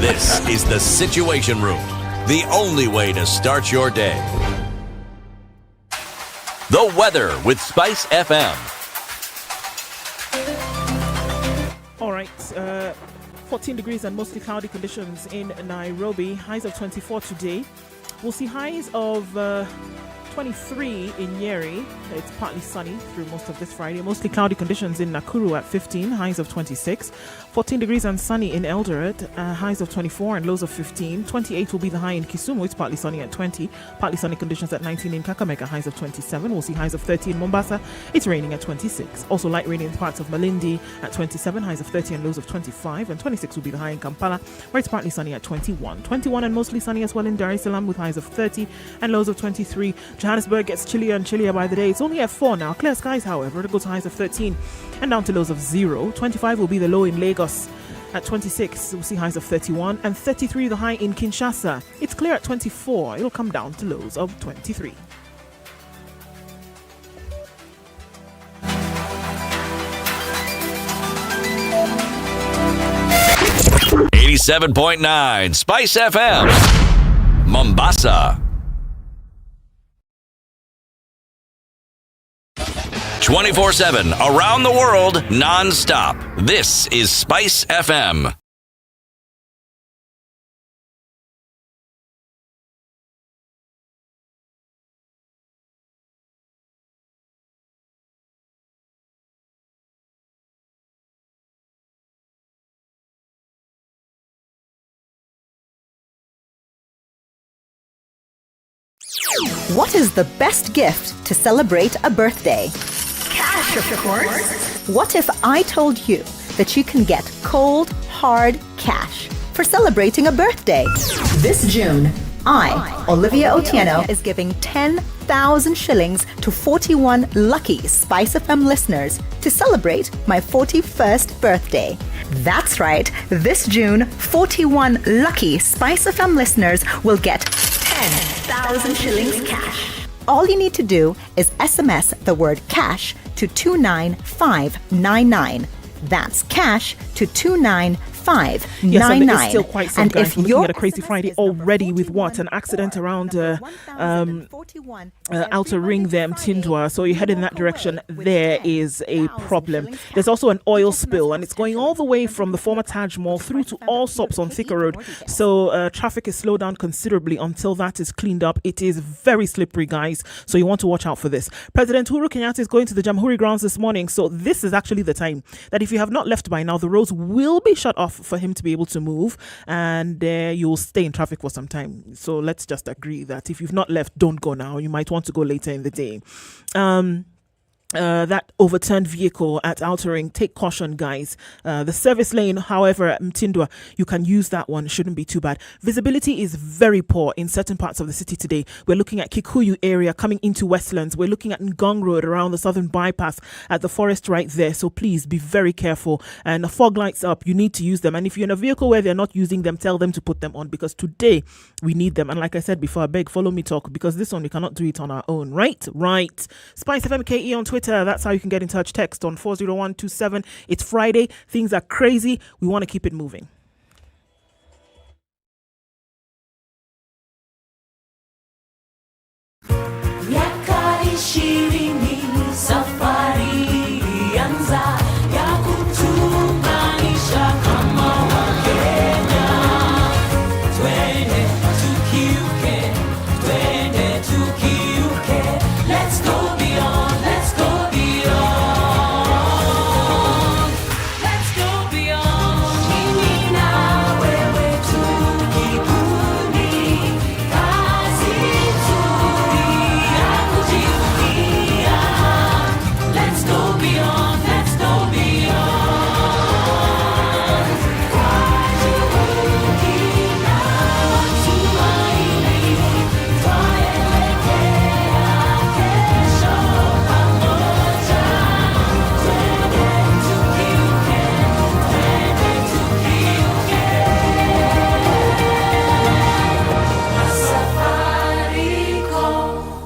This is the Situation Room, the only way to start your day. The weather with Spice FM. All right, 14 degrees and mostly cloudy conditions in Nairobi. Highs of 24 today. We'll see highs of 23 in Nyeri. It's partly sunny through most of this Friday. Mostly cloudy conditions in Nakuru at 15, highs of 26. 14 degrees and sunny in Eldoret, highs of 24 and lows of 15. 28 will be the high in Kisumu. It's partly sunny at 20. Partly sunny conditions at 19 in Kakamega, highs of 27. We'll see highs of 30 in Mombasa. It's raining at 26. Also light rain in parts of Malindi at 27, highs of 30 and lows of 25. And 26 will be the high in Kampala, where it's partly sunny at 21. 21 and mostly sunny as well in Dar es Salaam with highs of 30 and lows of 23. Johannesburg gets chillier and chillier by the day. It's only at 4 now. Clear skies, however. It goes highs of 13 and down to lows of 0. 25 will be the low in Lagos. At 26, we'll see highs of 31 and 33 the high in Kinshasa. It's clear at 24. It'll come down to lows of 23. 97.9 Spice FM, Mombasa. 24/7 around the world, non-stop. This is Spice FM. What is the best gift to celebrate a birthday? Cash, of course. What if I told you that you can get cold, hard cash for celebrating a birthday? This June, I, Olivia Otieno, is giving 10,000 shillings to 41 lucky Spice FM listeners to celebrate my 41st birthday. That's right, this June, 41 lucky Spice FM listeners will get 10,000 shillings cash. All you need to do is SMS the word cash to 29599. That's cash to 29599. Yes, and it's still quite some, and guys. if We're you're looking at a crazy Friday already with what? An accident around Outer Ring there, Mtindwa. So you head in that direction, there is a problem. There's also an oil spill, and it's going all the way from the former Taj Mall through to Allsops on Thika Road. So traffic is slowed down considerably until that is cleaned up. It is very slippery, guys. So you want to watch out for this. President Uhuru Kenyatta is going to the Jamhuri grounds this morning. So this is actually the time that if you have not left by now, the roads will be shut off for him to be able to move, and you'll stay in traffic for some time. So let's just agree that if you've not left, don't go now. You might want to go later in the day. That overturned vehicle at Outer Ring, take caution, guys. The service lane, however, at Mtindwa, you can use that one. It shouldn't be too bad. Visibility is very poor in certain parts of the city today. We're looking at Kikuyu area coming into Westlands. We're looking at Ngong Road around the southern bypass at the forest right there. So please be very careful. And the fog lights up, you need to use them. And if you're in a vehicle where they're not using them, tell them to put them on, because today we need them. And like I said before, I beg, follow me talk, because this one we cannot do it on our own. Right? Spice FM KE on Twitter. That's how you can get in touch. Text on 40127. It's Friday. Things are crazy. We want to keep it moving. Miaka 20 safari ilianza ya kutuunganisha kama Wakenya. Twende tukiuke, let's go beyond, let's go beyond, let's go beyond. Mimi na wewe tukibuni, kazi nzuri ya kujivunia. Let's go beyond, let's go beyond. Kwa juhudi na matumaini, twaelekea kesho pamoja. Twende tukiuke, Safaricom.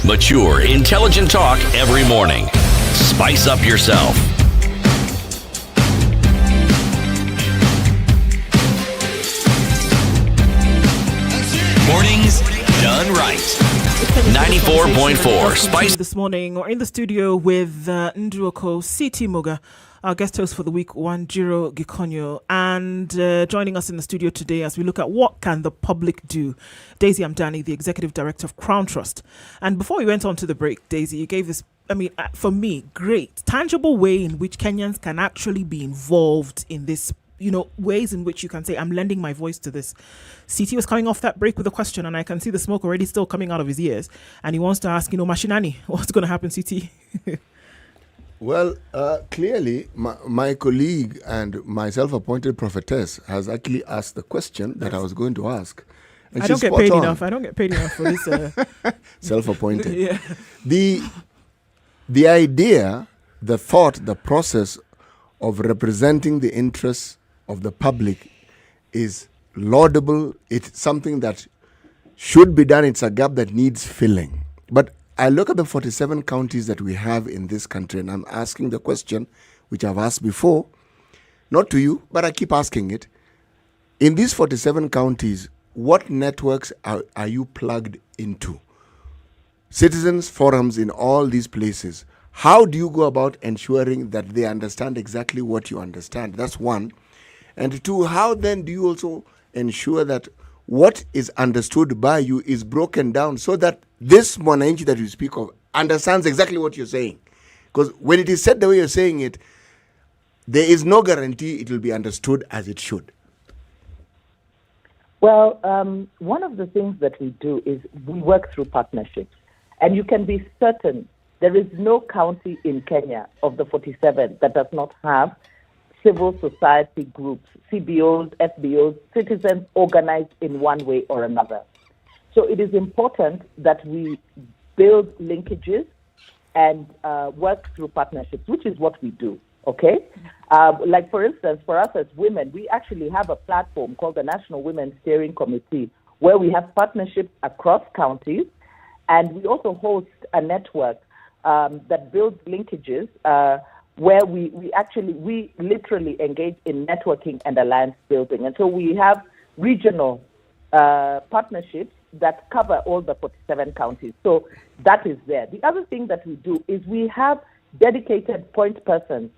Mature, intelligent talk every morning. Spice up yourself. Mornings done right. 94.4 Spice. This morning, or in the studio with Nduoko City Muga, our guest host for the week, Wanjiro Gikonyo, and joining us in the studio today as we look at what can the public do. Daisy Amdani, the Executive Director of Crown Trust. And before we went on to the break, Daisy, you gave this, for me, great, tangible way in which Kenyans can actually be involved in this, ways in which you can say, I'm lending my voice to this. CT was coming off that break with a question, and I can see the smoke already still coming out of his ears. And he wants to ask, Mashinani, what's going to happen, CT? Well, clearly, my colleague and my self-appointed prophetess has actually asked the question that I was going to ask. And I don't get paid enough. I don't get paid enough for this. Self-appointed. Yeah. The idea, the thought, the process of representing the interests of the public is laudable. It's something that should be done. It's a gap that needs filling. But I look at the 47 counties that we have in this country, and I'm asking the question, which I've asked before, not to you, but I keep asking it. In these 47 counties, what networks are you plugged into? Citizens forums in all these places. How do you go about ensuring that they understand exactly what you understand? That's one. And two, how then do you also ensure that what is understood by you is broken down so that this mwananchi that you speak of understands exactly what you're saying? Because when it is said the way you're saying it, there is no guarantee it will be understood as it should. Well, one of the things that we do is we work through partnerships. And you can be certain there is no county in Kenya of the 47 that does not have civil society groups, CBOs, FBOs, citizens organized in one way or another. So it is important that we build linkages and work through partnerships, which is what we do, okay? Like, for instance, for us as women, we actually have a platform called the National Women's Steering Committee, where we have partnerships across counties, and we also host a network that builds linkages where we literally engage in networking and alliance building. And so we have regional partnerships that cover all the 47 counties. So that is there. The other thing that we do is we have dedicated point persons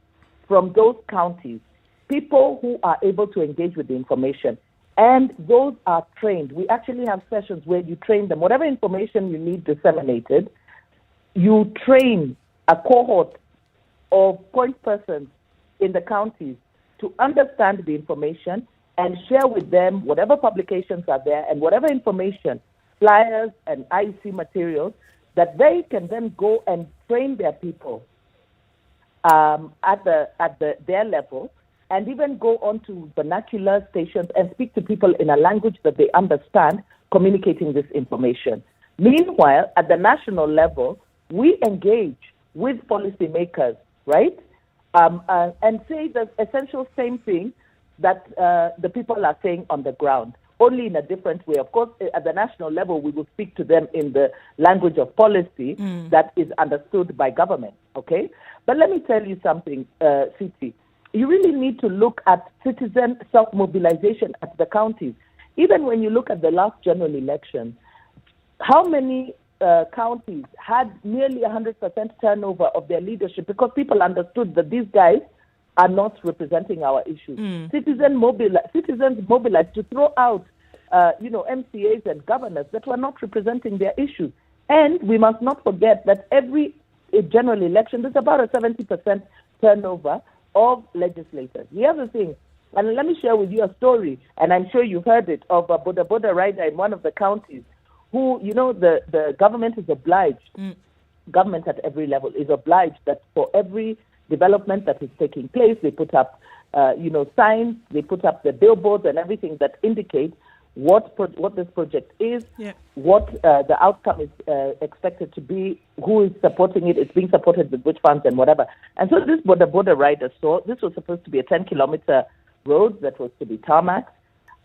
from those counties, people who are able to engage with the information. And those are trained. We actually have sessions where you train them. Whatever information you need disseminated, you train a cohort of point persons in the counties to understand the information and share with them whatever publications are there and whatever information, flyers and IEC materials, that they can then go and train their people at their level, and even go on to vernacular stations and speak to people in a language that they understand, communicating this information. Meanwhile, at the national level, we engage with policymakers, right? And say the essential same thing that the people are saying on the ground, only in a different way. Of course, at the national level, we will speak to them in the language of policy that is understood by government, okay? But let me tell you something, Siti. You really need to look at citizen self-mobilization at the counties. Even when you look at the last general election, how many counties had nearly 100% turnover of their leadership because people understood that these guys are not representing our issues. Citizens mobilized to throw out, MCAs and governors that were not representing their issues. And we must not forget that every general election, there's about a 70% turnover of legislators. The other thing, and let me share with you a story, and I'm sure you've heard it, of a boda rider in one of the counties who, the government is obliged, government at every level is obliged that for every development that is taking place, they put up, signs, they put up the billboards and everything that indicate what this project is, what the outcome is expected to be, who is supporting it, it's being supported with which funds and whatever. And so this boda rider saw, this was supposed to be a 10-kilometer road that was to be tarmac.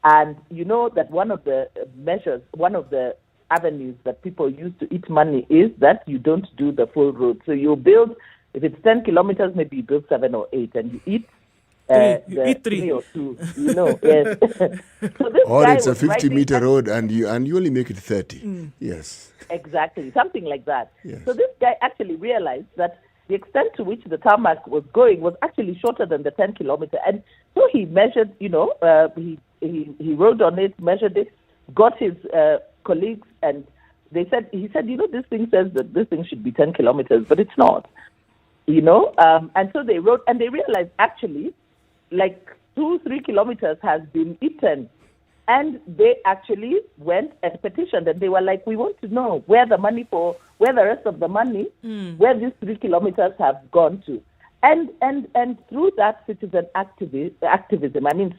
And you know that one of the measures, one of the avenues that people use to eat money is that you don't do the full road. So you build, if it's 10 kilometers, maybe you build 7 or 8 and you eat eat 3 or 2, yes. So this or guy it's a was 50-meter road and you only make it 30. Yes. Exactly, something like that. Yes. So this guy actually realized that the extent to which the tarmac was going was actually shorter than the 10 kilometer. And so he measured, he rode on it, measured it, got his colleagues, and he said, this thing says that this thing should be 10 kilometers, but it's not, and so they rode, and they realized actually like 2-3 kilometers has been eaten. And they actually went and petitioned, and they were like, we want to know where the rest of the money, where these 3 kilometers have gone to. And through that citizen activism,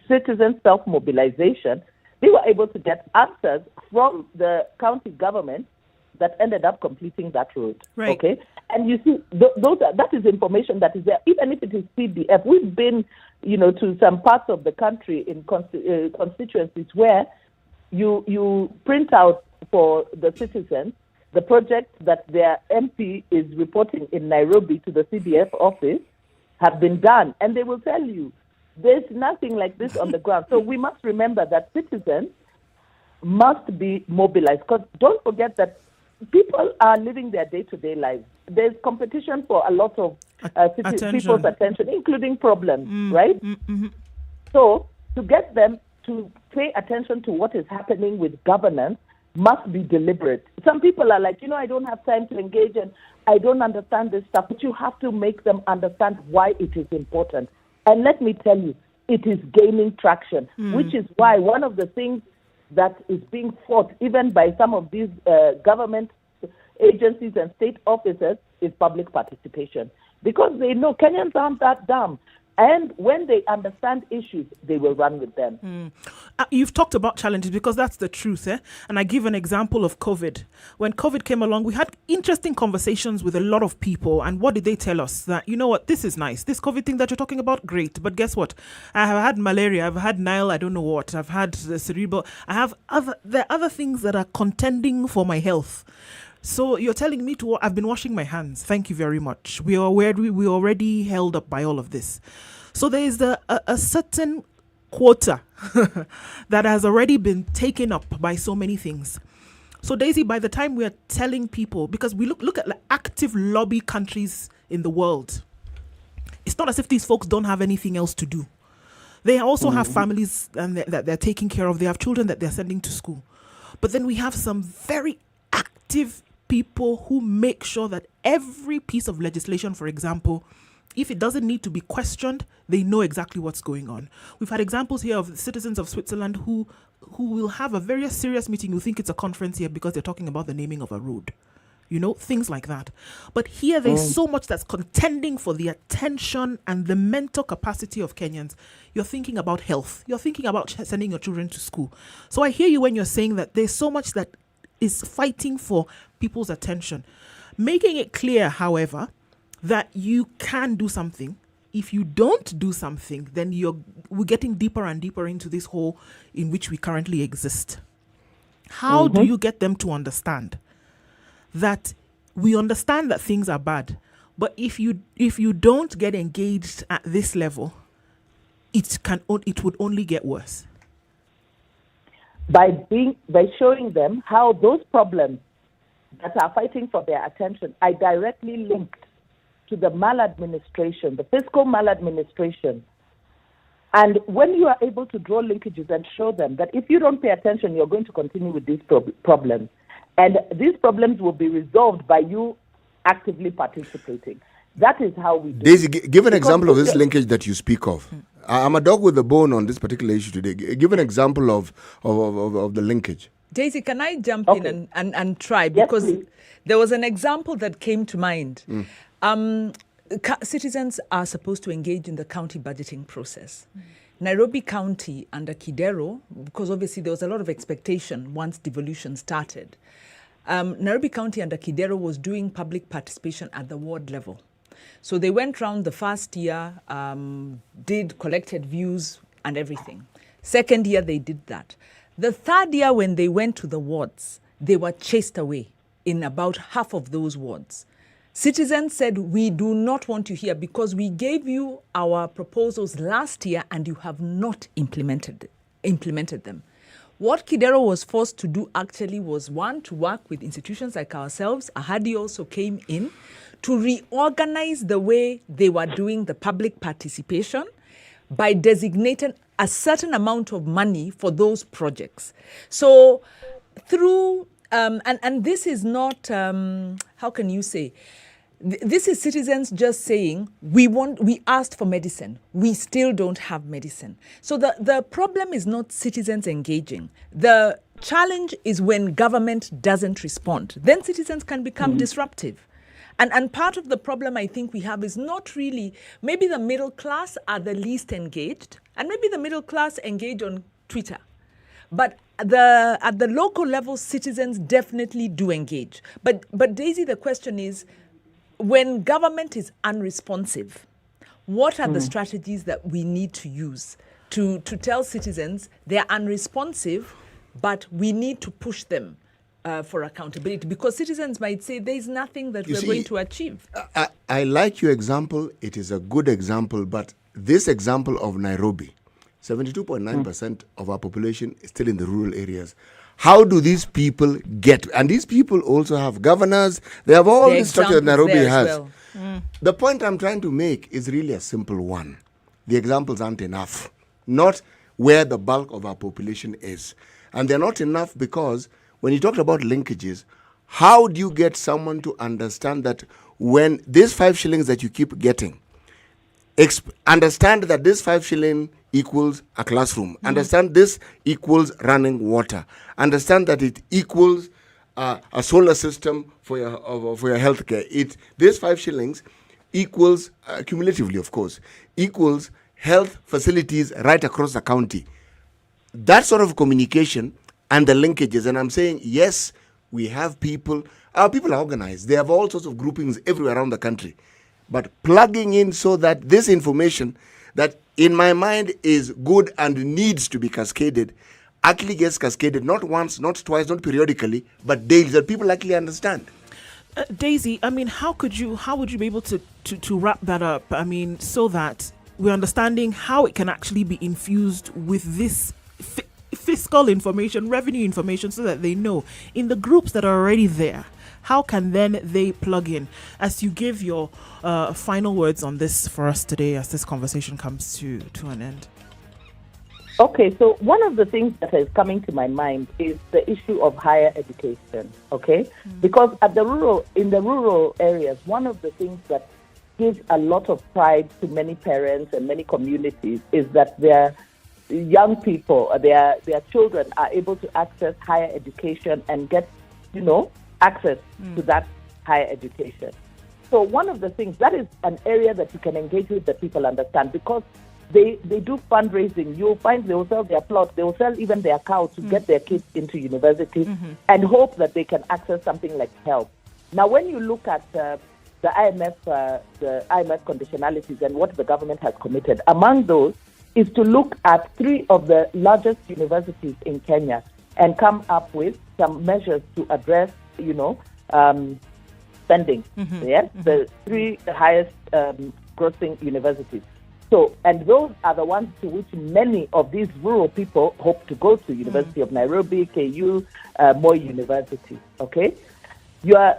citizen self-mobilization, they were able to get answers from the county government that ended up completing that road. Right. Okay? And you see, that is information that is there, even if it is PDF. We've been, to some parts of the country in constituencies where you print out for the citizens the project that their MP is reporting in Nairobi to the CDF office have been done. And they will tell you, There's nothing like this on the ground. So we must remember that citizens must be mobilized, because don't forget that people are living their day-to-day lives. There's competition for a lot of people's attention, including problems, right? Mm-hmm. So to get them to pay attention to what is happening with governance must be deliberate. Some people are like, I don't have time to engage and I don't understand this stuff, but you have to make them understand why it is important. And let me tell you, it is gaining traction, which is why one of the things that is being fought even by some of these government agencies and state officers is public participation. Because they know Kenyans aren't that dumb. And when they understand issues, they will run with them. You've talked about challenges because that's the truth. And I give an example of COVID. When COVID came along, we had interesting conversations with a lot of people. And what did they tell us? That, you know what, this is nice. This COVID thing that you're talking about, great. But guess what? I have had malaria. I've had Nile, I don't know what. I've had cerebral. There are other things that are contending for my health. So you're telling me I've been washing my hands. Thank you very much. We already held up by all of this. So there is a certain quota that has already been taken up by so many things. So Daisy, by the time we are telling people, because we look at active lobby countries in the world, it's not as if these folks don't have anything else to do. They also have families that they're taking care of. They have children that they're sending to school. But then we have some very active people who make sure that every piece of legislation, for example, if it doesn't need to be questioned, they know exactly what's going on. We've had examples here of citizens of Switzerland who will have a very serious meeting. You think it's a conference here because they're talking about the naming of a road. Things like that. But here there's so much that's contending for the attention and the mental capacity of Kenyans. You're thinking about health. You're thinking about sending your children to school. So I hear you when you're saying that there's so much that is fighting for people's attention. Making it clear, however, that you can do something. If you don't do something, then we're getting deeper and deeper into this hole in which we currently exist. How do you get them to understand that we understand that things are bad, but if you don't get engaged at this level, it would only get worse? By showing them how those problems that are fighting for their attention are directly linked to the maladministration, the fiscal maladministration. And when you are able to draw linkages and show them that if you don't pay attention, you're going to continue with these problems. And these problems will be resolved by you actively participating. That is how we do Daisy, give an example of this linkage that you speak of. I'm a dog with a bone on this particular issue today. Give an example of the linkage. Daisy, can I jump in and try? Because there was an example that came to mind. Citizens are supposed to engage in the county budgeting process. Nairobi County under Kidero, because obviously there was a lot of expectation once devolution started. Nairobi County under Kidero was doing public participation at the ward level. So they went round the first year, collected views and everything. Second year, they did that. The third year, when they went to the wards, they were chased away in about half of those wards. Citizens said, we do not want you here because we gave you our proposals last year and you have not implemented them. What Kidero was forced to do actually was, one, to work with institutions like ourselves. Ahadi also came in to reorganize the way they were doing the public participation by designating a certain amount of money for those projects. So through, and this is not, how can you say, this is citizens just saying, we asked for medicine. We still don't have medicine. So the problem is not citizens engaging. The challenge is when government doesn't respond. Then citizens can become disruptive. And part of the problem I think we have is not really, maybe the middle class are the least engaged, and maybe the middle class engage on Twitter. But at the local level, citizens definitely do engage. But Daisy, the question is, when government is unresponsive, what are the strategies that we need to use to tell citizens they're unresponsive, but we need to push them for accountability? Because citizens might say there's nothing that we're going to achieve. I like your example. It is a good example, but this example of Nairobi, 72.9% of our population is still in the rural areas. How do these people get? And these people also have governors. They have all the structure that Nairobi has. Well. The point I'm trying to make is really a simple one. The examples aren't enough. Not where the bulk of our population is. And they're not enough because when you talked about linkages, how do you get someone to understand that when these 5 shillings that you keep getting, understand that this 5 shilling equals a classroom. Understand this equals running water. Understand that it equals a solar system for your healthcare. This 5 shillings equals, cumulatively of course, equals health facilities right across the county. That sort of communication and the linkages, and I'm saying, yes, we have people, our people are organized. They have all sorts of groupings everywhere around the country. But plugging in so that this information that in my mind is good and needs to be cascaded actually gets cascaded not once, not twice, not periodically, but daily, that people actually understand. Daisy, I mean, how would you be able to wrap that up? I mean, so that we're understanding how it can actually be infused with this fiscal information, revenue information, so that they know in the groups that are already there, how can then they plug in? As you give your final words on this for us today, as this conversation comes to an end. Okay, so one of the things that is coming to my mind is the issue of higher education, okay? Because in the rural areas, one of the things that gives a lot of pride to many parents and many communities is that their young people, their children are able to access higher education and get, access to that higher education. So one of the things, that is an area that you can engage with that people understand, because they do fundraising. You'll find they will sell their plots, they will sell even their cow to get their kids into university and hope that they can access something like health. Now, when you look at the IMF conditionalities and what the government has committed, among those is to look at 3 of the largest universities in Kenya and come up with some measures to address, spending. The 3 highest grossing universities. So, and those are the ones to which many of these rural people hope to go to: University of Nairobi, KU, Moi University. Okay, you are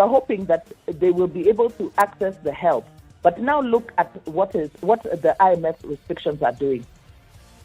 hoping that they will be able to access the help. But now look at what the IMF restrictions are doing.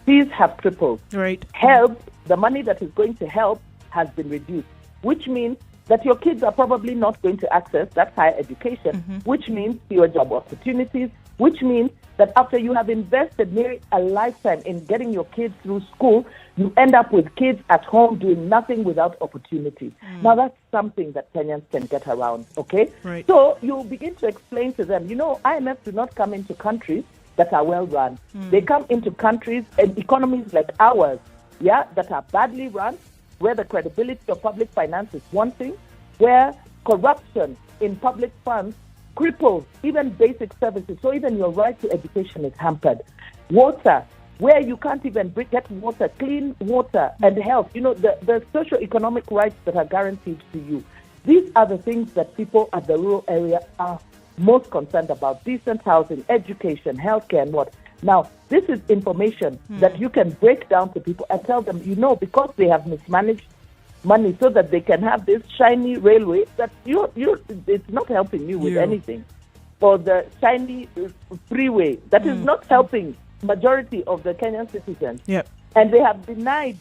Fees have tripled. Right. Help, the money that is going to help, has been reduced, which means that your kids are probably not going to access that higher education, which means fewer job opportunities, which means that after you have invested nearly a lifetime in getting your kids through school, you end up with kids at home doing nothing without opportunities. Now, that's something that Kenyans can get around, okay? Right. So you begin to explain to them, IMF do not come into countries that are well run. They come into countries and economies like ours, that are badly run, where the credibility of public finance is wanting, where corruption in public funds cripples even basic services. So even your right to education is hampered. Water, where you can't even get water, clean water and health, the socio-economic rights that are guaranteed to you. These are the things that people at the rural area are most concerned about: decent housing, education, healthcare, and what. Now, this is information that you can break down to people and tell them, because they have mismanaged money so that they can have this shiny railway that it's not helping you with anything. Or the shiny freeway that is not helping majority of the Kenyan citizens. Yep. And they have denied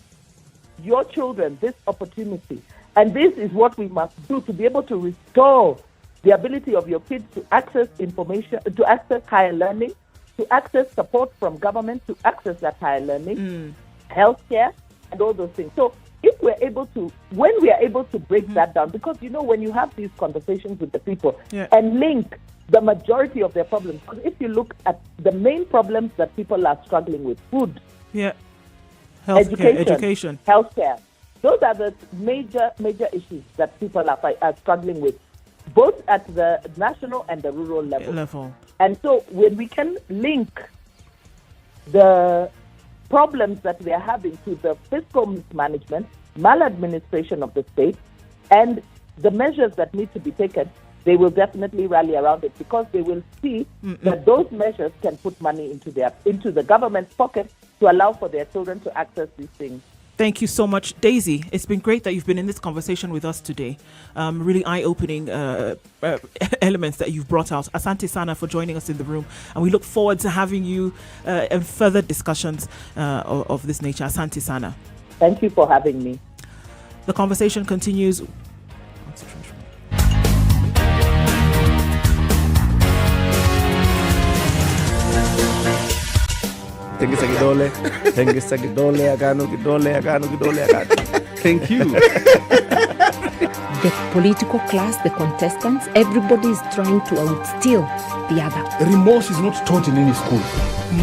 your children this opportunity. And this is what we must do to be able to restore the ability of your kids to access information, to access higher learning, to access support from government, to access that higher learning, healthcare, and all those things. So if we're able to, when we are able to break that down, because when you have these conversations with the people and link the majority of their problems, because if you look at the main problems that people are struggling with, food, education, healthcare, those are the major issues that people are struggling with, both at the national and the rural level. And so when we can link the problems that we are having to the fiscal mismanagement, maladministration of the state, and the measures that need to be taken, they will definitely rally around it because they will see that those measures can put money into the government's pocket to allow for their children to access these things. Thank you so much, Daisy. It's been great that you've been in this conversation with us today. Really eye-opening elements that you've brought out. Asante Sana for joining us in the room, and we look forward to having you in further discussions of this nature. Asante Sana. Thank you for having me. The conversation continues. Thank you. The political class, the contestants, everybody is trying to outsteal the other. Remorse is not taught in any school.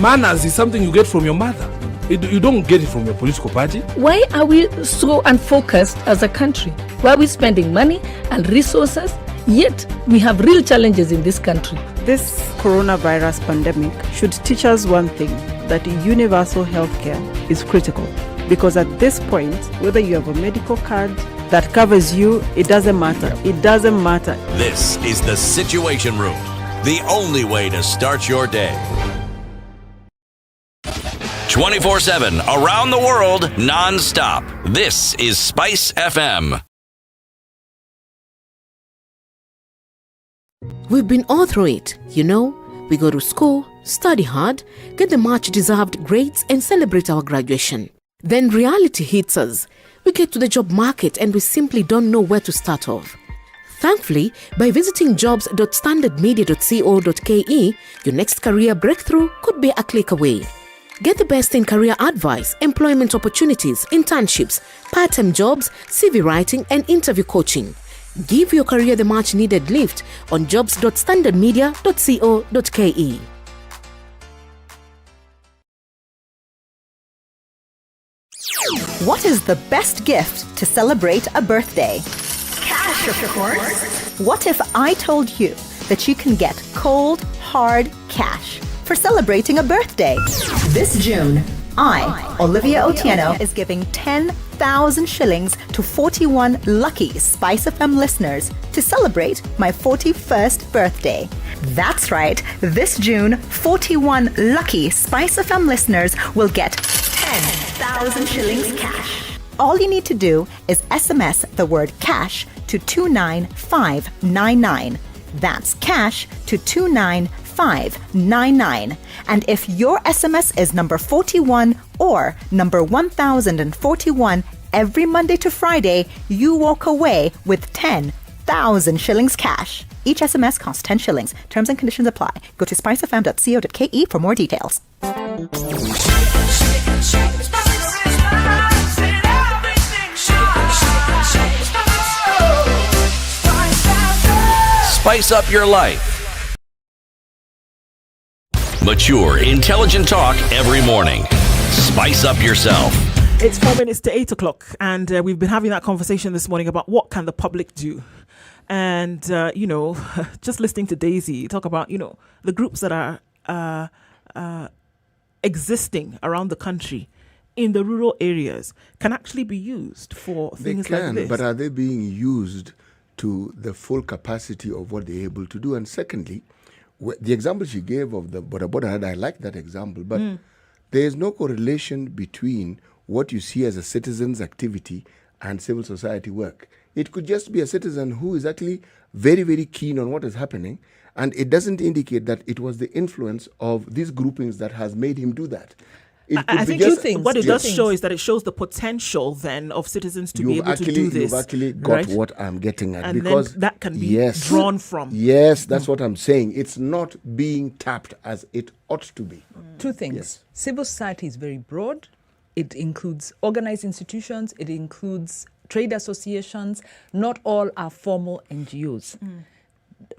Manners is something you get from your mother. You don't get it from your political party. Why are we so unfocused as a country? Why are we spending money and resources, yet we have real challenges in this country? This coronavirus pandemic should teach us one thing, that universal healthcare is critical. Because at this point, whether you have a medical card that covers you, it doesn't matter. It doesn't matter. This is the Situation Room, the only way to start your day. 24/7, around the world, non-stop. This is Spice FM. We've been all through it, you know. We go to school, study hard, get the much-deserved grades and celebrate our graduation. Then reality hits us. We get to the job market and we simply don't know where to start off. Thankfully, by visiting jobs.standardmedia.co.ke, your next career breakthrough could be a click away. Get the best in career advice, employment opportunities, internships, part-time jobs, CV writing and interview coaching. Give your career the much-needed lift on jobs.standardmedia.co.ke. What is the best gift to celebrate a birthday? Cash, of course. What if I told you that you can get cold, hard cash for celebrating a birthday? This June, I, Olivia Otieno, is giving 10,000 shillings to 41 lucky SpiceFM listeners to celebrate my 41st birthday. That's right, this June, 41 lucky SpiceFM listeners will get 10,000 shillings cash. All you need to do is SMS the word cash to 29599. That's cash to 29599. And if your SMS is number 41 or number 1041 every Monday to Friday, you walk away with 10,000 shillings cash. Each SMS costs 10 shillings. Terms and conditions apply. Go to spicefm.co.ke for more details. Spice up your life. Mature, intelligent talk every morning. Spice up yourself. It's 4 minutes to 8 o'clock, and we've been having that conversation this morning about what can the public do. And, just listening to Daisy talk about, the groups that are existing around the country in the rural areas can actually be used for things like this. But are they being used to the full capacity of what they're able to do? And secondly, the example she gave of the Boda Boda, I like that example, but there is no correlation between what you see as a citizen's activity and civil society work. It could just be a citizen who is actually very, very keen on what is happening, and it doesn't indicate that it was the influence of these groupings that has made him do that. I think what it does show is that it shows the potential then of citizens to be able to do this. You've actually got what I'm getting at. And because then that can be drawn from. Yes, that's what I'm saying. It's not being tapped as it ought to be. Two things. Yes. Civil society is very broad. It includes organized institutions. It includes trade associations. Not all are formal NGOs.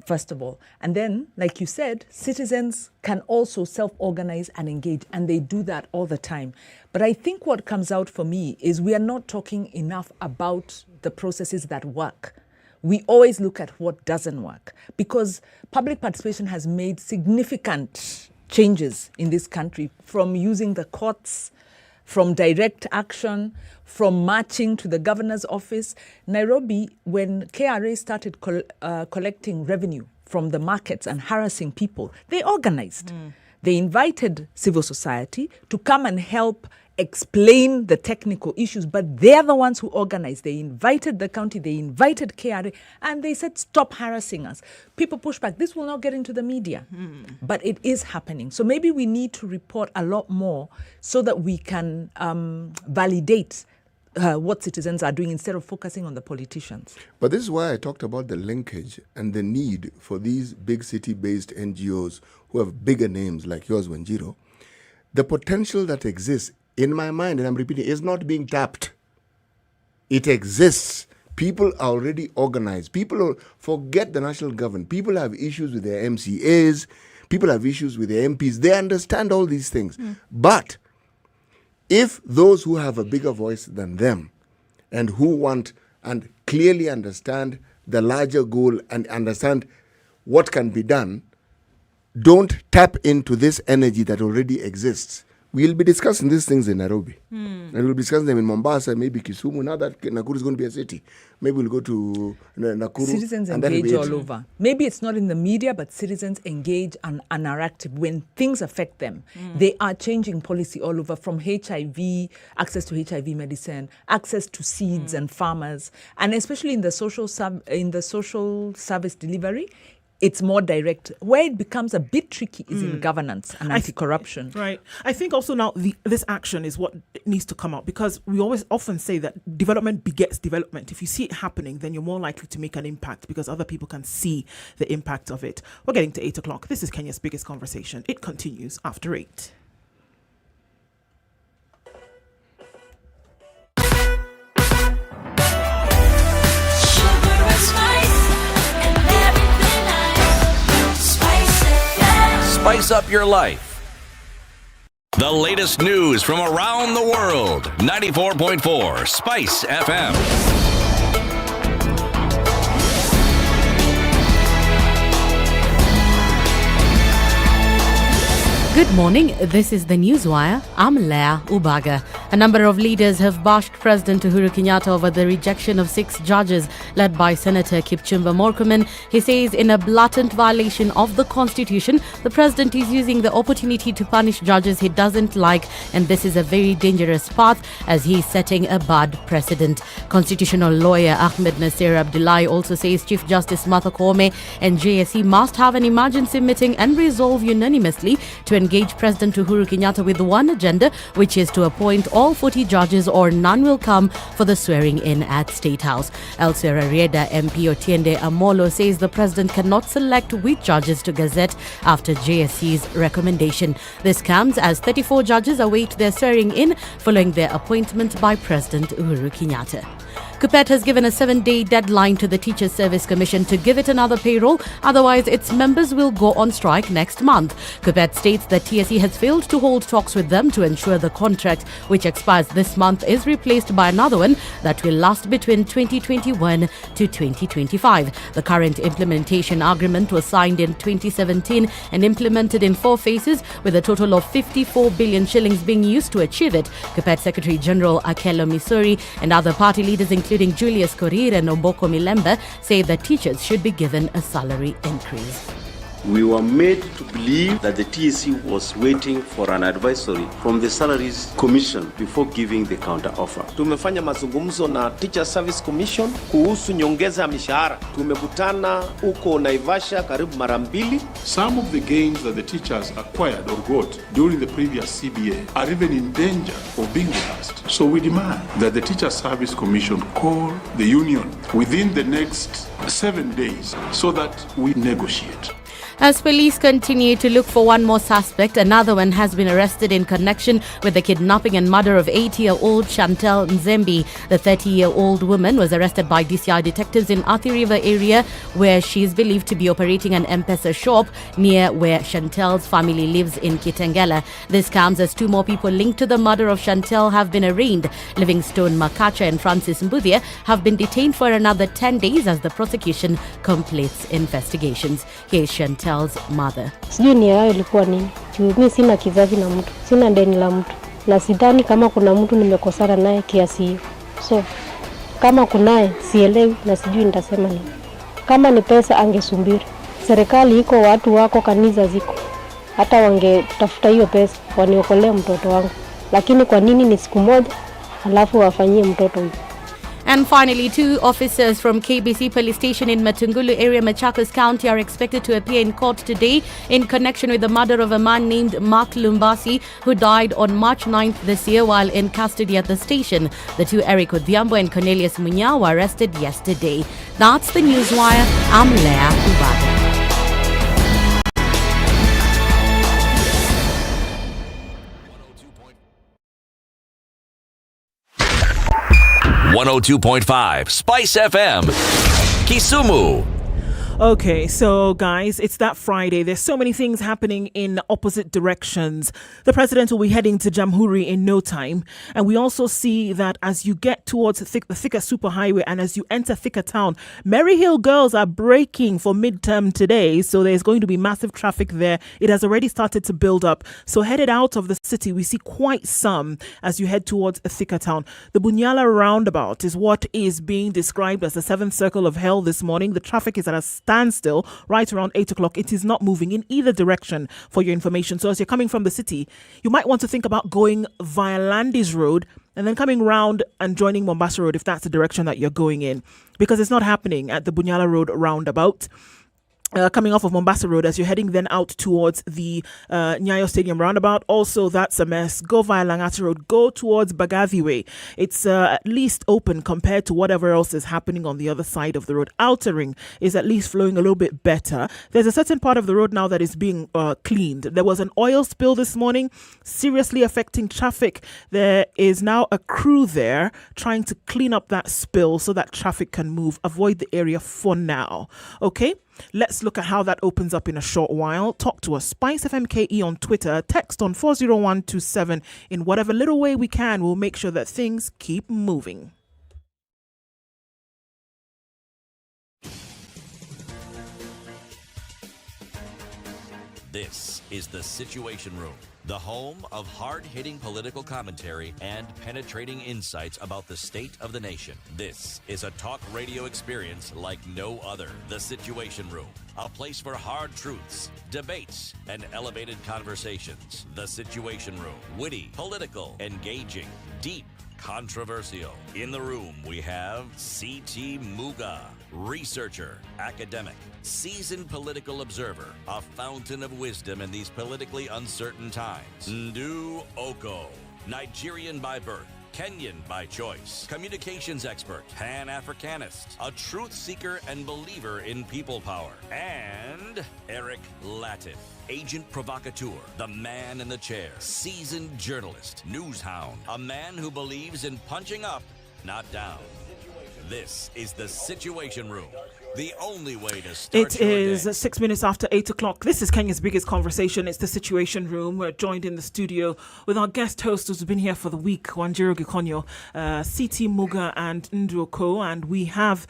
First of all. And then, like you said, citizens can also self-organize and engage, and they do that all the time. But I think what comes out for me is we are not talking enough about the processes that work. We always look at what doesn't work, because public participation has made significant changes in this country, from using the courts from direct action, from marching to the governor's office. Nairobi, when KRA started collecting revenue from the markets and harassing people, they organized. They invited civil society to come and help explain the technical issues, but they're the ones who organized. They invited the county, they invited KRA, and they said, stop harassing us. People push back. This will not get into the media, but it is happening. So maybe we need to report a lot more so that we can validate what citizens are doing instead of focusing on the politicians. But this is why I talked about the linkage and the need for these big city-based NGOs who have bigger names like yours, Wanjiro. The potential that exists, in my mind, and I'm repeating, is not being tapped. It exists. People are already organized. People forget the national government. People have issues with their MCAs. People have issues with their MPs. They understand all these things. But if those who have a bigger voice than them and who want and clearly understand the larger goal and understand what can be done, don't tap into this energy that already exists, we'll be discussing these things in Nairobi. And we'll be discussing them in Mombasa, maybe Kisumu. Now that Nakuru is going to be a city, maybe we'll go to Nakuru. Citizens engage all over. Maybe it's not in the media, but citizens engage on a narrative. When things affect them, they are changing policy all over, from HIV, access to HIV medicine, access to seeds and farmers, and especially in the social service delivery. It's more direct. Where it becomes a bit tricky is in governance and anti-corruption. Right. I think also now this action is what needs to come out, because we often say that development begets development. If you see it happening, then you're more likely to make an impact because other people can see the impact of it. We're getting to 8 o'clock. This is Kenya's Biggest Conversation. It continues after 8. Spice up your life. The latest news from around the world. 94.4 Spice FM. Good morning, this is the Newswire. I'm Leah Ubaga. A number of leaders have bashed President Uhuru Kenyatta over the rejection of 6 judges led by Senator Kipchumba Murkomen. He says in a blatant violation of the Constitution, the President is using the opportunity to punish judges he doesn't like, and this is a very dangerous path as he is setting a bad precedent. Constitutional lawyer Ahmed Nasser Abdullahi also says Chief Justice Martha Koome and JSC must have an emergency meeting and resolve unanimously to engage President Uhuru Kenyatta with one agenda, which is to appoint all 40 judges or none will come for the swearing in at State House. Elsewhere, Rieda MP Otiende Amolo says the President cannot select which judges to gazette after JSC's recommendation. This comes as 34 judges await their swearing in following their appointment by President Uhuru Kenyatta. KUPPET has given a 7-day deadline to the Teachers Service Commission to give it another payroll, otherwise its members will go on strike next month. KUPPET states that TSE has failed to hold talks with them to ensure the contract, which expires this month, is replaced by another one that will last between 2021 to 2025. The current implementation agreement was signed in 2017 and implemented in 4 phases, with a total of 54 billion shillings being used to achieve it. KUPPET Secretary General Akelo Misori and other party leaders, including Julius Korir and Omboko Milemba, say that teachers should be given a salary increase. We were made to believe that the TSC was waiting for an advisory from the Salaries Commission before giving the counter offer. Tumefanya mazungumzo na Teacher Service Commission kuhusu nyongeza ya mishahara. Tumekutana huko Naivasha karibu mara 2. Some of the gains that the teachers acquired or got during the previous CBA are even in danger of being reversed. So we demand that the Teacher Service Commission call the union within the next 7 days so that we negotiate. As police continue to look for one more suspect, another one has been arrested in connection with the kidnapping and murder of 80-year-old Chantel Nzembi. The 30-year-old woman was arrested by DCI detectives in Athi River area, where she is believed to be operating an M-Pesa shop near where Chantel's family lives in Kitengela. This comes as 2 more people linked to the murder of Chantel have been arraigned. Livingstone Makacha and Francis Mbuthia have been detained for another 10 days as the prosecution completes investigations. Here's Chantel's mother. Sijui nia yao ilikuwa nini. Mimi sina kizazi na mtu. Sina deni la mtu. na sidhani kama kuna mtu nimekosana naye kiasi hiyo. So kama kunaye sielewi na sijui nitasema nini. Kama ni pesa angesumbiri. Serikali iko, watu wako, kanisa ziko. Hata wangetafuta hiyo pesa waniokolee mtoto wangu. Lakini kwa nini ni siku moja halafu wafanyie mtoto huyo? And finally, 2 officers from KBC Police Station in Matungulu area, Machakos County, are expected to appear in court today in connection with the murder of a man named Mark Lumbasi, who died on March 9th this year while in custody at the station. The 2, Eric Odhiambo and Cornelius Munya, were arrested yesterday. That's the Newswire. I'm Leah Ubada. 102.5 Spice FM, Kisumu. Okay, so guys, it's that Friday. There's so many things happening in opposite directions. The president will be heading to Jamhuri in no time. And we also see that as you get towards the Thika Superhighway and as you enter Thika Town, Merry Hill girls are breaking for midterm today. So there's going to be massive traffic there. It has already started to build up. So headed out of the city, we see quite some as you head towards Thika Town. The Bunyala roundabout is what is being described as the 7th circle of hell this morning. The traffic is at a standstill right around 8 o'clock. It is not moving in either direction, for your information. So as you're coming from the city, you might want to think about going via Landis Road and then coming round and joining Mombasa Road if that's the direction that you're going in, because it's not happening at the Bunyala Road roundabout. Coming off of Mombasa Road as you're heading then out towards the Nyayo Stadium roundabout. Also, that's a mess. Go via Langata Road. Go towards Bagavi Way. It's at least open compared to whatever else is happening on the other side of the road. Outer Ring is at least flowing a little bit better. There's a certain part of the road now that is being cleaned. There was an oil spill this morning, seriously affecting traffic. There is now a crew there trying to clean up that spill so that traffic can move. Avoid the area for now. Okay? Let's look at how that opens up in a short while. Talk to us. SpiceFM KE on Twitter. Text on 40127. In whatever little way we can, we'll make sure that things keep moving. This is The Situation Room, the home of hard-hitting political commentary and penetrating insights about the state of the nation. This is a talk radio experience like no other. The Situation Room, a place for hard truths, debates, and elevated conversations. The Situation Room, witty, political, engaging, deep, controversial. In the room, we have C.T. Muga, researcher, academic, seasoned political observer, a fountain of wisdom in these politically uncertain times. Ndu Oko, Nigerian by birth, Kenyan by choice, communications expert, Pan-Africanist, a truth seeker and believer in people power, and Eric Latif, agent provocateur, the man in the chair, seasoned journalist, news hound, a man who believes in punching up, not down. This is The Situation Room, the only way to start. It is 6 minutes after 8 o'clock. This is Kenya's biggest conversation. It's The Situation Room. We're joined in the studio with our guest hosts who's been here for the week, Wanjiru Gikonyo, C.T. Muga, and Nduoko. And we have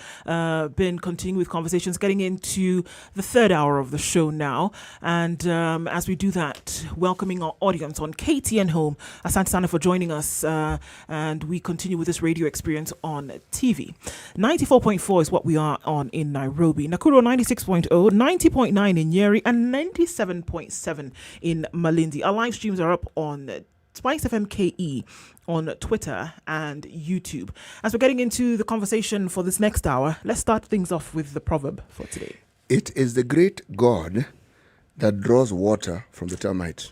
been continuing with conversations, getting into the third hour of the show now. And as we do that, welcoming our audience on KTN Home. Asante sana for joining us. And we continue with this radio experience on TV. 94.4 is what we are on in Nairobi, Nakuru 96.0, 90.9 in Nyeri, and 97.7 in Malindi. Our live streams are up on SpiceFM KE on Twitter and YouTube. As we're getting into the conversation for this next hour, let's start things off with the proverb for today. It is the great God that draws water from the termite.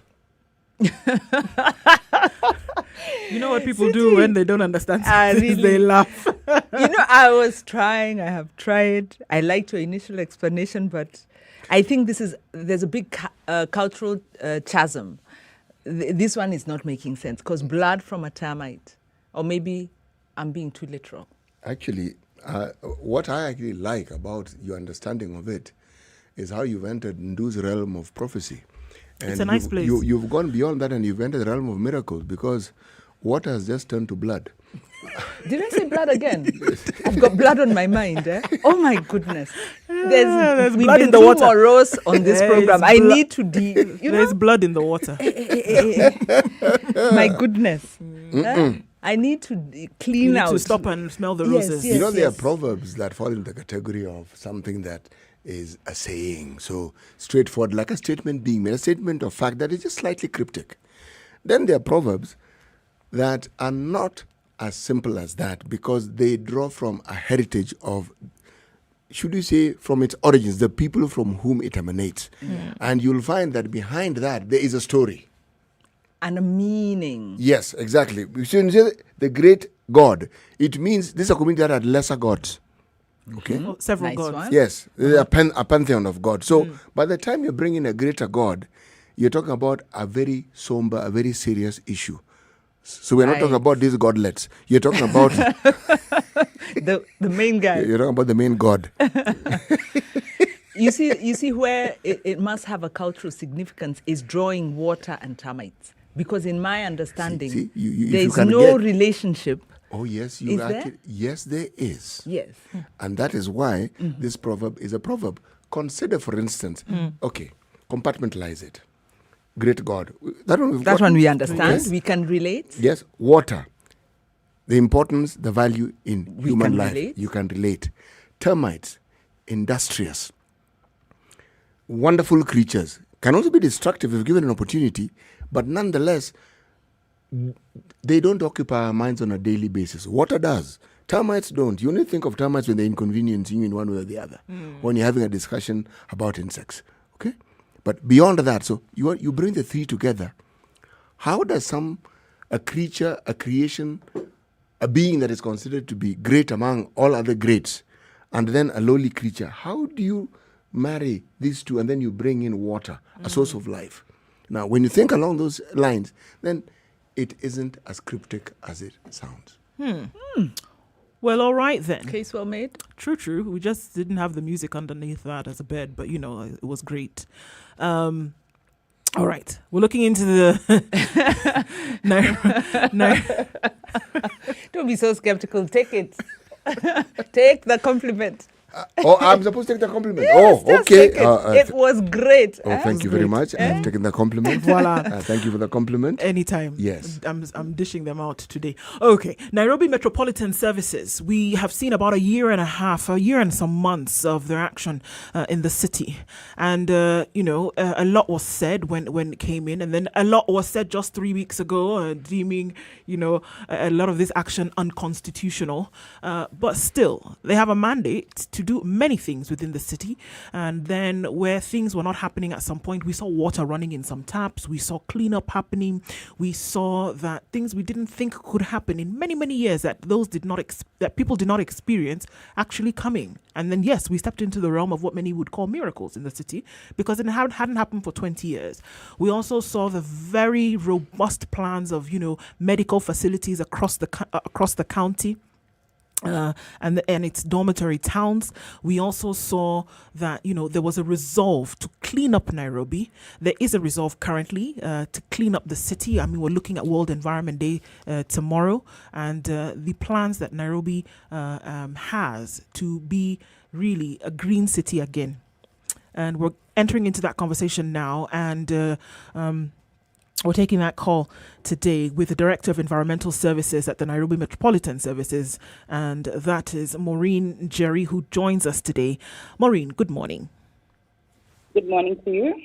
You know what people do when they don't understand something? Really, they laugh. I have tried. I liked your initial explanation, but I think there's a big cultural chasm. This one is not making sense, because blood from a termite, or maybe I'm being too literal. Actually, what I actually like about your understanding of it is how you've entered Ndu's realm of prophecy. And it's a nice place. You've gone beyond that and you've entered the realm of miracles, because water has just turned to blood. Did I say blood again? I've got blood on my mind. Oh my goodness. There's we've blood been in the too water. morose on this There's program. I blo- need to There's blood in the water. My goodness. I need to clean You need out. to stop and smell the Yes, roses. yes, You know, there are yes. proverbs that fall in the category of something that is a saying. So straightforward, like a statement being made, a statement of fact that is just slightly cryptic. Then there are proverbs that are not as simple as that because they draw from a heritage of, should we say, from its origins, the people from whom it emanates. And you'll find that behind that, there is a story. And a meaning. Yes, exactly. So when you say the great God, it means this is a community that had lesser gods. Okay? Oh, several Nice gods. one. Yes, a pantheon of God. So by the time you bring in a greater God, you're talking about a very somber, a very serious issue. So we're not talking about these godlets. You're talking about the main guy. you're talking about the main God. You see where it must have a cultural significance is drawing water and termites. Because in my understanding, if there's you can no get- relationship. Oh yes, Is there? yes, there is. Yes. And that is why this proverb is a proverb. Consider, for instance, okay, compartmentalize it. Great God. That one we understand. Yes. We can relate. Yes, water. The importance, the value in We human can life. relate. You can relate. Termites, industrious. Wonderful creatures. Can also be destructive if given an opportunity, but nonetheless, they don't occupy our minds on a daily basis. Water does. Termites don't. You only think of termites when they inconvenience you in one way or the other, when you're having a discussion about insects. Okay? But beyond that, so you bring the three together. How does a creature, a creation, a being that is considered to be great among all other greats, and then a lowly creature, how do you marry these two and then you bring in water, a source of life? Now, when you think along those lines, then it isn't as cryptic as it sounds. Well, all right then. Case well made. True. We just didn't have the music underneath that as a bed, but it was great. All right, we're looking into the. Don't be so skeptical. Take it. Take the compliment. I'm supposed to take the compliment. Yes, just okay. take it. It was great. Thank you very much. I've taken the compliment. Voila. Thank you for the compliment. Anytime. Yes. I'm dishing them out today. Okay. Nairobi Metropolitan Services. We have seen about a year and some months of their action in the city. And, a lot was said when it came in. And then a lot was said just 3 weeks ago, deeming, a lot of this action unconstitutional. But still, they have a mandate to do many things within the city. And then where things were not happening at some point, we saw water running in some taps. We saw cleanup happening. We saw that things we didn't think could happen in many, many years that that people did not experience actually coming. And then, yes, we stepped into the realm of what many would call miracles in the city because it hadn't happened for 20 years. We also saw the very robust plans of, medical facilities across the county. And its dormitory towns. We also saw that, there was a resolve to clean up Nairobi. There is a resolve currently to clean up the city. I mean, we're looking at World Environment Day tomorrow, and the plans that Nairobi has to be really a green city again. And we're entering into that conversation now, and we're taking that call today with the Director of Environmental Services at the Nairobi Metropolitan Services, and that is Maureen Jerry, who joins us today. Maureen, good morning. Good morning to you.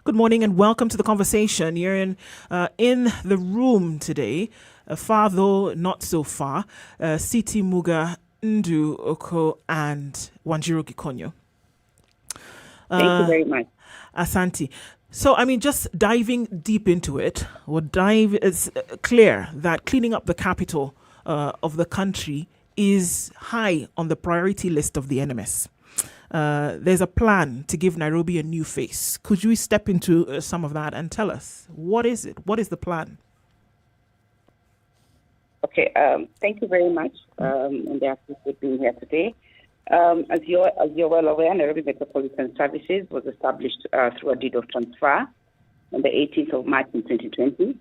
Good morning and welcome to the conversation. You're in the room today, far though not so far, Siti Muga, Ndu Oko, and Wanjiru Gikonyo. Thank you very much. Asante. So, just diving deep into it, it's clear that cleaning up the capital of the country is high on the priority list of the NMS. There's a plan to give Nairobi a new face. Could you step into some of that and tell us, what is it? What is the plan? Okay, thank you very much, and I appreciate being here today. As you're well aware, Nairobi Metropolitan Services was established through a deed of transfer on the 18th of March in 2020.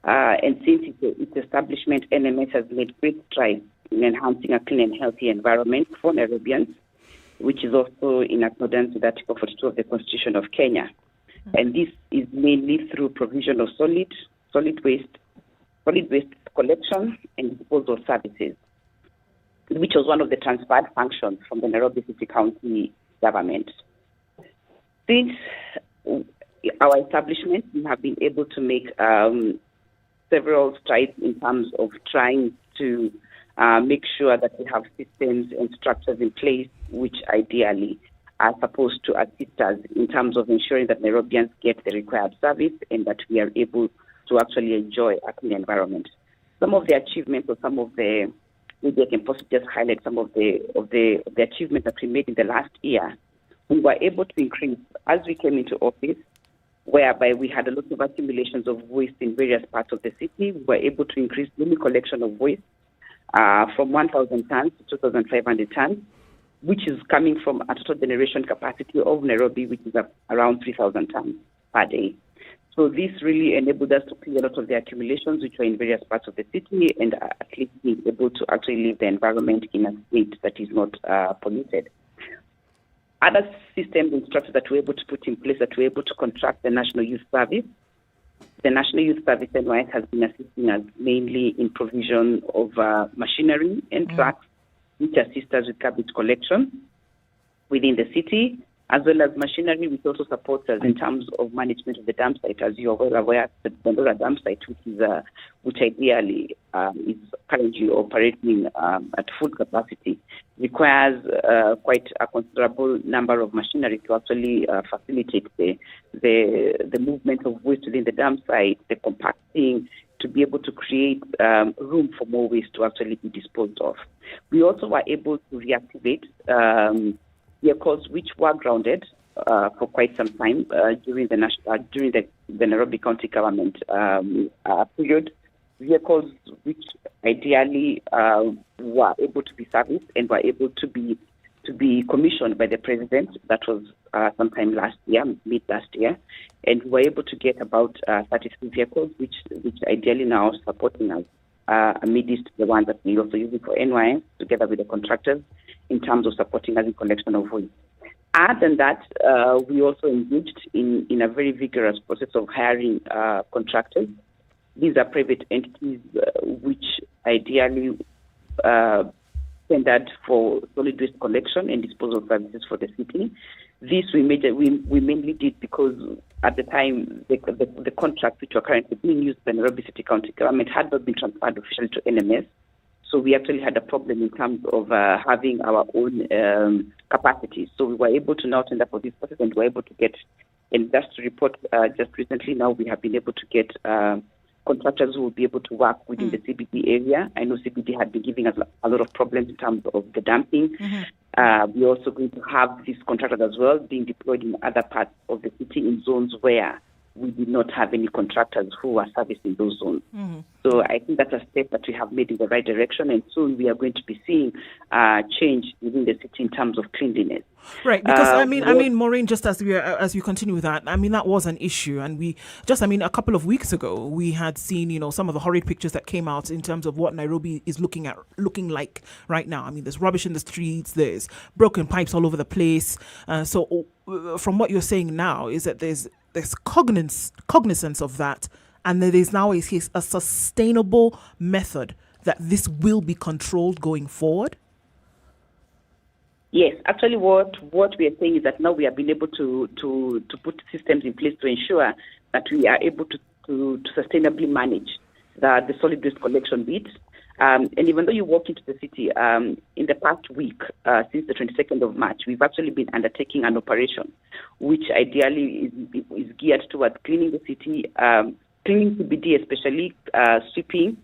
And since its establishment, NMS has made great strides in enhancing a clean and healthy environment for Nairobians. which is also in accordance with Article 42 of the Constitution of Kenya. And this is mainly through provision of solid waste collection and disposal services, which was one of the transferred functions from the Nairobi City County government. Since our establishment, we have been able to make several strides in terms of trying to make sure that we have systems and structures in place which ideally are supposed to assist us in terms of ensuring that Nairobians get the required service and that we are able to actually enjoy a clean environment. Some of the achievements, or some of the, maybe I can possibly just highlight some of the achievements that we made in the last year. We were able to increase, as we came into office, whereby we had a lot of accumulations of waste in various parts of the city. We were able to increase the collection of waste from 1,000 tons to 2,500 tons, which is coming from a total generation capacity of Nairobi, which is around 3,000 tons per day. So this really enabled us to clear a lot of the accumulations which were in various parts of the city and at least being able to actually leave the environment in a state that is not polluted. Other systems and structures that we're able to put in place, that we're able to contract the National Youth Service. The National Youth Service NYS has been assisting us mainly in provision of machinery and trucks, which assist us with garbage collection within the city, as well as machinery, which also supports us in terms of management of the dump site. As you are well aware, the Bandora dump site, which ideally is currently operating at full capacity, requires quite a considerable number of machinery to actually facilitate the movement of waste within the dump site, the compacting, to be able to create room for more waste to actually be disposed of. We also were able to reactivate vehicles which were grounded for quite some time during the Nairobi County government period. Vehicles which ideally were able to be serviced and were able to be commissioned by the president. That was sometime mid last year, and we were able to get about 33 vehicles, which ideally now are supporting us amidst the ones that we also use for NYS together with the contractors in terms of supporting us in collection of waste. Other than that, we also engaged in a very vigorous process of hiring contractors. These are private entities which ideally tendered for solid waste collection and disposal services for the city. This we mainly did because at the time the contracts which were currently being used by the Nairobi City County government had not been transferred officially to NMS. So we actually had a problem in terms of having our own capacity. So we were able to now tender for this process, and we were able to get, and just to report just recently now, we have been able to get contractors who will be able to work within the CBD area. I know CBD had been giving us a lot of problems in terms of the dumping. We're also going to have these contractors as well being deployed in other parts of the city in zones where we did not have any contractors who are servicing those zones. So I think that's a step that we have made in the right direction, and soon we are going to be seeing change within the city in terms of cleanliness. Right, because I mean, Maureen, just as we continue with that, I mean, that was an issue, and a couple of weeks ago, we had seen, some of the horrid pictures that came out in terms of what Nairobi is looking like right now. I mean, there's rubbish in the streets, there's broken pipes all over the place. So from what you're saying now is that there's cognizance of that, and there is now a sustainable method that this will be controlled going forward. Yes, actually what we are saying is that now we have been able to put systems in place to ensure that we are able to sustainably manage the solid waste collection bit. And even though you walk into the city, in the past week, since the 22nd of March, we've actually been undertaking an operation which ideally is geared towards cleaning the city, cleaning CBD especially, sweeping,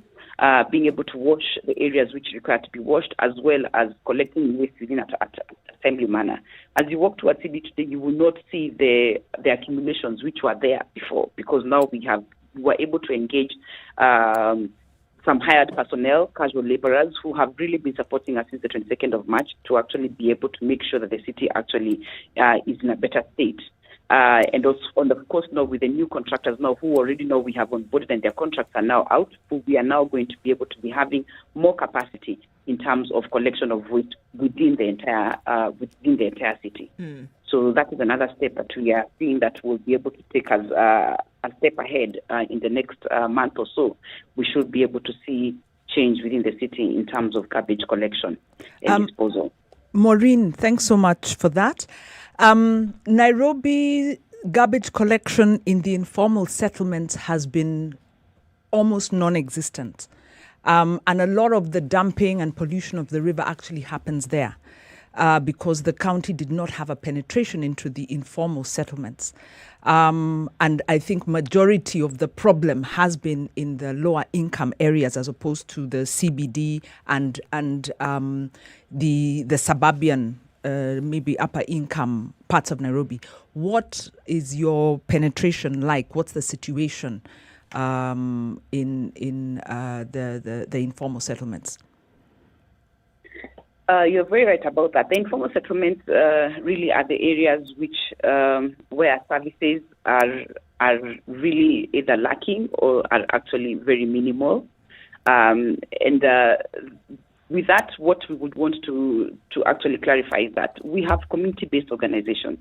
being able to wash the areas which require to be washed, as well as collecting waste within an assembly manner. As you walk towards CBD today, you will not see the accumulations which were there before, because now we were able to engage some hired personnel, casual laborers, who have really been supporting us since the 22nd of March to actually be able to make sure that the city actually is in a better state. And also, of course, now with the new contractors now who already know we have onboarded and their contracts are now out, we are now going to be able to be having more capacity in terms of collection of waste within the entire city. So that is another step that we are seeing that will be able to take us a step ahead in the next month or so. We should be able to see change within the city in terms of garbage collection and disposal. Maureen, thanks so much for that. Nairobi garbage collection in the informal settlements has been almost non-existent. And a lot of the dumping and pollution of the river actually happens there because the county did not have a penetration into the informal settlements. And I think majority of the problem has been in the lower income areas as opposed to the CBD and the suburban maybe upper income parts of Nairobi. What is your penetration like? What's the situation in the informal settlements? You're very right about that. The informal settlements really are the areas which where services are really either lacking or are actually very minimal. With that, what we would want to actually clarify is that we have community-based organizations.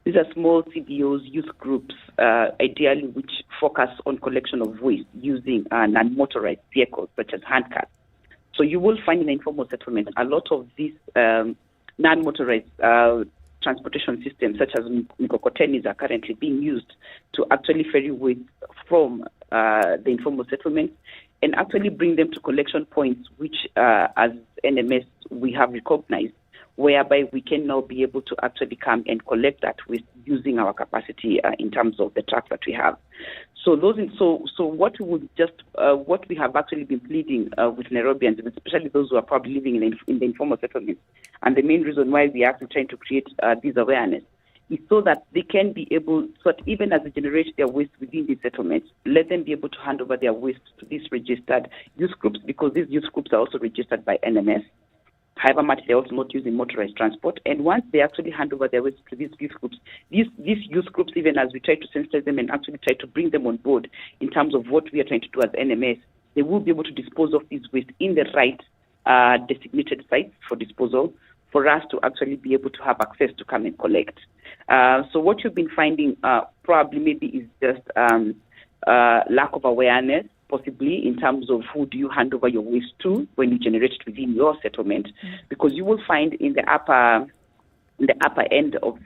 These are small CBOs, youth groups, ideally which focus on collection of waste using non-motorized vehicles such as handcarts. So you will find in the informal settlement a lot of these non-motorized transportation systems such as mikokotenis are currently being used to actually ferry waste from the informal settlement and actually bring them to collection points which as NMS we have recognized, whereby we can now be able to actually come and collect that waste using our capacity in terms of the trucks that we have. So what we would what we have actually been pleading with Nairobians, especially those who are probably living in the informal settlements, and the main reason why we are actually trying to create this awareness is so that they can be able, so that even as they generate their waste within these settlements, let them be able to hand over their waste to these registered youth groups, because these youth groups are also registered by NMS. However much they're also not using motorized transport. And once they actually hand over their waste to these youth groups, these youth groups, even as we try to sensitize them and actually try to bring them on board in terms of what we are trying to do as NMS, they will be able to dispose of these waste in the right designated sites for disposal for us to actually be able to have access to come and collect. So what you've been finding probably maybe is just lack of awareness, possibly in terms of who do you hand over your waste to when you generate it within your settlement, because you will find in the upper end of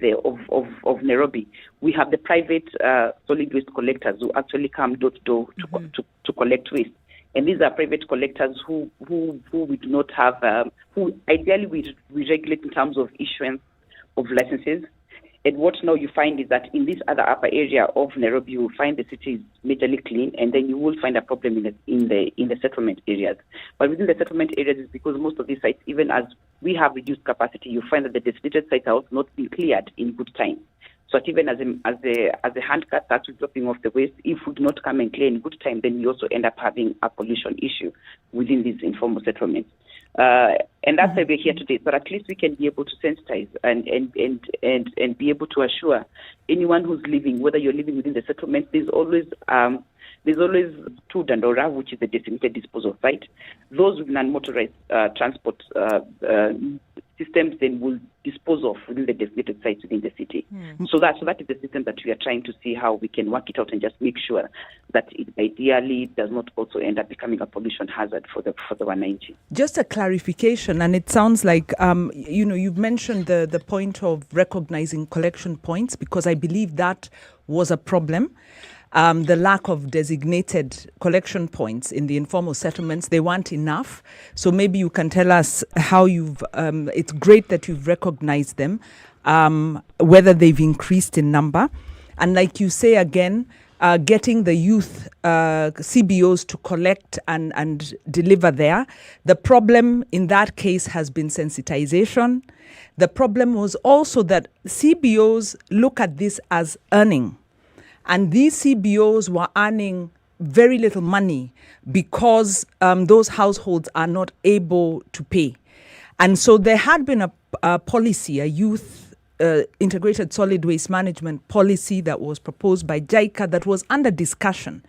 Nairobi, we have the private solid waste collectors who actually come door to door to collect waste. And these are private collectors who we do not have, who ideally we regulate in terms of issuance of licenses. And what now you find is that in this other upper area of Nairobi, you will find the city is majorly clean, and then you will find a problem in the settlement areas. But within the settlement areas, is because most of these sites, even as we have reduced capacity, you find that the designated sites are also not being cleared in good time. So that even as the handcart starts dropping off the waste, if we do not come and clear in good time, then we also end up having a pollution issue within these informal settlements. And that's why we're here today. But at least we can be able to sensitize and be able to assure anyone who's living, whether you're living within the settlement, there's always two Dandora, which is the designated disposal site. Those with non-motorized transport systems then will dispose of within the designated sites within the city. So that is the system that we are trying to see how we can work it out and just make sure that it ideally does not also end up becoming a pollution hazard for the 190. Just a clarification, and it sounds like you've mentioned the point of recognizing collection points, because I believe that was a problem. The lack of designated collection points in the informal settlements, they weren't enough. So maybe you can tell us how it's great that you've recognized them, whether they've increased in number. And like you say again, getting the youth CBOs to collect and deliver there. The problem in that case has been sensitization. The problem was also that CBOs look at this as earning. And these CBOs were earning very little money because those households are not able to pay. And so there had been a policy, a youth integrated solid waste management policy that was proposed by JICA that was under discussion,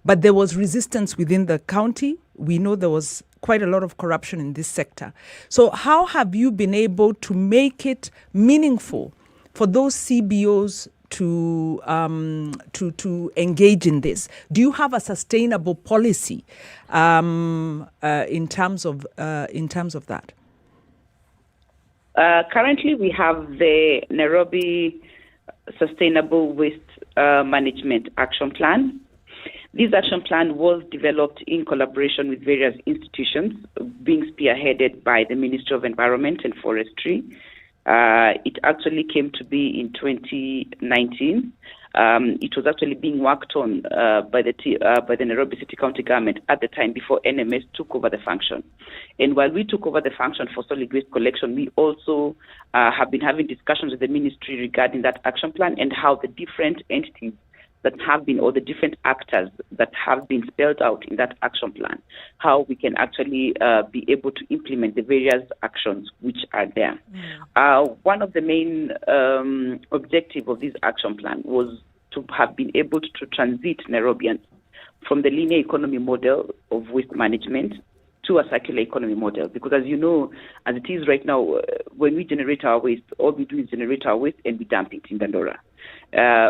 but there was resistance within the county. We know there was quite a lot of corruption in this sector. So how have you been able to make it meaningful for those CBOs to engage in this? Do you have a sustainable policy in terms of that? Currently, we have the Nairobi Sustainable Waste Management Action Plan. This action plan was developed in collaboration with various institutions, being spearheaded by the Ministry of Environment and Forestry. It actually came to be in 2019. It was actually being worked on by the Nairobi City County Government at the time before NMS took over the function. And while we took over the function for solid waste collection, we also have been having discussions with the ministry regarding that action plan and how the different entities that have been, or the different actors that have been spelled out in that action plan, how we can actually be able to implement the various actions which are there. One of the main objectives of this action plan was to have been able to transit Nairobians from the linear economy model of waste management to a circular economy model. Because as you know, as it is right now, when we generate our waste, all we do is generate our waste and we dump it in Dandora.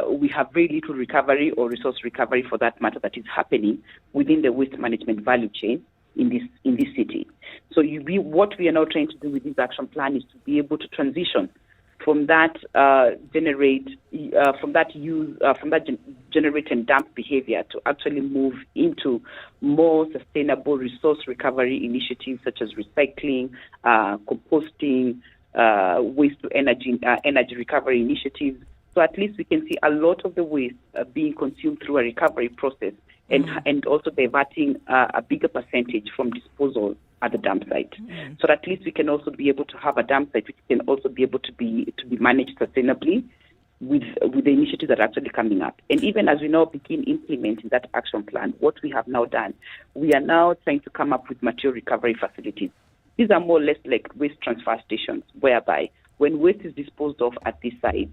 We have very little recovery or resource recovery, for that matter, that is happening within the waste management value chain in this city. So what we are now trying to do with this action plan is to be able to transition from that generate and dump behavior to actually move into more sustainable resource recovery initiatives such as recycling, composting, waste to energy recovery initiatives. So at least we can see a lot of the waste being consumed through a recovery process and also diverting a bigger percentage from disposal at the dump site. So at least we can also be able to have a dump site which can also be able to be managed sustainably with the initiatives that are actually coming up. And even as we now begin implementing that action plan, what we have now done, we are now trying to come up with material recovery facilities. These are more or less like waste transfer stations, whereby when waste is disposed of at this site,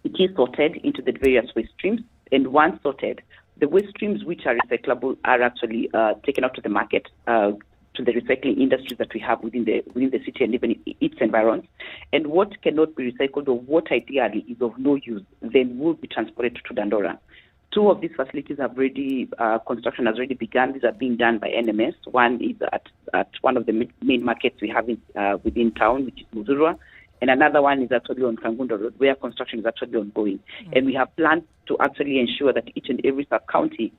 it is sorted into the various waste streams, and once sorted, the waste streams which are recyclable are actually taken out to the market, to the recycling industries that we have within the city and even its environs. And what cannot be recycled, or what ideally is of no use, then will be transported to Dandora. Two of these facilities have already, construction has already begun. These are being done by NMS. One is at one of the main markets we have within town, which is Muzurwa. And another one is actually on Kangundo Road, where construction is actually ongoing. And we have plans to actually ensure that each and every sub-county,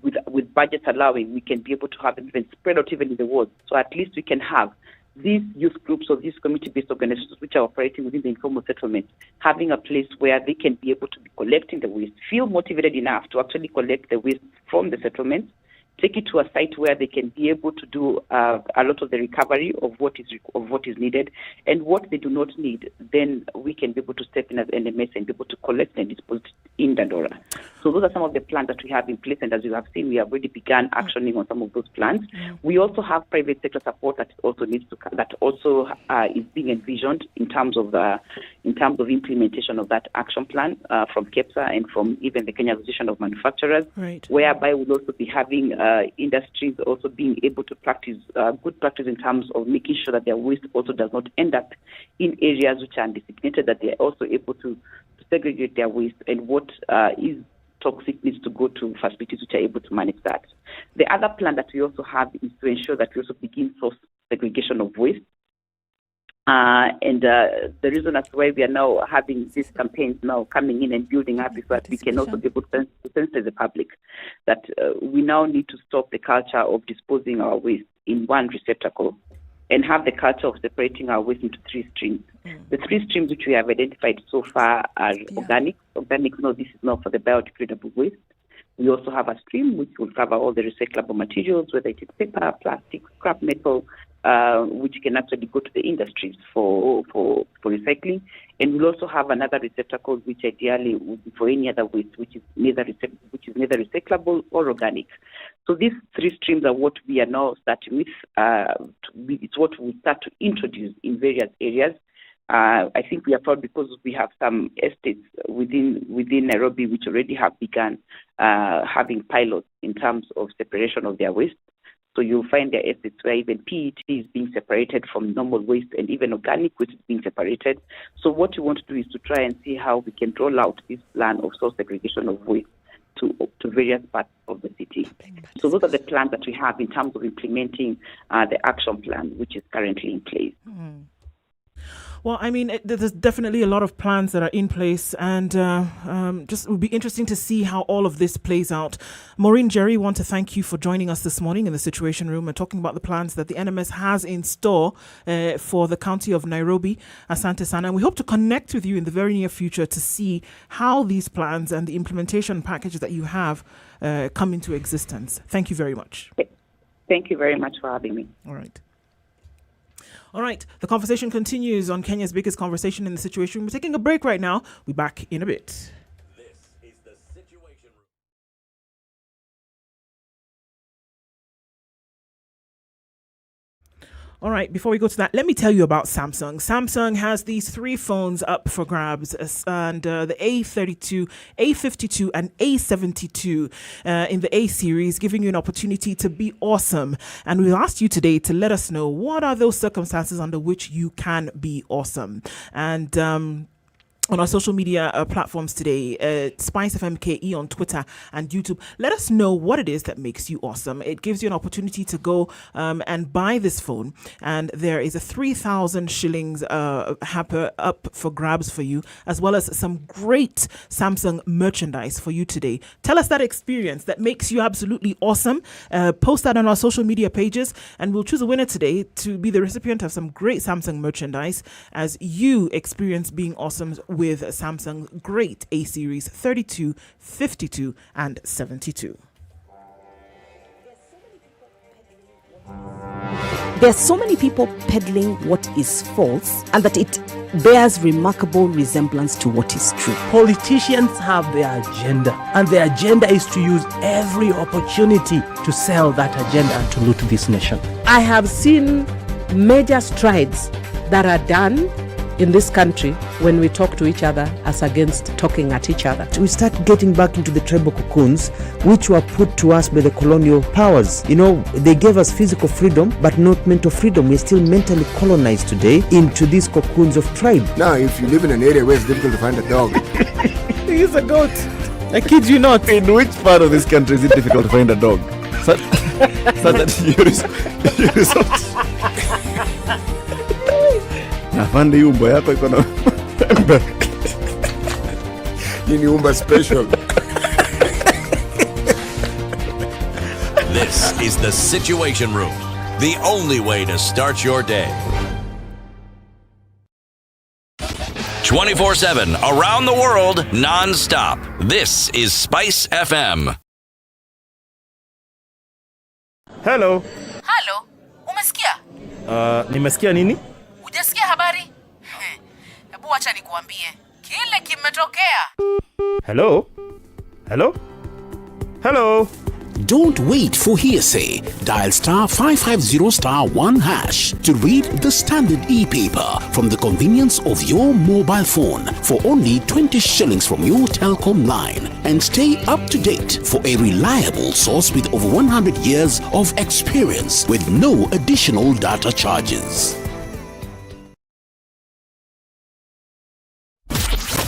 with budgets allowing, we can be able to have it even spread out even in the wards. So at least we can have these youth groups or these community-based organizations which are operating within the informal settlements, having a place where they can be able to be collecting the waste, feel motivated enough to actually collect the waste from the settlements, take it to a site where they can be able to do a lot of the recovery of what is needed, and what they do not need, then we can be able to step in as NMS and be able to collect and dispose in Dandora. So those are some of the plans that we have in place, and as you have seen, we have already begun actioning on some of those plans. We also have private sector support that also is being envisioned in terms of implementation of that action plan from KEPSA and from even the Kenya Association of Manufacturers, whereby we'll also be having industries also being able to practice good practice in terms of making sure that their waste also does not end up in areas which are undesignated, that they're also able to segregate their waste, and what is toxic needs to go to facilities which are able to manage that. The other plan that we also have is to ensure that we also begin source segregation of waste. And the reason that's why we are now having these campaigns now coming in and building up is that we can also be able to sensitize the public that we now need to stop the culture of disposing our waste in one receptacle and have the culture of separating our waste into three streams. The three streams which we have identified so far are organic. Organic, no, this is not for the biodegradable waste. We also have a stream which will cover all the recyclable materials, whether it is paper, plastic, scrap metal, which can actually go to the industries for recycling. And we'll also have another receptacle which ideally would be for any other waste which is neither recyclable or organic. So these three streams are what we are now starting with. It's what we start to introduce in various areas. I think we are proud because we have some estates within Nairobi which already have begun having pilots in terms of separation of their waste. So you'll find their estates where even PET is being separated from normal waste and even organic waste is being separated. So what we want to do is to try and see how we can roll out this plan of source segregation of waste to various parts of the city. So those are the plans that we have in terms of implementing the action plan, which is currently in place. Well, I mean, there's definitely a lot of plans that are in place, and just it would be interesting to see how all of this plays out. Maureen, Jerry, want to thank you for joining us this morning in the Situation Room and talking about the plans that the NMS has in store for the county of Nairobi, Asante Sana. And we hope to connect with you in the very near future to see how these plans and the implementation package that you have come into existence. Thank you very much. Thank you very much for having me. All right, the conversation continues on Kenya's biggest conversation in the Situation Room. We're taking a break right now. We'll be back in a bit. All right, before we go to that, let me tell you about Samsung. Samsung has these 3 phones up for grabs, and the A32, A52, and A72 in the A series, giving you an opportunity to be awesome. And we've asked you today to let us know what are those circumstances under which you can be awesome. And on our social media platforms today, SpiceFM KE on Twitter and YouTube. Let us know what it is that makes you awesome. It gives you an opportunity to go and buy this phone. And there is a 3,000 shillings hamper up for grabs for you, as well as some great Samsung merchandise for you today. Tell us that experience that makes you absolutely awesome. Post that on our social media pages, and we'll choose a winner today to be the recipient of some great Samsung merchandise as you experience being awesome with Samsung great A series 32, 52, and 72. There are so many people peddling what is false, and that it bears remarkable resemblance to what is true. Politicians have their agenda, and their agenda is to use every opportunity to sell that agenda and to loot this nation. I have seen major strides that are done in this country when we talk to each other as against talking at each other. We start getting back into the tribal cocoons which were put to us by the colonial powers. You know, they gave us physical freedom but not mental freedom. We're still mentally colonized today into these cocoons of tribe. Now, if you live in an area where it's difficult to find a dog, he's a goat. I kid you not. In which part of this country is it difficult to find a dog? So that you resort. Nafandi umbo yako iko na Nini umba special. This is the Situation Room, the only way to start your day. 24/7 around the world, non-stop. This is Spice FM. Hello. Halo, umesikia? Nimesikia nini? Hujasikia habari? Hebu acha nikuambie kile kimetokea. Hello? Hello? Hello? Don't wait for hearsay. Dial *550*1# to read the standard e-paper from the convenience of your mobile phone for only 20 shillings from your telecom line, and stay up to date for a reliable source with over 100 years of experience with no additional data charges.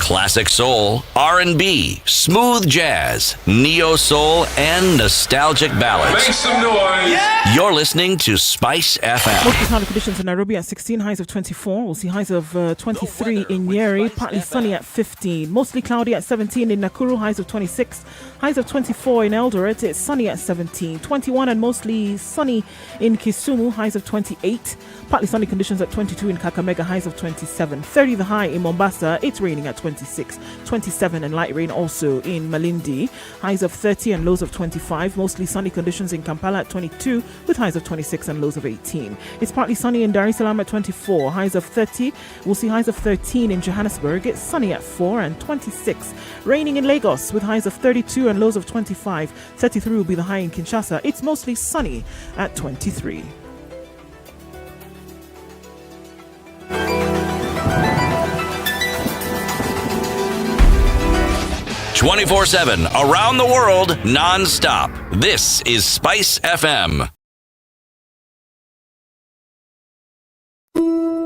Classic soul, R&B, smooth jazz, neo soul, and nostalgic ballads. Make some noise. Yeah! You're listening to Spice FM. Mostly cloudy conditions in Nairobi at 16, highs of 24. We'll see highs of 23 in Nyeri, partly sunny at 15. Mostly cloudy at 17 in Nakuru, highs of 26. Highs of 24 in Eldoret, it's sunny at 17. 21 and mostly sunny in Kisumu, highs of 28. Partly sunny conditions at 22 in Kakamega, highs of 27. 30 the high in Mombasa, it's raining at 26. 27 and light rain also in Malindi, highs of 30 and lows of 25. Mostly sunny conditions in Kampala at 22 with highs of 26 and lows of 18. It's partly sunny in Dar es Salaam at 24, highs of 30. We'll see highs of 13 in Johannesburg. It's sunny at 4 and 26. Raining in Lagos with highs of 32 and lows of 25. 33 will be the high in Kinshasa. It's mostly sunny at 23. 24/7, around the world, non-stop. This is Spice FM.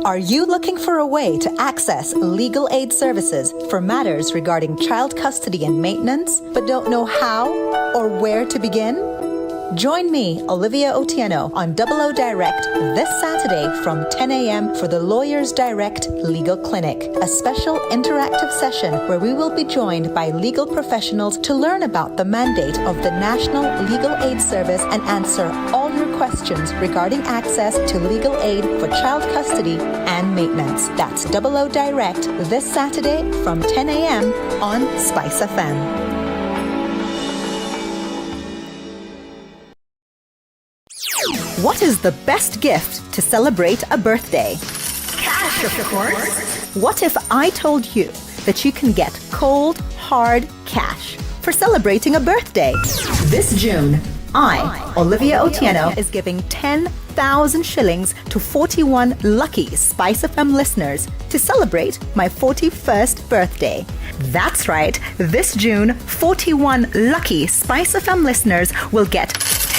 Are you looking for a way to access legal aid services for matters regarding child custody and maintenance, but don't know how or where to begin? Join me, Olivia Otieno, on 00 Direct this Saturday from 10 a.m. for the Lawyers Direct Legal Clinic, a special interactive session where we will be joined by legal professionals to learn about the mandate of the National Legal Aid Service and answer all your questions regarding access to legal aid for child custody and maintenance. That's 00 Direct this Saturday from 10 a.m. on SpiceFM. What is the best gift to celebrate a birthday? Cash, of course. What if I told you that you can get cold, hard cash for celebrating a birthday? This June, I, Olivia Otieno, is giving 10,000 shillings to 41 lucky Spice FM listeners to celebrate my 41st birthday. That's right, this June, 41 lucky Spice FM listeners will get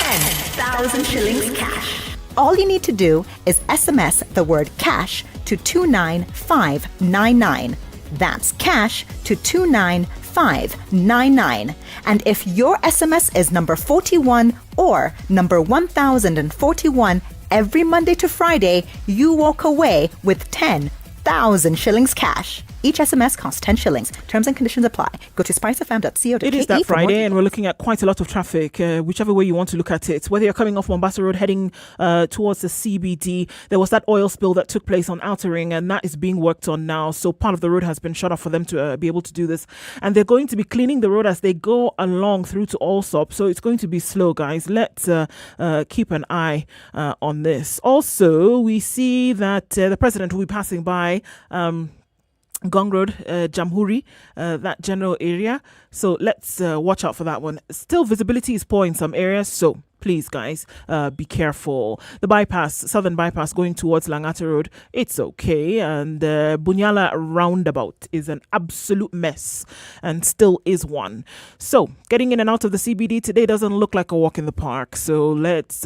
10,000 shillings cash. All you need to do is SMS the word cash to 29599. That's cash to 29599. And if your SMS is number 41 or number 1041 every Monday to Friday, you walk away with 10,000 shillings cash. Each SMS costs 10 shillings. Terms and conditions apply. Go to spicefm.co.ke. It is that Friday, and we're looking at quite a lot of traffic, whichever way you want to look at it. Whether you're coming off Mombasa Road heading towards the CBD, there was that oil spill that took place on Outer Ring, and that is being worked on now. So part of the road has been shut off for them to be able to do this. And they're going to be cleaning the road as they go along through to Allsop. So it's going to be slow, guys. Let's keep an eye on this. Also, we see that the president will be passing by Gong Road, Jamhuri, that general area. So let's watch out for that one. Still, visibility is poor in some areas, so please, guys, be careful. The bypass, southern bypass going towards Langata Road, it's okay. And Bunyala roundabout is an absolute mess and still is one. So getting in and out of the CBD today doesn't look like a walk in the park. So let's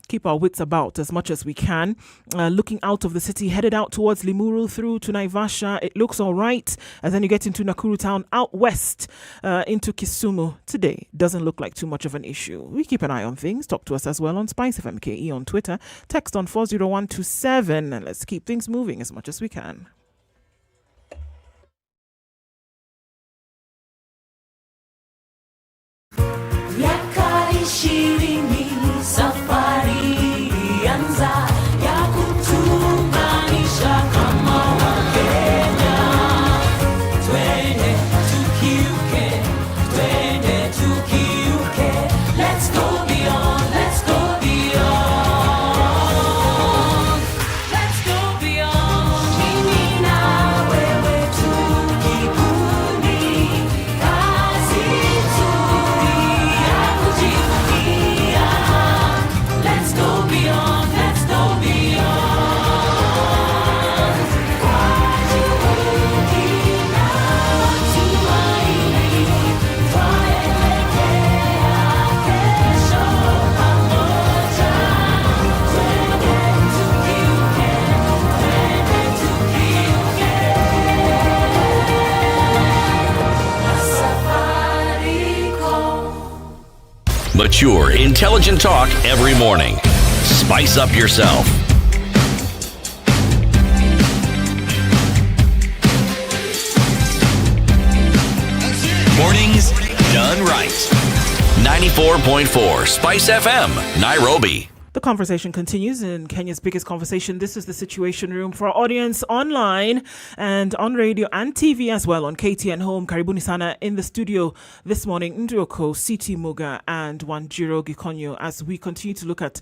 keep our wits about as much as we can. Looking out of the city, headed out towards Limuru through to Naivasha, it looks all right. And then you get into Nakuru town, out west into Kisumu today. Doesn't look like too much of an issue. We keep an eye on things. Talk to us as well on SpiceFMKE on Twitter. Text on 40127, and let's keep things moving as much as we can. Safari anza ya kutunganisha kama Wakenya. Twende tukiuke, let's go beyond, let's go beyond, let's go beyond. Mimi na wewe tukibuni kazi nzuri ya kujivunia. Let's go beyond, let's go beyond. Kwa juhudi na matumaini, twaelekea kesho pamoja. Twende tukiuke, Safaricom. Mature, intelligent talk every morning. Spice up yourself. Mornings done right. 94.4 Spice FM, Nairobi. The conversation continues in Kenya's biggest conversation. This is the Situation Room for our audience online and on radio and TV as well on KTN Home. Karibuni sana in the studio this morning. Nduoko, CT Muga and Wanjiro Gikonyo as we continue to look at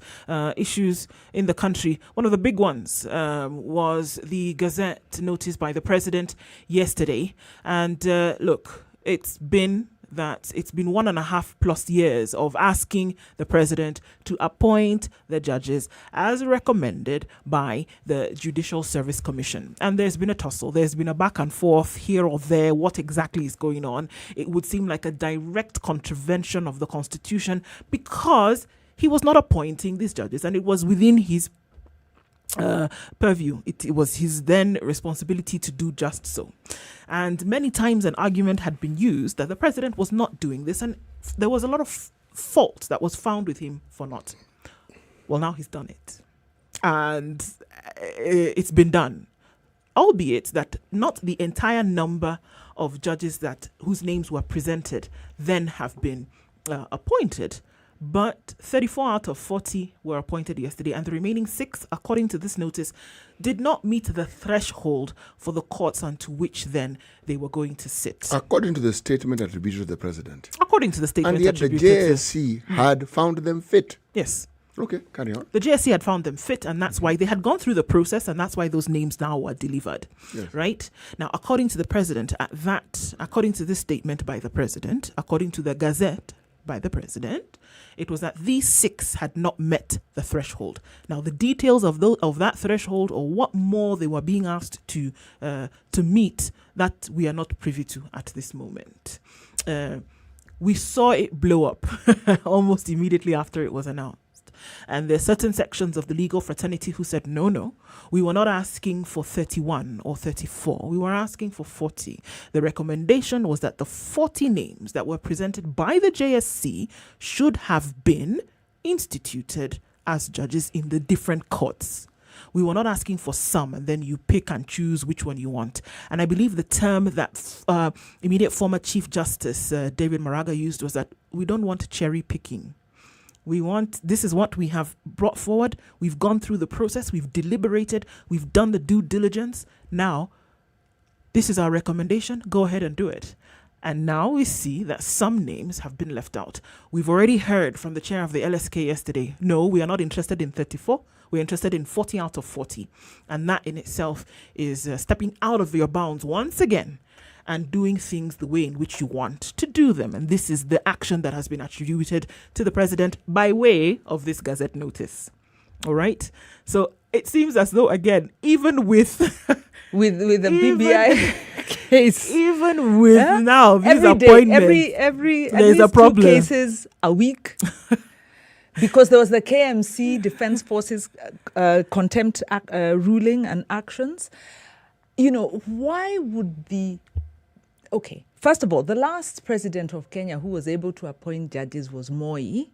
issues in the country. One of the big ones was the Gazette notice by the president yesterday. And look, it's been that it's been 1.5+ years of asking the president to appoint the judges as recommended by the Judicial Service Commission. And there's been a tussle. There's been a back and forth here or there. What exactly is going on? It would seem like a direct contravention of the Constitution because he was not appointing these judges, and it was within his purview. It was his then responsibility to do just so. And many times an argument had been used that the president was not doing this, and there was a lot of fault that was found with him for not. Well, now he's done it. And it's been done. Albeit that not the entire number of judges whose names were presented then have been appointed. But 34 out of 40 were appointed yesterday, and the remaining 6, according to this notice, did not meet the threshold for the courts onto which then they were going to sit. According to the statement attributed to the president. According to the statement and yet the JSC had found them fit. Yes. Okay, carry on. The JSC had found them fit, and that's why they had gone through the process, and that's why those names now were delivered. Yes. Right? Now, according to the president, according to this statement by the president, according to the Gazette by the president, it was that these 6 had not met the threshold. Now, the details of that threshold, or what more they were being asked to meet, that we are not privy to at this moment. We saw it blow up almost immediately after it was announced. And there's certain sections of the legal fraternity who said, no, we were not asking for 31 or 34. We were asking for 40. The recommendation was that the 40 names that were presented by the JSC should have been instituted as judges in the different courts. We were not asking for some, and then you pick and choose which one you want. And I believe the term that immediate former Chief Justice David Maraga used was that we don't want cherry picking. This is what we have brought forward. We've gone through the process. We've deliberated. We've done the due diligence. Now, this is our recommendation. Go ahead and do it. And now we see that some names have been left out. We've already heard from the chair of the LSK yesterday. No, we are not interested in 34. We're interested in 40 out of 40. And that in itself is stepping out of your bounds once again and doing things the way in which you want to do them. And this is the action that has been attributed to the president by way of this Gazette notice. All right? So it seems as though, again, even with the BBI case, even with now these every appointments, day, every there's a problem. 2 cases a week. Because there was the KMC Defense Forces contempt ruling and actions. You know, why would Okay, first of all, the last president of Kenya who was able to appoint judges was Moi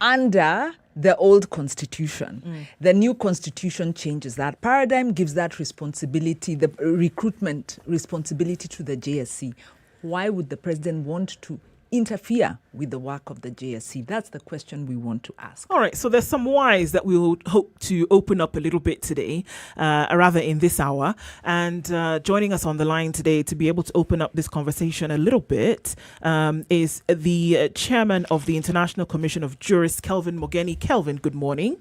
under the old constitution. The new constitution changes that paradigm, gives that responsibility, the recruitment responsibility to the JSC. Why would the president want to interfere with the work of the JSC? That's the question we want to ask. All right, so there's some whys that we'll hope to open up a little bit today, rather in this hour. And joining us on the line today to be able to open up this conversation a little bit is the chairman of the International Commission of Jurists, Kelvin Mogeni. Kelvin, good morning.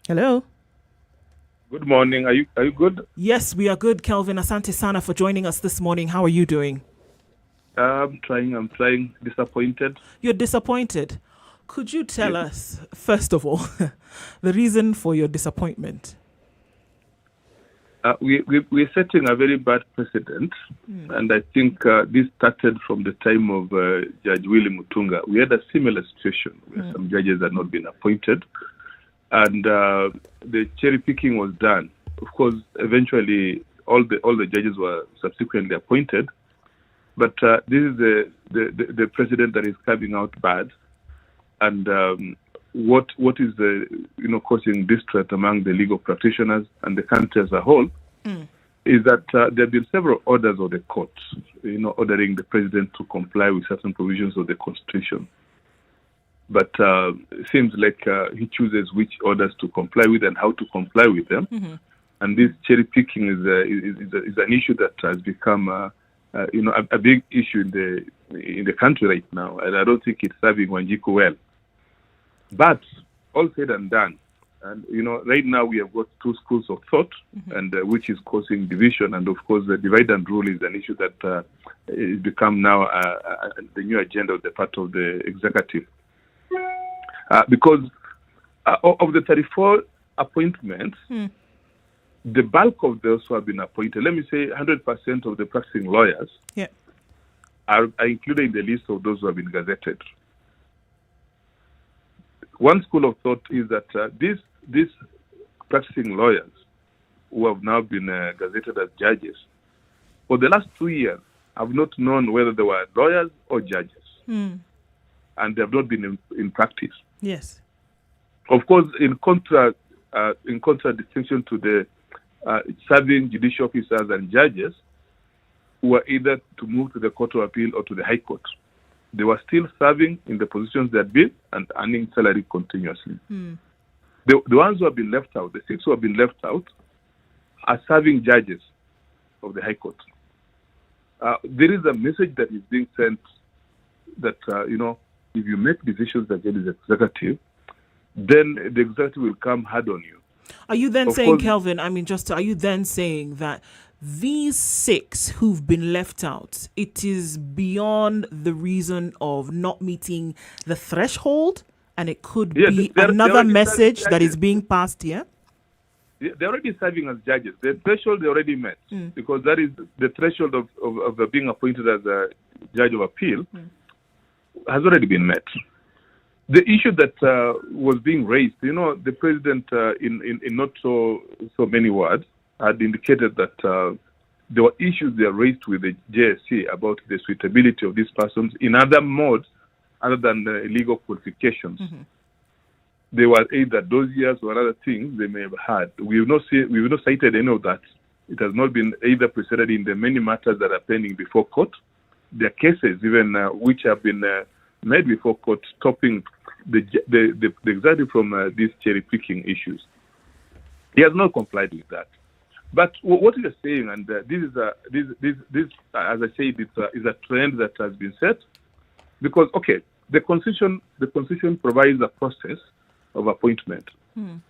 Hello. Good morning. Are you good? Yes, we are good, Kelvin. Asante sana for joining us this morning. How are you doing? I'm trying. Disappointed. You're disappointed. Could you tell us, first of all, the reason for your disappointment? We're setting a very bad precedent, and I think this started from the time of Judge Willie Mutunga. We had a similar situation where some judges had not been appointed, and the cherry picking was done. Of course, eventually all the judges were subsequently appointed. But this is the president that is coming out bad, and what is causing distress among the legal practitioners and the country as a whole is that there have been several orders of the courts, ordering the president to comply with certain provisions of the Constitution. But it seems like he chooses which orders to comply with and how to comply with them. And this cherry picking is an issue that has become a big issue in the country right now, and I don't think it's serving Wanjiku well. But all said and done, And, right now we have got two schools of thought, and which is causing division. And, of course, the divide and rule is an issue that is become now the new agenda of the part of the executive. Because of the 34 appointments, the bulk of those who have been appointed, let me say 100% of the practicing lawyers are included in the list of those who have been gazetted. One school of thought is that these practicing lawyers who have now been gazetted as judges, for the last 2 years, have not known whether they were lawyers or judges. And they have not been in practice. Yes. Of course, in contradistinction to the serving judicial officers and judges who were either to move to the Court of Appeal or to the High Court. They were still serving in the positions they had been and earning salary continuously. The ones who have been left out, the 6 who have been left out, are serving judges of the High Court. There is a message that is being sent that, if you make decisions against the executive, then the executive will come hard on you. Are you then saying, Kelvin, are you then saying that these 6 who've been left out, it is beyond the reason of not meeting the threshold, and it could be another message that is being passed here? They're already serving as judges. The threshold they already met, because that is the threshold of being appointed as a judge of appeal has already been met. The issue that was being raised, the president, in not so many words, had indicated that there were issues that were raised with the JSC about the suitability of these persons in other modes other than the legal qualifications. They were either dossiers or other things they may have had. We have not cited any of that. It has not been either presented in the many matters that are pending before court. There are cases even which have been made before court stopping the executive from these cherry-picking issues. He has not complied with that. But what you are saying, and this, as I said, is a trend that has been set, because the constitution provides a process of appointment.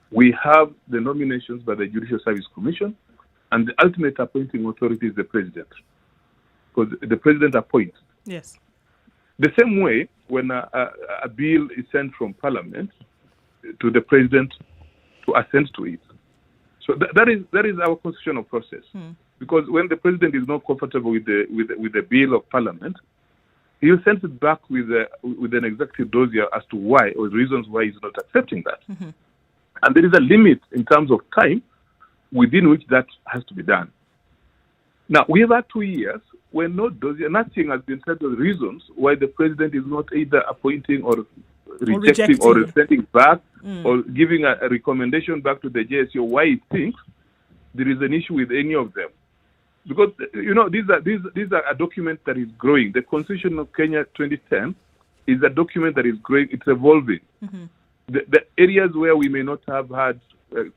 We have the nominations by the Judicial Service Commission, and the ultimate appointing authority is the president, because the president appoints. Yes. The same way, when a bill is sent from Parliament to the president to assent to it. So that is our constitutional process. Because when the president is not comfortable with the bill of Parliament, he will send it back with an executive dossier as to why, or reasons why he's not accepting that. And there is a limit in terms of time within which that has to be done. Now, we have had 2 years where nothing has been said of reasons why the president is not either appointing or rejecting or sending back or giving a recommendation back to the JSC or why he thinks there is an issue with any of them. Because, these are a document that is growing. The Constitution of Kenya 2010 is a document that is growing. It's evolving. The areas where we may not have had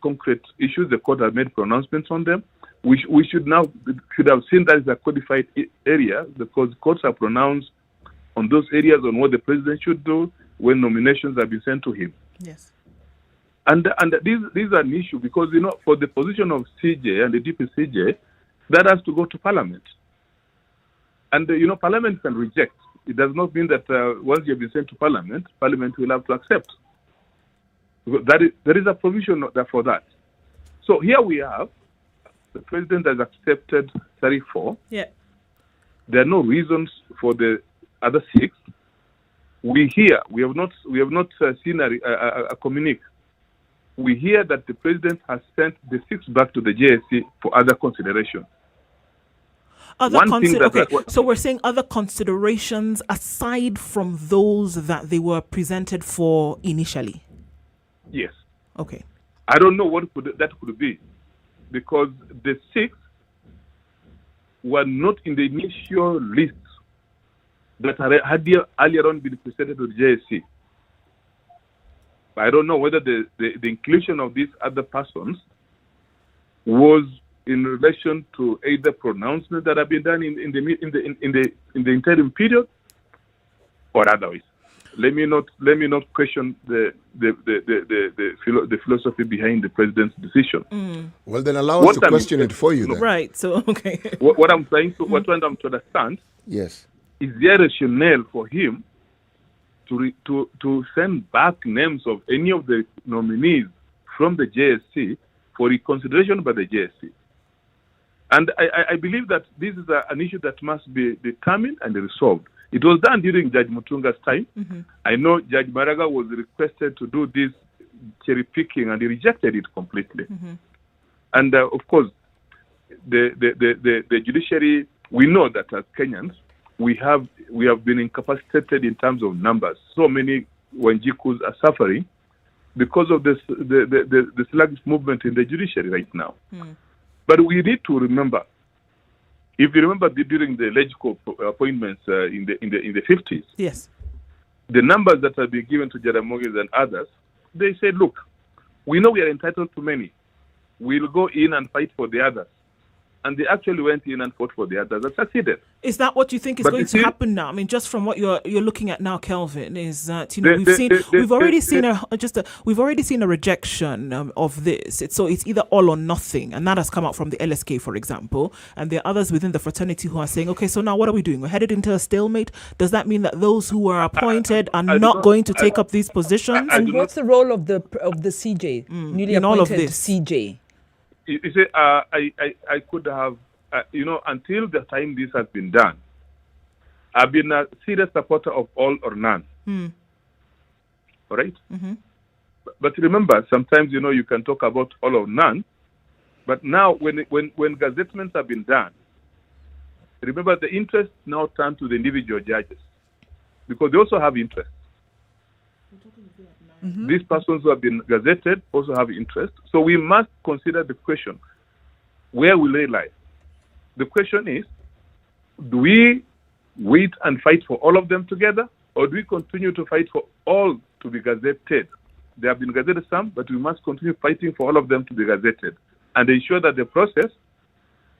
concrete issues, the court has made pronouncements on them. We should have seen that as a codified area, because courts are pronounced on those areas on what the president should do when nominations have been sent to him. Yes. And these are an issue because, for the position of CJ and the DPCJ, that has to go to Parliament. And, Parliament can reject. It does not mean that once you have been sent to Parliament, Parliament will have to accept. There is a provision for that. So here we have, the president has accepted 34. Yeah. There are no reasons for the other 6. We have not seen a communique. We hear that the president has sent the 6 back to the JSC for other consideration. So we're saying other considerations aside from those that they were presented for initially. Yes. Okay. I don't know what that could be, because the 6 were not in the initial list that had earlier on been presented to the JSC. I don't know whether the inclusion of these other persons was in relation to either pronouncements that have been done in the interim period or otherwise. let me not question the philosophy behind the president's decision. Well, then allow us to question it for you. Then. Right. So okay. What I'm trying to understand. Yes. Is there a rationale for him to send back names of any of the nominees from the JSC for reconsideration by the JSC? And I believe that this is an issue that must be determined and resolved. It was done during Judge Mutunga's time. Mm-hmm. I know Judge Maraga was requested to do this cherry picking, and he rejected it completely. Mm-hmm. And of course, the judiciary, we know that as Kenyans, we have been incapacitated in terms of numbers. So many Wanjikus are suffering because of the sluggish movement in the judiciary right now. But we need to remember, if you remember during the legislative appointments in the 50s, yes, the numbers that have been given to Jaramogi and others, they said, look, we know we are entitled to many. We'll go in and fight for the others. And they actually went in and fought for the others and succeeded. Is that what you think is going to happen now? I mean, just from what you're looking at now, Kelvin, is that we've already seen a rejection of this. So it's either all or nothing, and that has come out from the LSK, for example. And there are others within the fraternity who are saying, okay, so now what are we doing? We're headed into a stalemate. Does that mean that those who were appointed are not going to take up these positions? And what's the role of the CJ, newly in appointed all of this? CJ? You see, I could have, until the time this has been done, I've been a serious supporter of all or none. All right? Mm-hmm. But remember, sometimes, you can talk about all or none, but now when gazettements have been done, remember the interest now turn to the individual judges, because they also have interest. Mm-hmm. These persons who have been gazetted also have interest. So we must consider the question, where will they lie? The question is, do we wait and fight for all of them together, or do we continue to fight for all to be gazetted? They have been gazetted some, but we must continue fighting for all of them to be gazetted and ensure that the process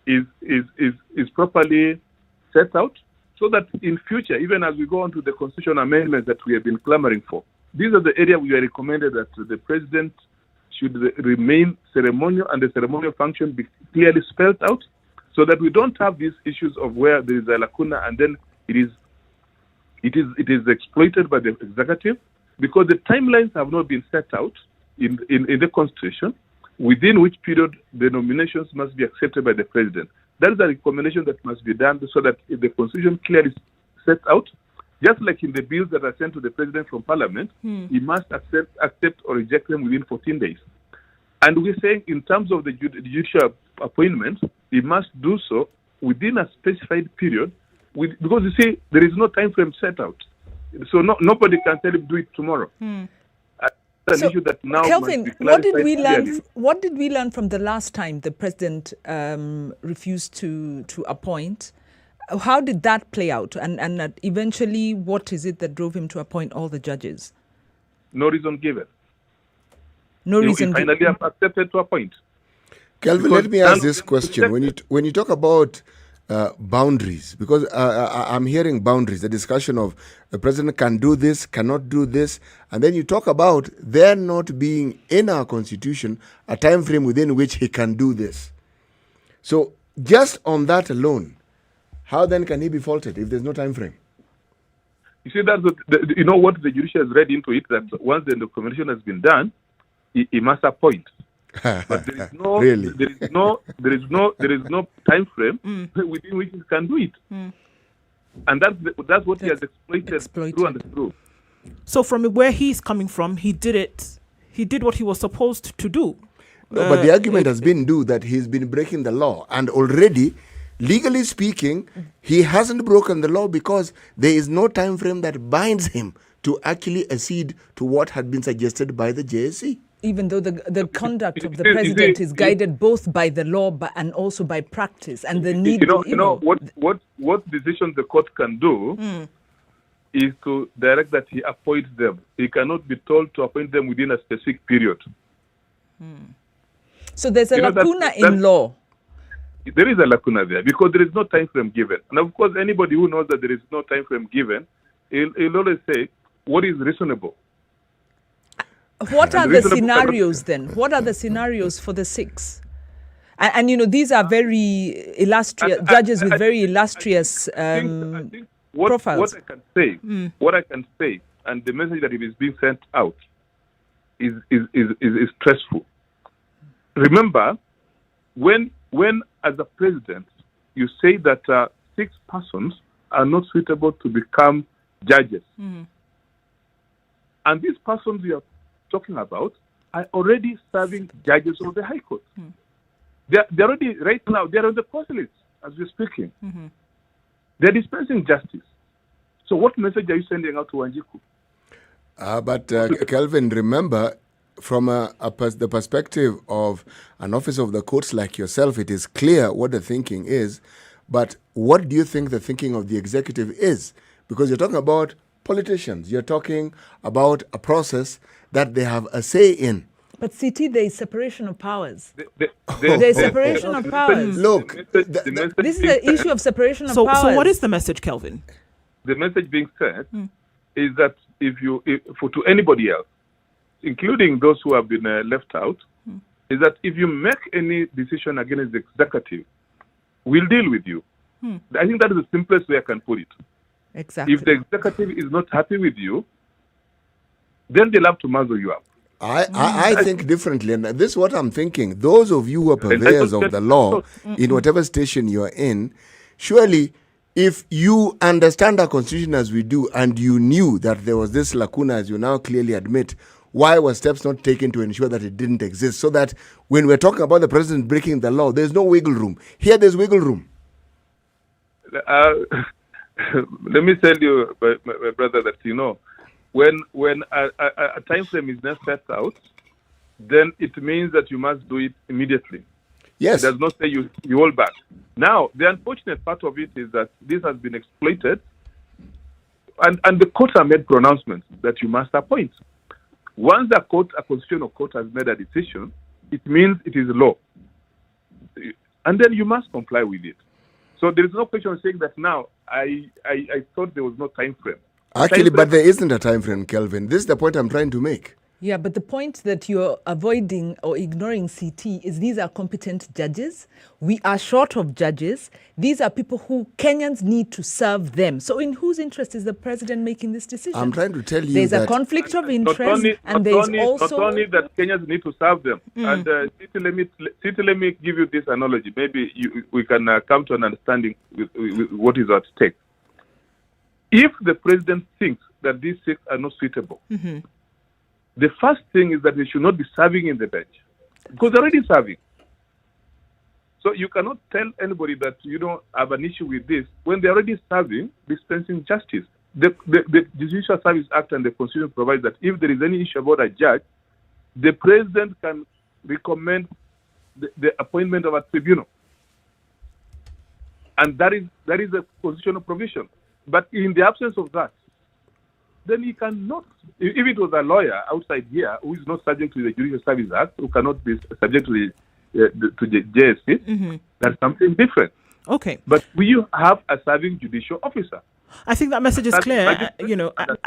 is properly set out, so that in future, even as we go on to the constitutional amendments that we have been clamoring for, these are the areas we are recommended that the president should remain ceremonial and the ceremonial function be clearly spelled out, so that we don't have these issues of where there is a lacuna and then it is exploited by the executive, because the timelines have not been set out in the constitution within which period the nominations must be accepted by the president. That is a recommendation that must be done, so that if the constitution clearly sets out, just like in the bills that are sent to the president from parliament, he must accept or reject them within 14 days. And we're saying in terms of the judicial appointments, he must do so within a specified period, because you see, there is no time frame set out. So nobody can tell him do it tomorrow. An issue that now Kelvin, must be what did clarified we learn from the last time the president refused to appoint? How did that play out? And eventually, what is it that drove him to appoint all the judges? No reason given. No reason given. He finally accepted to appoint. Kelvin, let me ask this question. When you talk about boundaries, because I'm hearing boundaries, the discussion of the president can do this, cannot do this, and then you talk about there not being in our constitution a time frame within which he can do this. So just on that alone, how then can he be faulted if there's no time frame? You see, that's what the judiciary has read into it, that once the recommendation has been done, he must appoint. But there is no, really? there is no time frame within which he can do it, and that's what he has exploited through and through. So from where he's coming from, he did what he was supposed to do. No, but the argument has been that he's been breaking the law, and already, legally speaking, he hasn't broken the law because there is no time frame that binds him to actually accede to what had been suggested by the JSC. Even though the conduct of the president is guided both by the law and also by practice, and the need. What decisions the court can do is to direct that he appoints them. He cannot be told to appoint them within a specific period. So there's a lacuna in law. There is a lacuna there because there is no time frame given. And of course, anybody who knows that there is no time frame given, he'll always say, what is reasonable. What are And the reasonable scenarios then? What are the scenarios for the 6? And you know, these are very illustrious judges with very illustrious profiles. What I can say, and the message that is being sent out is stressful. Remember, when as a president you say that 6 persons are not suitable to become judges, and these persons we are talking about are already serving judges of the High Court. They're already, right now, they're on the court list as we're speaking. They're dispensing justice. So what message are you sending out to Wanjiku? But Kelvin, remember, from the perspective of an officer of the courts like yourself, it is clear what the thinking is. But what do you think the thinking of the executive is? Because you're talking about politicians. You're talking about a process that they have a say in. But CT, there is separation of powers. There is separation of powers. Look, this is the issue of separation of powers. So what is the message, Kelvin? The message being said is that to anybody else, including those who have been left out, is that if you make any decision against the executive, we'll deal with you. I think that is the simplest way I can put it. Exactly. If the executive is not happy with you, then they'll have to muzzle you up. I think differently, and this is what I'm thinking. Those of you who are purveyors of the law, in whatever station you're in, surely if you understand our constitution as we do, and you knew that there was this lacuna, as you now clearly admit, why were steps not taken to ensure that it didn't exist? So that when we're talking about the president breaking the law, there's no wiggle room. Here, there's wiggle room. Let me tell you, my brother, that when a time frame is not set out, then it means that you must do it immediately. Yes. It does not say you hold back. Now, the unfortunate part of it is that this has been exploited, and the courts have made pronouncements that you must appoint. Once a constitutional court has made a decision, it means it is law. And then you must comply with it. So there is no question saying that now, I thought there was no time frame. Actually, but there isn't a time frame, Kelvin. This is the point I'm trying to make. Yeah, but the point that you're avoiding or ignoring, CT, is these are competent judges. We are short of judges. These are people who Kenyans need to serve them. So in whose interest is the president making this decision? I'm trying to tell you there's a conflict of interest, and there's also... Not only that Kenyans need to serve them. And let me give you this analogy. Maybe we can come to an understanding with what is at stake. If the president thinks that these 6 are not suitable, the first thing is that they should not be serving in the bench, because they're already serving. So you cannot tell anybody that you don't have an issue with this when they're already serving, dispensing justice. The Judicial Service Act and the Constitution provides that if there is any issue about a judge, the president can recommend the appointment of a tribunal. And that is a constitutional provision. But in the absence of that, then he cannot, if it was a lawyer outside here who is not subject to the Judicial Service Act, who cannot be subject to the JSC, that's something different. Okay. But we have a serving judicial officer. I think that message is clear. A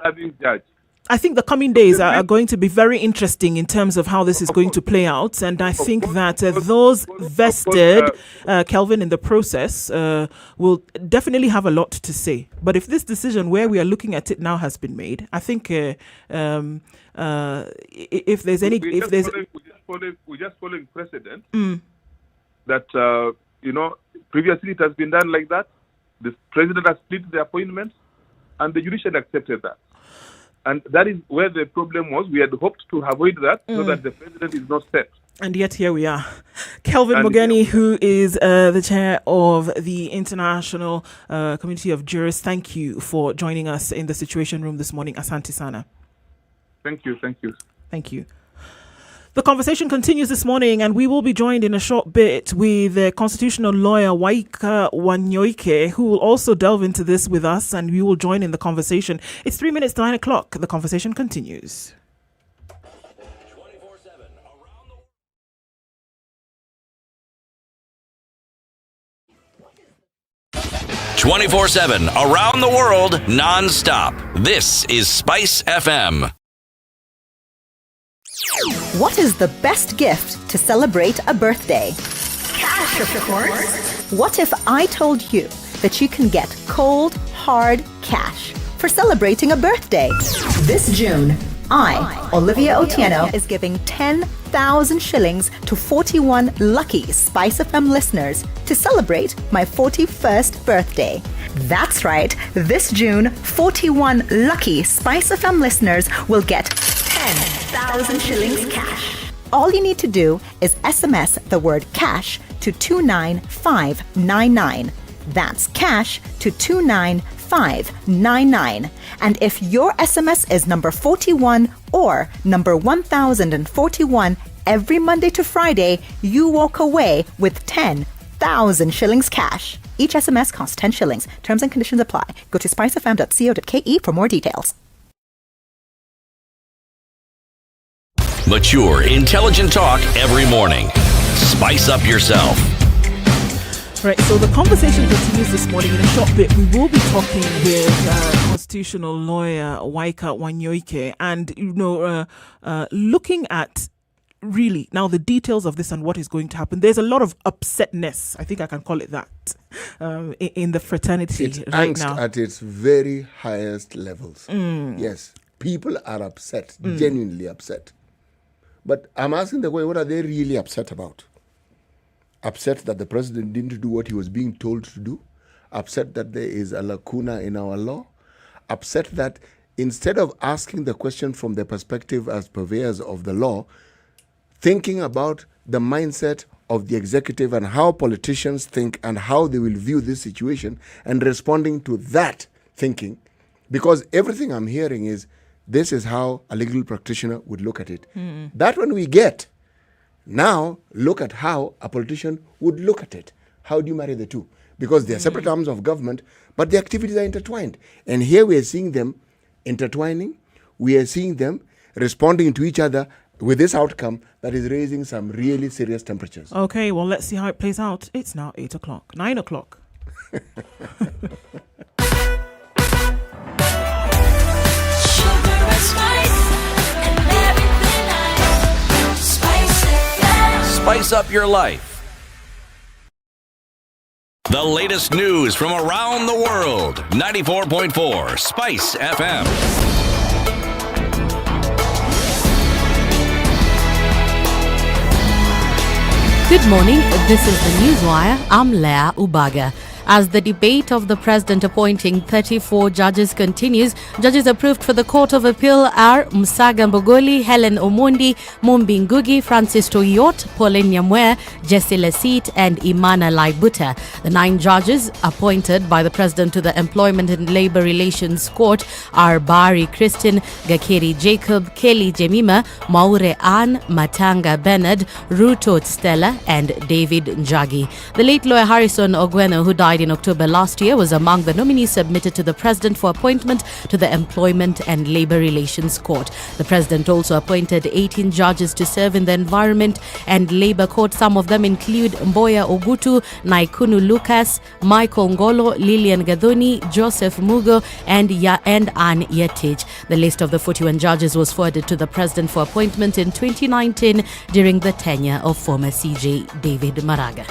serving judge. I think the coming days are going to be very interesting in terms of how this is going to play out. And I think that those vested, Kelvin, in the process will definitely have a lot to say. But if this decision where we are looking at it now has been made, I think if there's any... We're just following precedent that, previously it has been done like that. The president has split the appointments and the judiciary accepted that. And that is where the problem was. We had hoped to avoid that so that the president is not set. And yet here we are. Kelvin Mogeni, who is the chair of the International Community of Jurists, thank you for joining us in the Situation Room this morning. Asante Sana. Thank you. Thank you. The conversation continues this morning, and we will be joined in a short bit with constitutional lawyer Waika Wanyoike, who will also delve into this with us, and we will join in the conversation. It's 3 minutes to 9 o'clock. The conversation continues. 24/7 around the world non-stop. This is Spice FM. What is the best gift to celebrate a birthday? Cash, of course. What if I told you that you can get cold, hard cash for celebrating a birthday? This June, I, Olivia Otieno, is giving 10,000 shillings to 41 lucky Spice FM listeners to celebrate my 41st birthday. That's right, this June, 41 lucky Spice FM listeners will get 10,000 shillings cash. All you need to do is SMS the word cash to 29599. That's cash to 29599. And if your SMS is number 41 or number 1041 every Monday to Friday, you walk away with 10,000 shillings cash. Each SMS costs 10 shillings. Terms and conditions apply. Go to spicefm.co.ke for more details. Mature, intelligent talk every morning. Spice up yourself. Right, so the conversation continues this morning. In a short bit, we will be talking with constitutional lawyer Waika Wanyoike and, looking at really now the details of this and what is going to happen. There's a lot of upsetness, I think I can call it that, in the fraternity it's right angst now. at its very highest levels. Yes, people are upset, genuinely upset. But I'm asking the way, what are they really upset about? Upset that the president didn't do what he was being told to do? Upset that there is a lacuna in our law? Upset that instead of asking the question from the perspective as purveyors of the law, thinking about the mindset of the executive and how politicians think and how they will view this situation and responding to that thinking, because everything I'm hearing is this is how a legal practitioner would look at it. That one we get. Now, look at how a politician would look at it. How do you marry the two? Because they are separate arms of government, but the activities are intertwined. And here we are seeing them intertwining. We are seeing them responding to each other with this outcome that is raising some really serious temperatures. Okay, well, let's see how it plays out. It's now 8 o'clock, 9 o'clock. Spice up your life. The latest news from around the world. 94.4 Spice FM. Good morning. This is the Newswire. I'm Leah Ubaga. As the debate of the president appointing 34 judges continues, judges approved for the Court of Appeal are Musaga Mbogoli, Helen Omondi, Mumbi Ngugi, Francis Toyot, Pauline Nyamwe, Jesse Lasit, and Imana Laibuta. The 9 judges appointed by the president to the Employment and Labor Relations Court are Bari Christine, Gakeri Jacob, Kelly Jemima, Maure Ann, Matanga Bernard, Ruto Stella, and David Njagi. The late lawyer Harrison Ogweno, who died in October last year, was among the nominees submitted to the president for appointment to the Employment and Labor Relations Court. The president also appointed 18 judges to serve in the Environment and Labor Court. Some of them include Mboya Ogutu, Naikunu Lucas, Michael Ngolo, Lillian Gadhoni, Joseph Mugo, and Ann Yetich. The list of the 41 judges was forwarded to the president for appointment in 2019 during the tenure of former CJ David Maraga.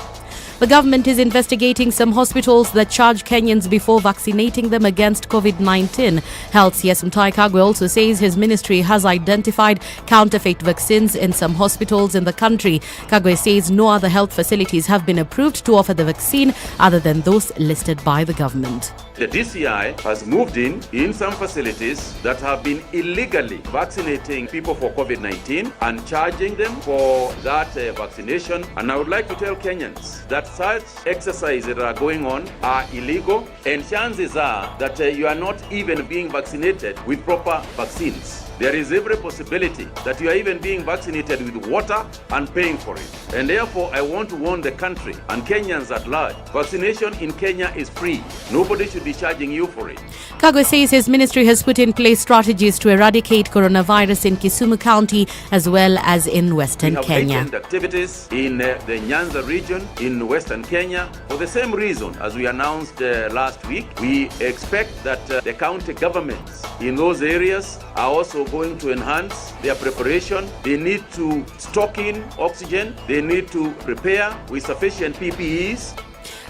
The government is investigating some hospitals that charge Kenyans before vaccinating them against COVID-19. Health CS Mutahi Kagwe also says his ministry has identified counterfeit vaccines in some hospitals in the country. Kagwe says no other health facilities have been approved to offer the vaccine other than those listed by the government. The DCI has moved in some facilities that have been illegally vaccinating people for COVID-19 and charging them for that vaccination. And I would like to tell Kenyans that such exercises that are going on are illegal, and chances are that you are not even being vaccinated with proper vaccines. there is every possibility that you are even being vaccinated with water and paying for it. And therefore, I want to warn the country and Kenyans at large, vaccination in Kenya is free. Nobody should be charging you for it. Kagwe says his ministry has put in place strategies to eradicate coronavirus in Kisumu County as well as in Western Kenya. We have activities in the Nyanza region in Western Kenya for the same reason as we announced last week. We expect that the county governments in those areas are also going to enhance their preparation. They need to stock in oxygen. They need to prepare with sufficient PPEs.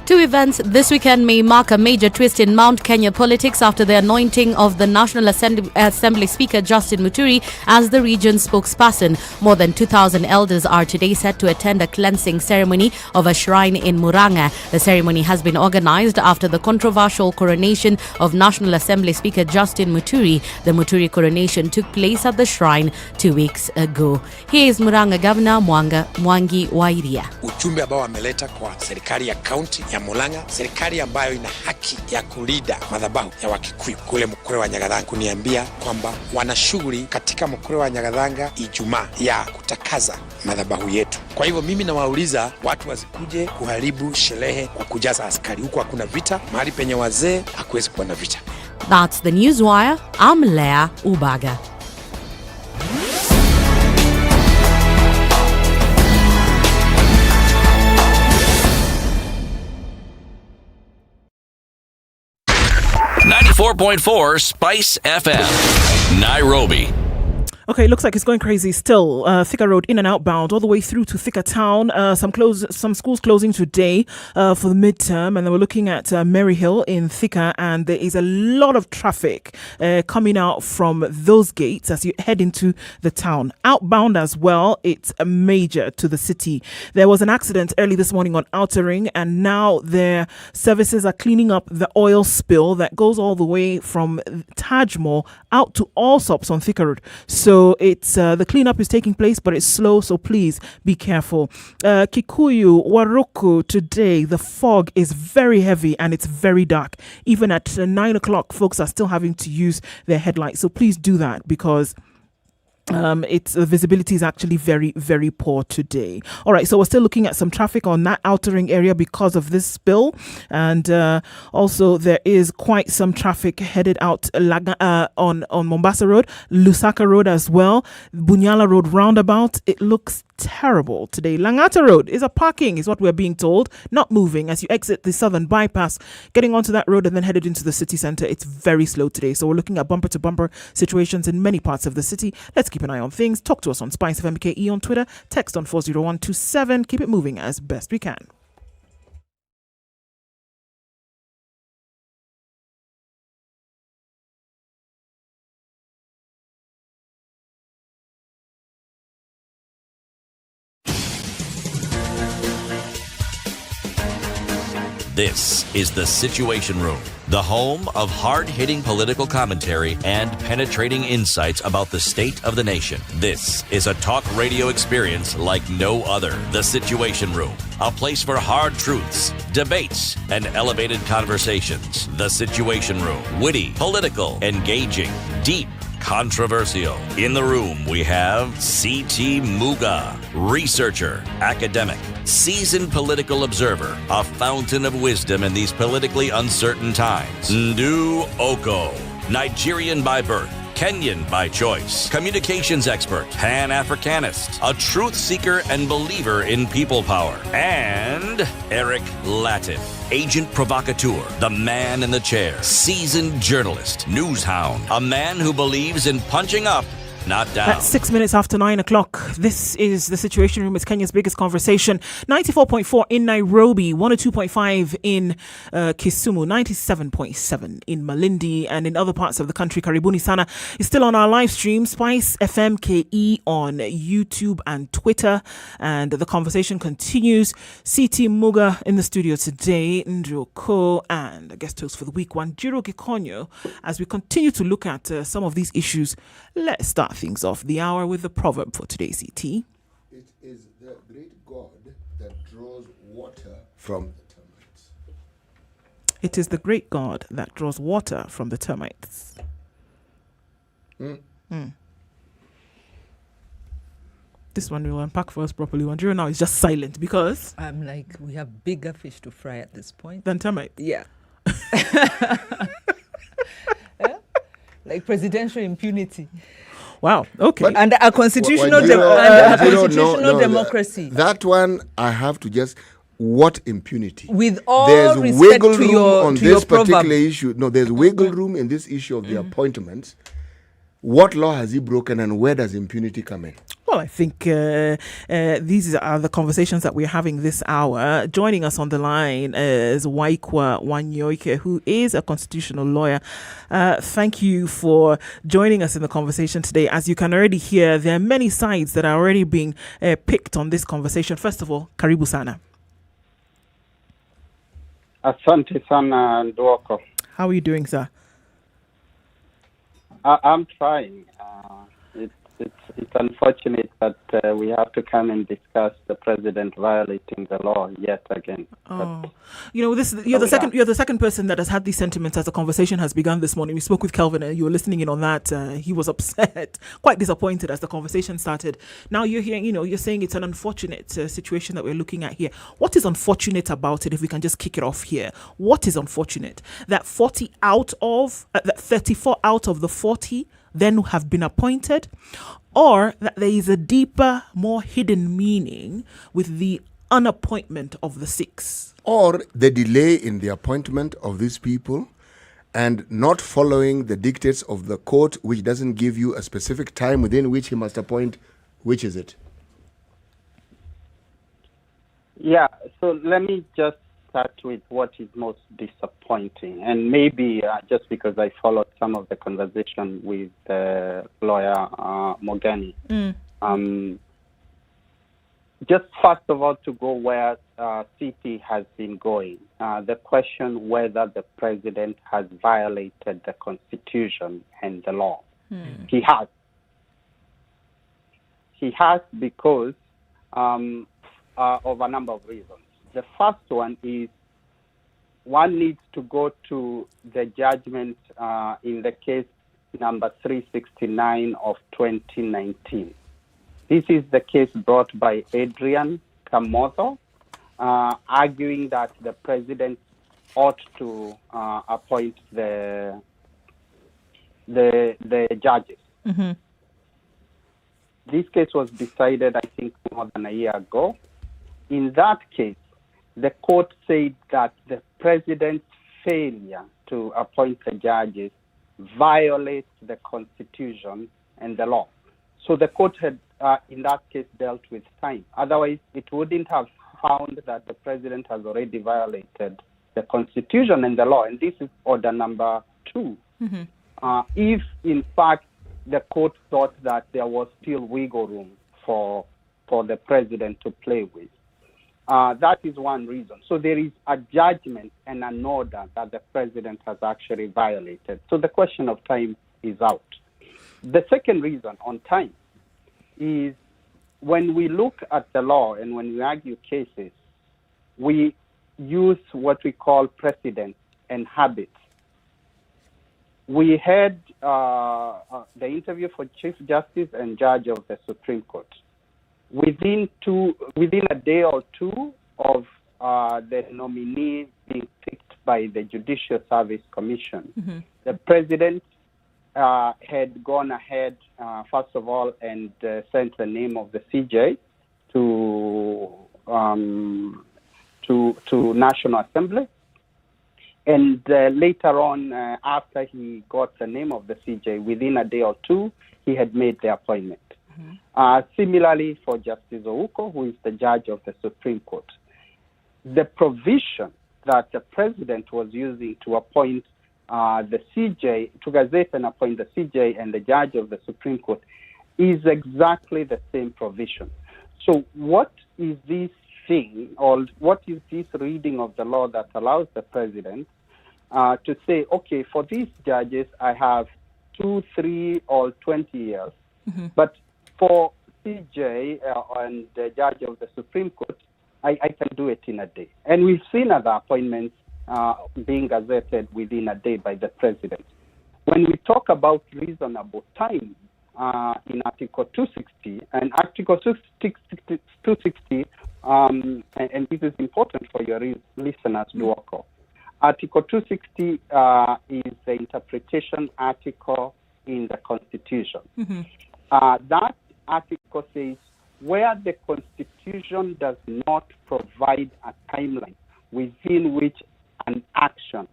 Two events this weekend may mark a major twist in Mount Kenya politics after the anointing of the National Assembly Speaker Justin Muturi as the region's spokesperson. More than 2,000 elders are today set to attend a cleansing ceremony of a shrine in Murang'a. The ceremony has been organized after the controversial coronation of National Assembly Speaker Justin Muturi. The Muturi coronation took place at the shrine 2 weeks ago. Here is Murang'a Governor Mwangi Wairia. Ujumbe ambao wameleta kwa serikali ya kaunti ya Murang'a, serikali ambayo ina haki ya kulida madhabahu ya Wakikuyu kule Mkure wa Nyagathanga, kuniambia kwamba wana shughuli katika Mkure wa Nyagathanga Ijumaa ya kutakaza madhabahu yetu. Kwa hivyo mimi nawauliza watu wasikuje kuharibu sherehe kwa kujaza askari. Huko hakuna vita, mahali penye wazee hakuwezi kuwa na vita. That's the Newswire. I'm Lea Ubaga. .4 Spice FM, Nairobi. Okay, looks like it's going crazy still. Thika Road in and outbound all the way through to Thika Town. Some schools closing today for the midterm, and then we're looking at Mary Hill in Thika, and there is a lot of traffic coming out from those gates as you head into the town. Outbound as well, it's a major to the city. There was an accident early this morning on Outer Ring, and now their services are cleaning up the oil spill that goes all the way from Taj Mall out to Allsops on Thika Road. So it's the cleanup is taking place, but it's slow, so please be careful. Kikuyu, Waruku, today the fog is very heavy and it's very dark. Even at 9 o'clock, folks are still having to use their headlights, so please do that because the visibility is actually very, very poor today. All right, so we're still looking at some traffic on that Outer Ring area because of this spill, and also there is quite some traffic headed out on Mombasa Road, Lusaka Road as well, Bunyala Road roundabout. It looks terrible today. Langata Road is what we're being told, not moving as you exit the southern bypass, getting onto that road and then headed into the city centre. It's very slow today, so we're looking at bumper to bumper situations in many parts of the city. Let's keep an eye on things. Talk to us on SpiceFM KE on Twitter, text on 40127. Keep it moving as best we can. This is The Situation Room, the home of hard-hitting political commentary and penetrating insights about the state of the nation. This is a talk radio experience like no other. The Situation Room, a place for hard truths, debates, and elevated conversations. The Situation Room, witty, political, engaging, deep, controversial. In the room, we have C.T. Muga, researcher, academic, seasoned political observer, a fountain of wisdom in these politically uncertain times. Ndu Oko, Nigerian by birth, Kenyan by choice, communications expert, Pan-Africanist, a truth seeker and believer in people power, and Eric Latif, agent provocateur, the man in the chair, seasoned journalist, news hound, a man who believes in punching up, not down. At 6 minutes after 9 o'clock, this is The Situation Room. It's Kenya's biggest conversation. 94.4 in Nairobi, 102.5 in Kisumu, 97.7 in Malindi, and in other parts of the country. Karibuni Sana is still on our live stream, SpiceFM KE on YouTube and Twitter, and the conversation continues. CT Muga in the studio today, Ndro Ko, and a guest host for the week, Wanjiro Gikonyo, as we continue to look at some of these issues. Let's start things off the hour with the proverb for today, CT. It is the great God that draws water from the termites. It is the great God that draws water from the termites. This one we'll unpack for us properly. Wanjiru now is just silent because I'm like, we have bigger fish to fry at this point. than termite. Yeah. Yeah? Like presidential impunity. Wow. Okay. And a constitutional, democracy. That one, I have to just, what impunity? With all there's respect wiggle to room your on to this your particular proverb. issue. No, there's wiggle room in this issue of the appointments. What law has he broken, and where does impunity come in? Well, I think these are the conversations that we're having this hour. Joining us on the line is Waikwa Wanyoike, who is a constitutional lawyer. Thank you for joining us in the conversation today. As you can already hear, there are many sides that are already being picked on this conversation. First of all, karibu sana. Asante sana, Nduoko. How are you doing, sir? I'm trying. It's unfortunate that we have to come and discuss the president violating the law yet again. Oh, you're the second person that has had these sentiments as the conversation has begun this morning. We spoke with Kelvin, and you were listening in on that. He was upset, quite disappointed as the conversation started. Now you're hearing, you're saying it's an unfortunate situation that we're looking at here. What is unfortunate about it? If we can just kick it off here, what is unfortunate? That 34 out of the 40 then have been appointed, or that there is a deeper, more hidden meaning with the unappointment of the 6? Or the delay in the appointment of these people and not following the dictates of the court, which doesn't give you a specific time within which he must appoint. Which is it? Yeah, so let me just start with what is most disappointing. And maybe just because I followed some of the conversation with lawyer Mogani. Just first of all, to go where CP has been going, the question whether the president has violated the Constitution and the law. He has. He has because of a number of reasons. The first one is one needs to go to the judgment in the case number 369 of 2019. This is the case brought by Adrian Kamotho, arguing that the president ought to appoint the judges. Mm-hmm. This case was decided, I think, more than a year ago. In that case, the court said that the president's failure to appoint the judges violates the Constitution and the law. So the court had, in that case, dealt with time. Otherwise, it wouldn't have found that the president has already violated the Constitution and the law. And this is order number 2. Mm-hmm. If, in fact, the court thought that there was still wiggle room for the president to play with. That is one reason. So there is a judgment and an order that the president has actually violated. So the question of time is out. The second reason on time is when we look at the law and when we argue cases, we use what we call precedent and habits. We had the interview for Chief Justice and Judge of the Supreme Court. Within a day or two of the nominee being picked by the Judicial Service Commission, the president had gone ahead, first of all, and sent the name of the CJ to National Assembly. And later on, after he got the name of the CJ, within a day or two, he had made the appointment. Similarly, for Justice Ouko, who is the judge of the Supreme Court, the provision that the president was using to appoint the CJ, to gazette and appoint the CJ and the judge of the Supreme Court, is exactly the same provision. So what is this thing, or what is this reading of the law that allows the president to say, okay, for these judges, I have 2, 3, or 20 years, but for CJ and the judge of the Supreme Court, I can do it in a day. And we've seen other appointments being gazetted within a day by the president. When we talk about reasonable time, in Article 260, and Article 260, and this is important for your listeners, Duoko. Article 260 is the interpretation article in the Constitution. That article says where the Constitution does not provide a timeline within which an action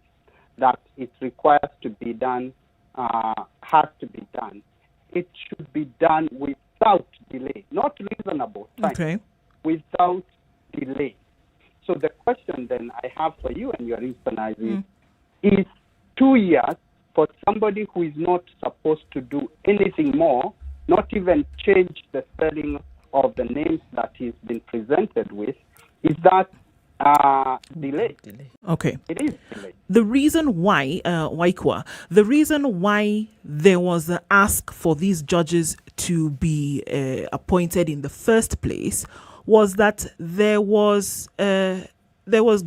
that it requires to be done has to be done, it should be done without delay, not reasonable time, without delay. So the question then I have for you and your listeners is 2 years for somebody who is not supposed to do anything more, not even change the spelling of the names that he's been presented with, is that delay? Okay. It is delay. The reason why, Waikwa, the reason why there was an ask for these judges to be appointed in the first place was that there was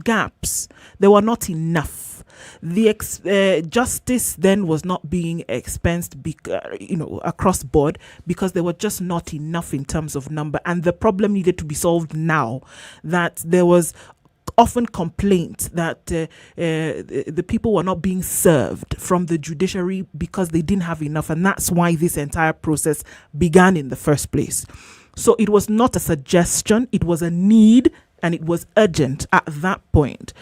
gaps. There were not enough. The justice then was not being expensed, across board, because there were just not enough in terms of number, and the problem needed to be solved now. That there was often complaints that the people were not being served from the judiciary because they didn't have enough, and that's why this entire process began in the first place. So it was not a suggestion, it was a need, and it was urgent at that point.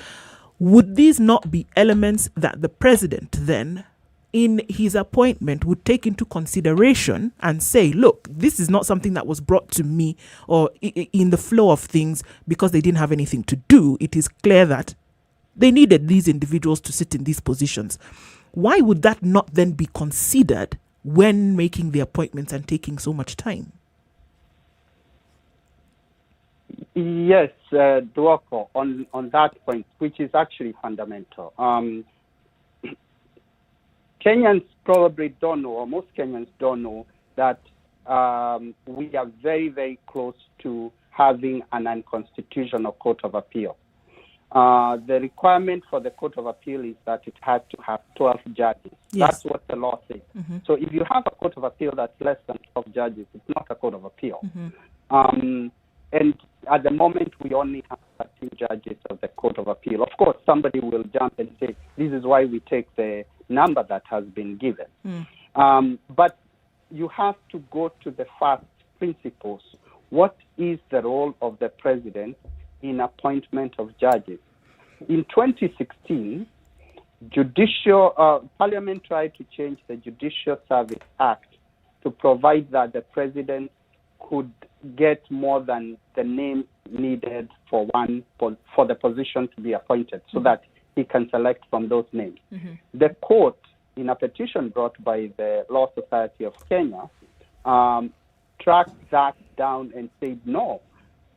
Would these not be elements that the president then, in his appointment, would take into consideration and say, look, this is not something that was brought to me or in the flow of things because they didn't have anything to do. It is clear that they needed these individuals to sit in these positions. Why would that not then be considered when making the appointments and taking so much time? Yes, Duoko, on that point, which is actually fundamental. Kenyans probably don't know, or most Kenyans don't know, that we are very, very close to having an unconstitutional Court of Appeal. The requirement for the Court of Appeal is that it has to have 12 judges. Yes. That's what the law says. So if you have a Court of Appeal that's less than 12 judges, it's not a Court of Appeal. And at the moment, we only have 13 judges of the Court of Appeal. Of course, somebody will jump and say, this is why we take the number that has been given. But you have to go to the first principles. What is the role of the president in appointment of judges? In 2016, Parliament tried to change the Judicial Service Act to provide that the president could get more than the name needed for the position to be appointed, so that he can select from those names. The court, in a petition brought by the Law Society of Kenya, tracked that down and said, no,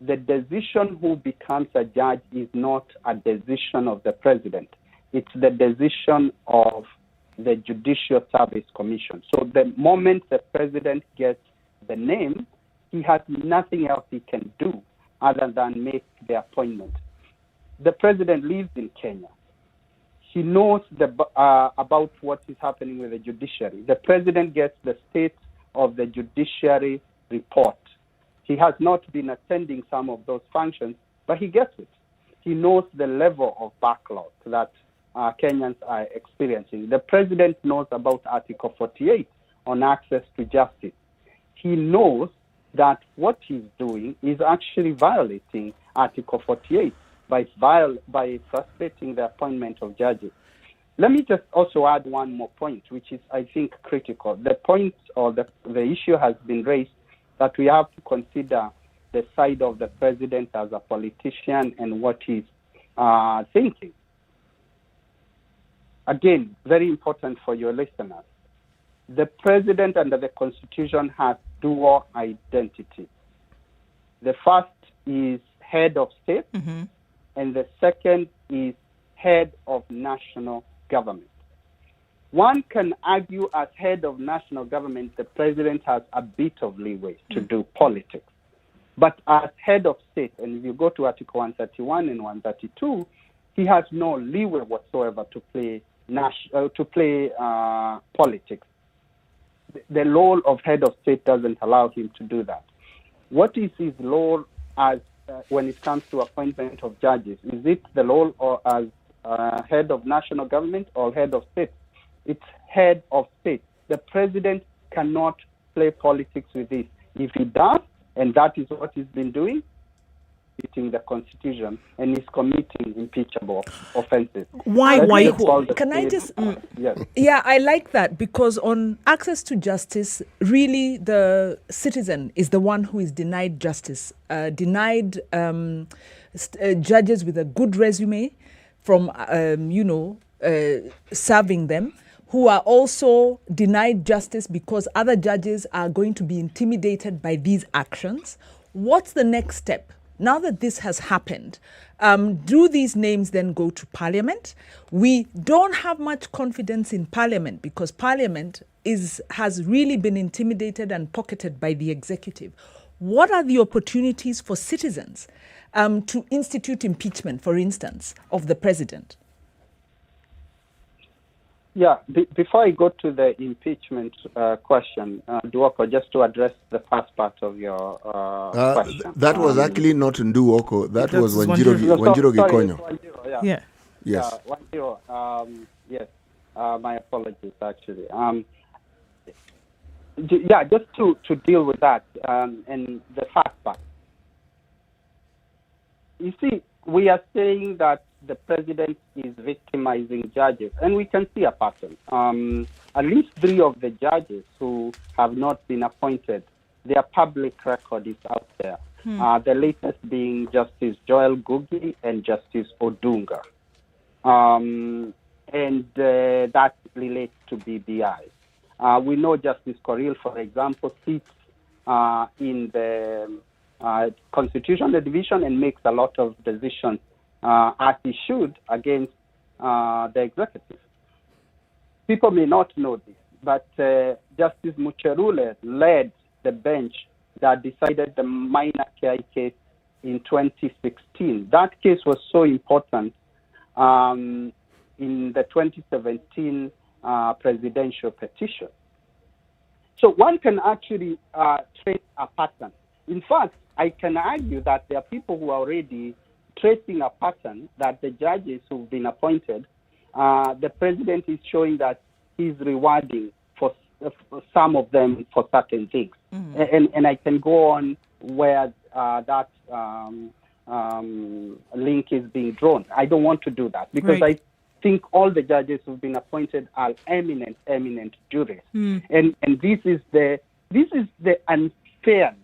the decision who becomes a judge is not a decision of the president. It's the decision of the Judicial Service Commission. So the moment the president gets the name, he has nothing else he can do other than make the appointment. The president lives in Kenya. He knows about what is happening with the judiciary. The president gets the state of the judiciary report. He has not been attending some of those functions, but he gets it. He knows the level of backlog that Kenyans are experiencing. The president knows about Article 48 on access to justice. He knows that what he's doing is actually violating Article 48 by frustrating the appointment of judges. Let me just also add one more point, which is, I think, critical. The point or the issue has been raised that we have to consider the side of the president as a politician and what he's thinking. Again, very important for your listeners. The president under the Constitution has dual identity. The first is head of state, and the second is head of national government. One can argue as head of national government, the president has a bit of leeway to do politics. But as head of state, and if you go to Article 131 and 132, he has no leeway whatsoever to play politics. the law of head of state doesn't allow him to do that. What is his law as when it comes to appointment of judges? Is it the law or as head of national government or head of state? It's head of state. The president cannot play politics with this. If he does, and that is what he's been doing, the Constitution, and is committing impeachable offenses. Can I just? Yes. Yeah, I like that, because on access to justice, really the citizen is the one who is denied justice, denied judges with a good resume from serving them, who are also denied justice because other judges are going to be intimidated by these actions. What's the next step? Now that this has happened, do these names then go to Parliament? We don't have much confidence in Parliament because Parliament has really been intimidated and pocketed by the executive. What are the opportunities for citizens to institute impeachment, for instance, of the president? Yeah, before I go to the impeachment question, Duoko, just to address the first part of your question. That was actually not Nduoko. That was Wanjiro Gikonyo. Yeah. Yes. Wanjiro. Yes. My apologies, actually. Just to deal with that and the first part. You see, we are saying that the president is victimizing judges, and we can see a pattern. At least 3 of the judges who have not been appointed, their public record is out there. The latest being Justice Joel Ngugi and Justice Odunga. And that relates to BBI. We know Justice Coril, for example, sits in the Constitutional Division and makes a lot of decisions as he should against the executive. People may not know this, but Justice Mucherule led the bench that decided the minor KI case in 2016. That case was so important in the 2017 presidential petition. So one can actually trace a pattern. In fact, I can argue that there are people who are already tracing a pattern that the judges who've been appointed, the president is showing that he's rewarding for some of them for certain things. And I can go on where that link is being drawn. I don't want to do that because I think all the judges who've been appointed are eminent jurists. And this is the unfairness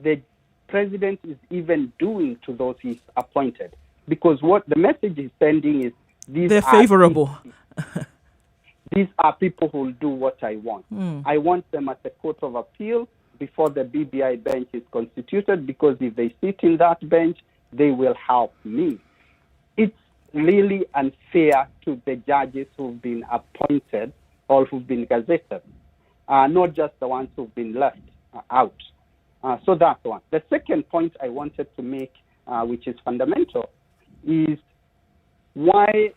the president is even doing to those he's appointed, because what the message is sending is they're favorable. These are people who will do what I want. I want them at the Court of Appeal before the BBI bench is constituted, because if they sit in that bench, they will help me. It's really unfair to the judges who've been appointed or who've been gazetted, not just the ones who've been left out. So that's one. The second point I wanted to make, which is fundamental, is why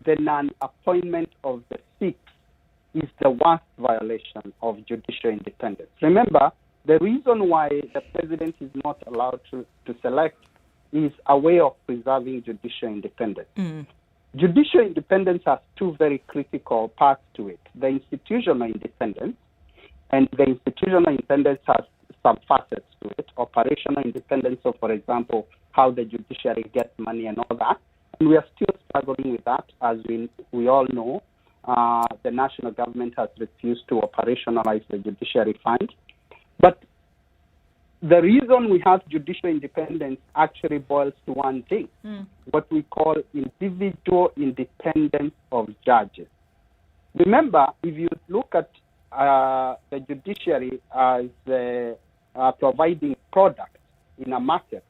the non-appointment of the six is the worst violation of judicial independence. Remember, the reason why the president is not allowed to select is a way of preserving judicial independence. Judicial independence has 2 very critical parts to it: the institutional independence, and the institutional independence has some facets to it. Operational independence, so for example, how the judiciary gets money and all that. And we are still struggling with that. As we all know, the national government has refused to operationalize the judiciary fund. But the reason we have judicial independence actually boils to one thing, what we call individual independence of judges. Remember, if you look at the judiciary as providing products in a market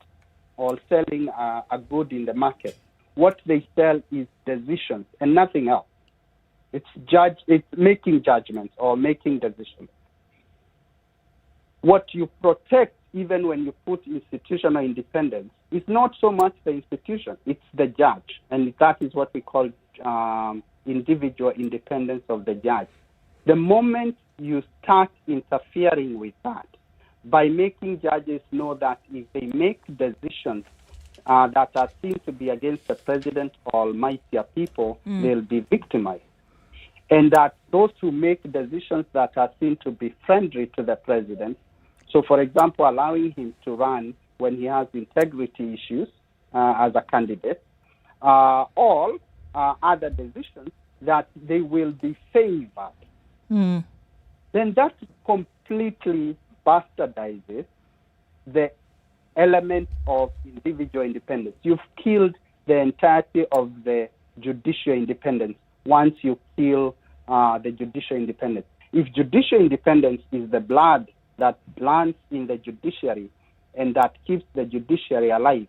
or selling a good in the market, what they sell is decisions and nothing else. It's making judgments or making decisions. What you protect, even when you put institutional independence, is not so much the institution, it's the judge. And that is what we call individual independence of the judge. The moment you start interfering with that by making judges know that if they make decisions that are seen to be against the president or mightier people, they'll be victimized. And that those who make decisions that are seen to be friendly to the president, so for example, allowing him to run when he has integrity issues as a candidate, all other decisions, that they will be favored. Then that completely bastardizes the element of individual independence. You've killed the entirety of the judicial independence once you kill the judicial independence. If judicial independence is the blood that lands in the judiciary and that keeps the judiciary alive,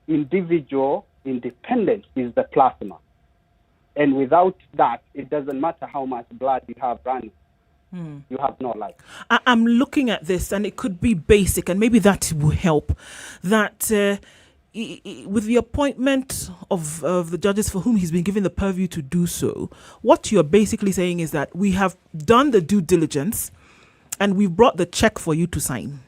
individual independence is the plasma. And without that, it doesn't matter how much blood you have running. You have no life. I'm looking at this, and it could be basic, and maybe that will help. That with the appointment of the judges for whom he's been given the purview to do so, what you're basically saying is that we have done the due diligence, and we've brought the check for you to sign.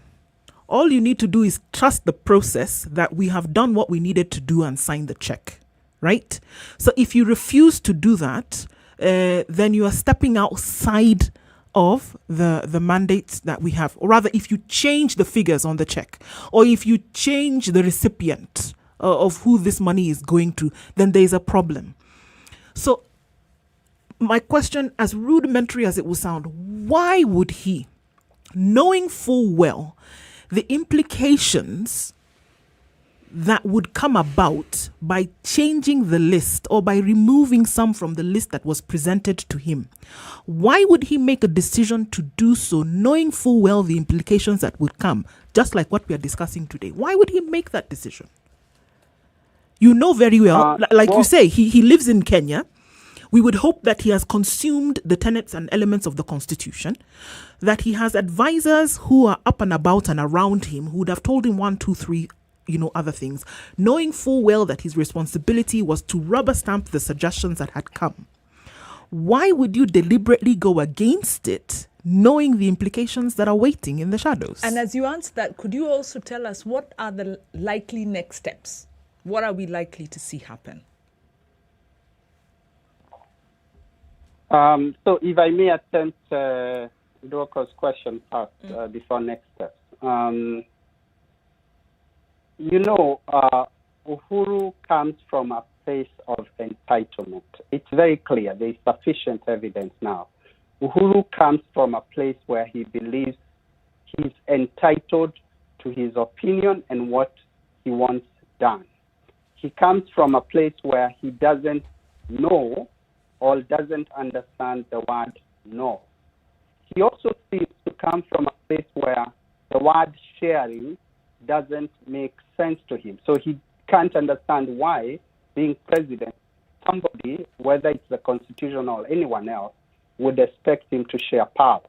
All you need to do is trust the process that we have done what we needed to do and sign the check, right? So if you refuse to do that, then you are stepping outside of the mandates that we have. Or rather, if you change the figures on the check, or if you change the recipient of who this money is going to, then there's a problem. So my question, as rudimentary as it will sound, why would he, knowing full well the implications that would come about by changing the list or by removing some from the list that was presented to him, why would he make a decision to do so, knowing full well the implications that would come, just like what we are discussing today? Why would he make that decision? You know very well, you say, he lives in Kenya. We would hope that he has consumed the tenets and elements of the Constitution, that he has advisors who are up and about and around him who would have told him 1, 2, 3, other things, knowing full well that his responsibility was to rubber stamp the suggestions that had come. Why would you deliberately go against it, knowing the implications that are waiting in the shadows? And as you answer that, could you also tell us what are the likely next steps? What are we likely to see happen? So if I may attempt Duoko's question first before next steps. Uhuru comes from a place of entitlement. It's very clear. There is sufficient evidence now. Uhuru comes from a place where he believes he's entitled to his opinion and what he wants done. He comes from a place where he doesn't know or doesn't understand the word no. He also seems to come from a place where the word sharing doesn't make sense to him. So he can't understand why, being president, somebody, whether it's the Constitution or anyone else, would expect him to share power.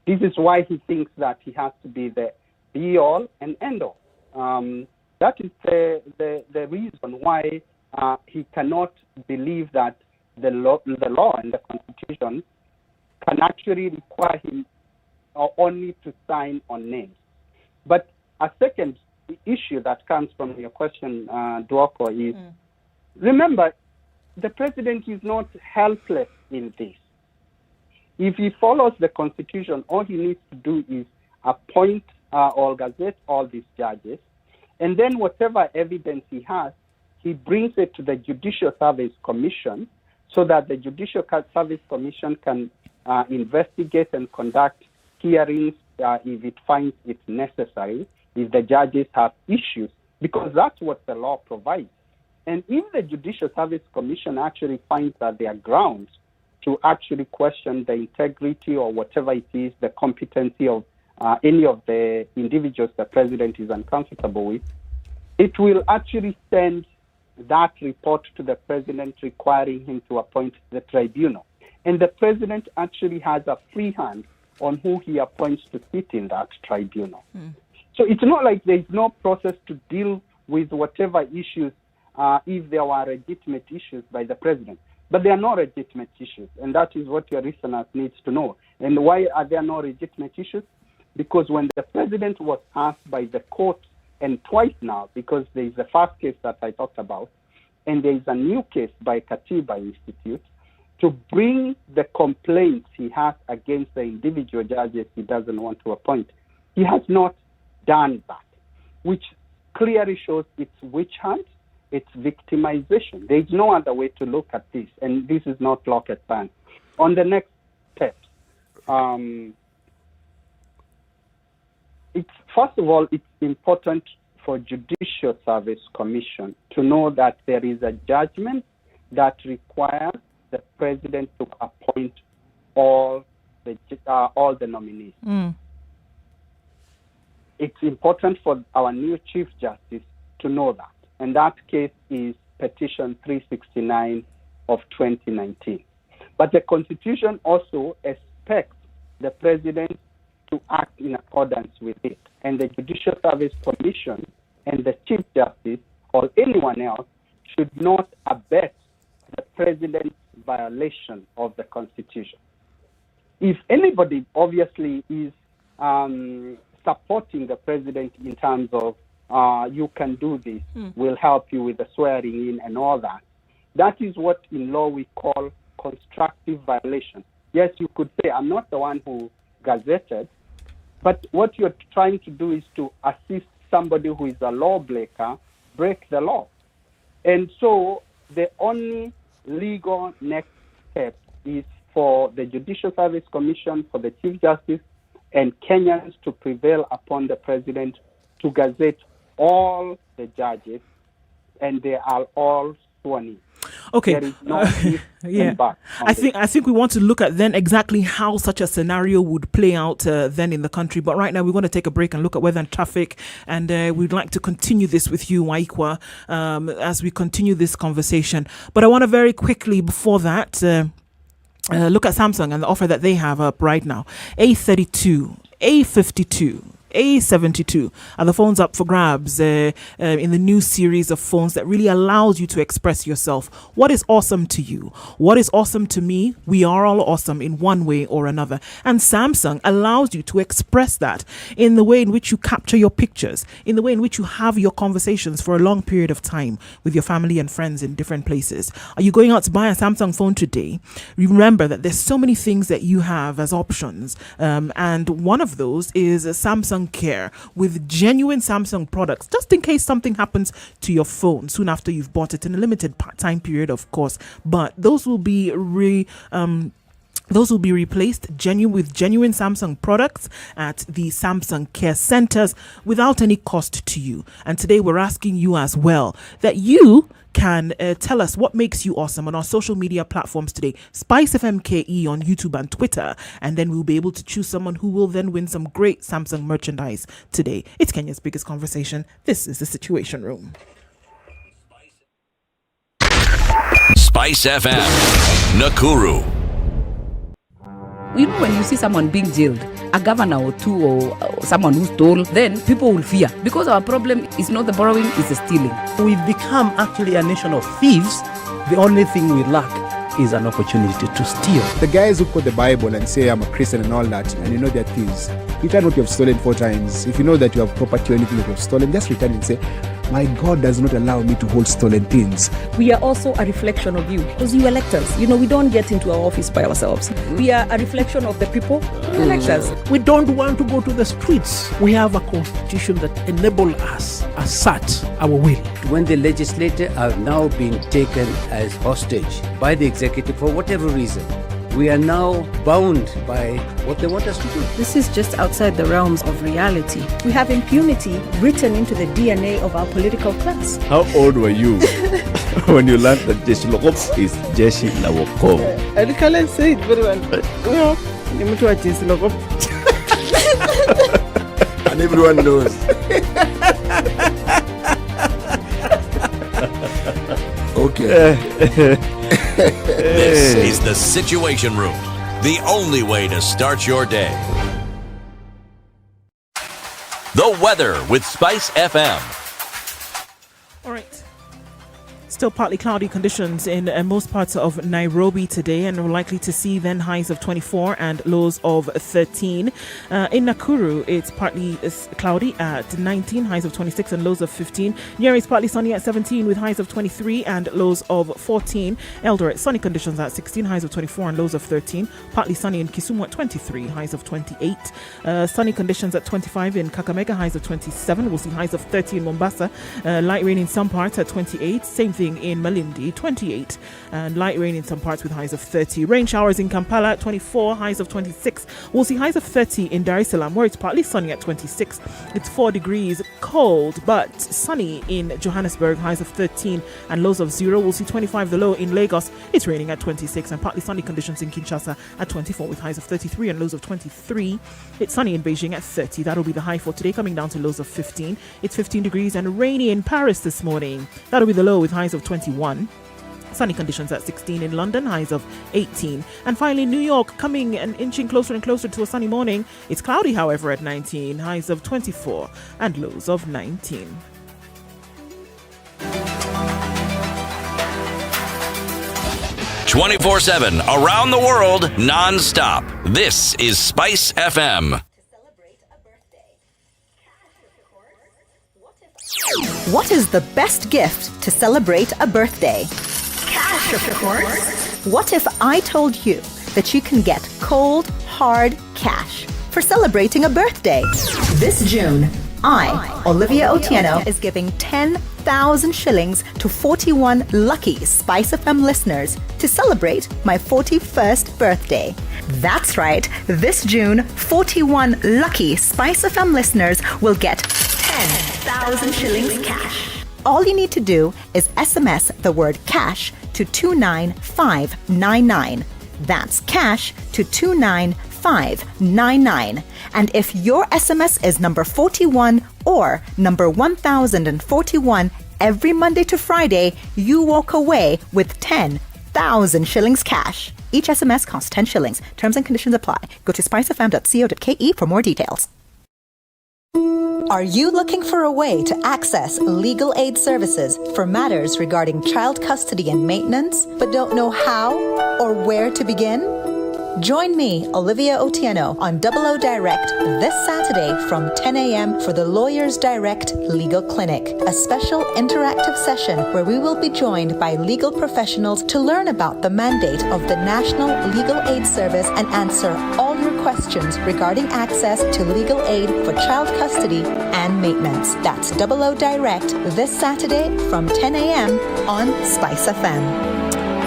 This is why he thinks that he has to be the be-all and end-all. That is the reason why he cannot believe that the law and the Constitution can actually require him only to sign on names. But a second issue that comes from your question, Duoko, is remember, the president is not helpless in this. If he follows the Constitution, all he needs to do is appoint or gazette all these judges, and then whatever evidence he has, he brings it to the Judicial Service Commission so that the Judicial Service Commission can investigate and conduct hearings if it finds it necessary, if the judges have issues, because that's what the law provides. And if the Judicial Service Commission actually finds that there are grounds to actually question the integrity or whatever it is, the competency of any of the individuals the president is uncomfortable with, it will actually send that report to the president requiring him to appoint the tribunal. And the president actually has a free hand on who he appoints to sit in that tribunal. So it's not like there is no process to deal with whatever issues, if there were legitimate issues by the president. But there are no legitimate issues, and that is what your listeners need to know. And why are there no legitimate issues? Because when the president was asked by the court, and twice now, because there is the first case that I talked about, and there is a new case by Katiba Institute, to bring the complaints he has against the individual judges he doesn't want to appoint. He has not done that, which clearly shows it's witch hunt, it's victimization. There is no other way to look at this, and this is not rocket science. On the next steps, first of all, it's important for Judicial Service Commission to know that there is a judgment that requires the president to appoint all the nominees. It's important for our new Chief Justice to know that. And that case is Petition 369 of 2019. But the Constitution also expects the President to act in accordance with it. And the Judicial Service Commission and the Chief Justice or anyone else should not abet the President's violation of the Constitution. If anybody obviously is supporting the President in terms of you can do this, we'll help you with the swearing in and all that. That is what in law we call constructive violation. Yes, you could say, I'm not the one who gazetted, but what you're trying to do is to assist somebody who is a lawbreaker break the law. And so the only legal next step is for the Judicial Service Commission, for the Chief Justice, and Kenyans to prevail upon the President to gazette all the judges, and they are all sworn in. Okay. There is no back. I think we want to look at then exactly how such a scenario would play out then in the country. But right now we're going to take a break and look at weather and traffic. And we'd like to continue this with you, Waikwa, as we continue this conversation. But I want to very quickly before that look at Samsung and the offer that they have up right now. A32, A52, A72 are the phones up for grabs in the new series of phones that really allows you to express yourself. What is awesome to you? What is awesome to me? We are all awesome in one way or another. And Samsung allows you to express that in the way in which you capture your pictures, in the way in which you have your conversations for a long period of time with your family and friends in different places. Are you going out to buy a Samsung phone today? Remember that there's so many things that you have as options. And one of those is a Samsung Care with genuine Samsung products, just in case something happens to your phone soon after you've bought it in a limited time period, of course. But those will be replaced with genuine Samsung products at the Samsung Care Centers without any cost to you. And today we're asking you as well that you can tell us what makes you awesome on our social media platforms today. SpiceFM KE on YouTube and Twitter. And then we'll be able to choose someone who will then win some great Samsung merchandise today. It's Kenya's biggest conversation. This is the Situation Room. Spice FM, Nakuru. You know, when you see someone being jailed, a governor or two or someone who stole, then people will fear. Because our problem is not the borrowing, it's the stealing. We've become actually a nation of thieves. The only thing we lack is an opportunity to steal. The guys who quote the Bible and say I'm a Christian and all that, and you know they're thieves. Return what you have stolen 4 times. If you know that you have property or anything that you have stolen, just return and say, my God does not allow me to hold stolen things. We are also a reflection of you, because you elect us. You know, we don't get into our office by ourselves. We are a reflection of the people who elect us. We don't want to go to the streets. We have a constitution that enables us, assert our will. When the legislature are now being taken as hostage by the executive for whatever reason, we are now bound by what they want us to do. This is just outside the realms of reality. We have impunity written into the DNA of our political class. How old were you when you learned that Jeshi la Wokovu is Jeshi la Wokovu? I can't say it very well. And everyone knows. Okay. This is the Situation Room, the only way to start your day. The weather with Spice FM. All right. Still partly cloudy conditions in most parts of Nairobi today, and we're likely to see then highs of 24 and lows of 13. In Nakuru, it's partly cloudy at 19, highs of 26 and lows of 15. Nyeri is partly sunny at 17 with highs of 23 and lows of 14. Eldoret, sunny conditions at 16, highs of 24 and lows of 13. Partly sunny in Kisumu at 23, highs of 28. Sunny conditions at 25 in Kakamega, highs of 27. We'll see highs of 30 in Mombasa. Light rain in some parts at 28. Same thing in Malindi, 28, and light rain in some parts with highs of 30. Rain showers in Kampala at 24, highs of 26. We'll see highs of 30 in Dar es Salaam, where it's partly sunny at 26. It's 4 degrees cold, but sunny in Johannesburg, highs of 13 and lows of 0. We'll see 25 the low in Lagos. It's raining at 26, and partly sunny conditions in Kinshasa at 24 with highs of 33 and lows of 23. It's sunny in Beijing at 30. That'll be the high for today, coming down to lows of 15. It's 15 degrees and rainy in Paris this morning. That'll be the low with highs of 21. Sunny conditions at 16 in London, highs of 18. And finally, New York coming and inching closer and closer to a sunny morning. It's cloudy, however, at 19, highs of 24 and lows of 19. "24/7 around the world, non-stop. This is Spice FM. What is the best gift to celebrate a birthday? Cash, of course. What if I told you that you can get cold, hard cash for celebrating a birthday? This June, I, Olivia Otieno, is giving 10,000 shillings to 41 lucky Spice FM listeners to celebrate my 41st birthday. That's right, this June, 41 lucky Spice FM listeners will get 10,000 shillings cash. All you need to do is SMS the word cash to 29599. That's cash to 29599. And if your SMS is number 41 or number 1041 every Monday to Friday, you walk away with 10,000 shillings cash. Each SMS costs 10 shillings. Terms and conditions apply. Go to spicefm.co.ke for more details. Are you looking for a way to access legal aid services for matters regarding child custody and maintenance, but don't know how or where to begin? Join me, Olivia Otieno, on 00 Direct this Saturday from 10 a.m. for the Lawyers Direct Legal Clinic, a special interactive session where we will be joined by legal professionals to learn about the mandate of the National Legal Aid Service and answer all your questions regarding access to legal aid for child custody and maintenance. That's 00 Direct this Saturday from 10 a.m. on Spice FM.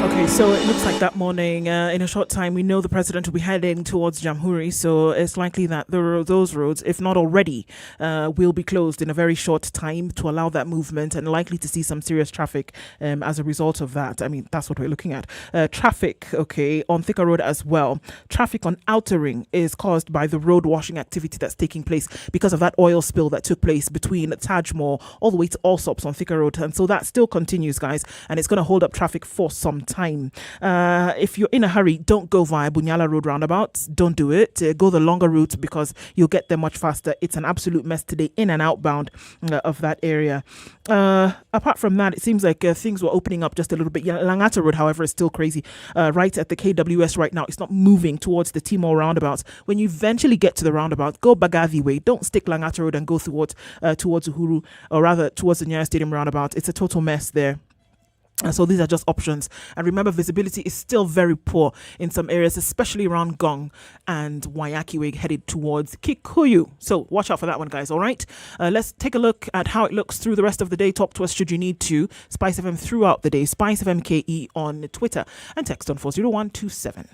Okay, so it looks like that morning, in a short time, we know the president will be heading towards Jamhuri, so it's likely that those roads, if not already, will be closed in a very short time to allow that movement, and likely to see some serious traffic as a result of that. I mean, that's what we're looking at. Traffic, okay, on Thika Road as well. Traffic on Outer Ring is caused by the road washing activity that's taking place because of that oil spill that took place between Taj Mall all the way to Allsops on Thika Road, and so that still continues, guys, and it's going to hold up traffic for some time. If you're in a hurry, don't go via Bunyala Road roundabout. Don't do it. Go the longer route because you'll get there much faster. It's an absolute mess today in and outbound of that area. Apart from that, it seems like things were opening up just a little bit. Langata Road, however, is still crazy. Right at the KWS right now, it's not moving towards the Timor roundabouts. When you eventually get to the roundabout, go Bagavi way. Don't stick Langata Road and go towards Uhuru, or rather towards the Nyeri Stadium roundabout. It's a total mess there. So these are just options. And remember, visibility is still very poor in some areas, especially around Gong and Wayaki way headed towards Kikuyu. So watch out for that one, guys. All right. Let's take a look at how it looks through the rest of the day. Talk to us should you need to. Spice FM throughout the day. Spice FM KE on Twitter and text on 40127.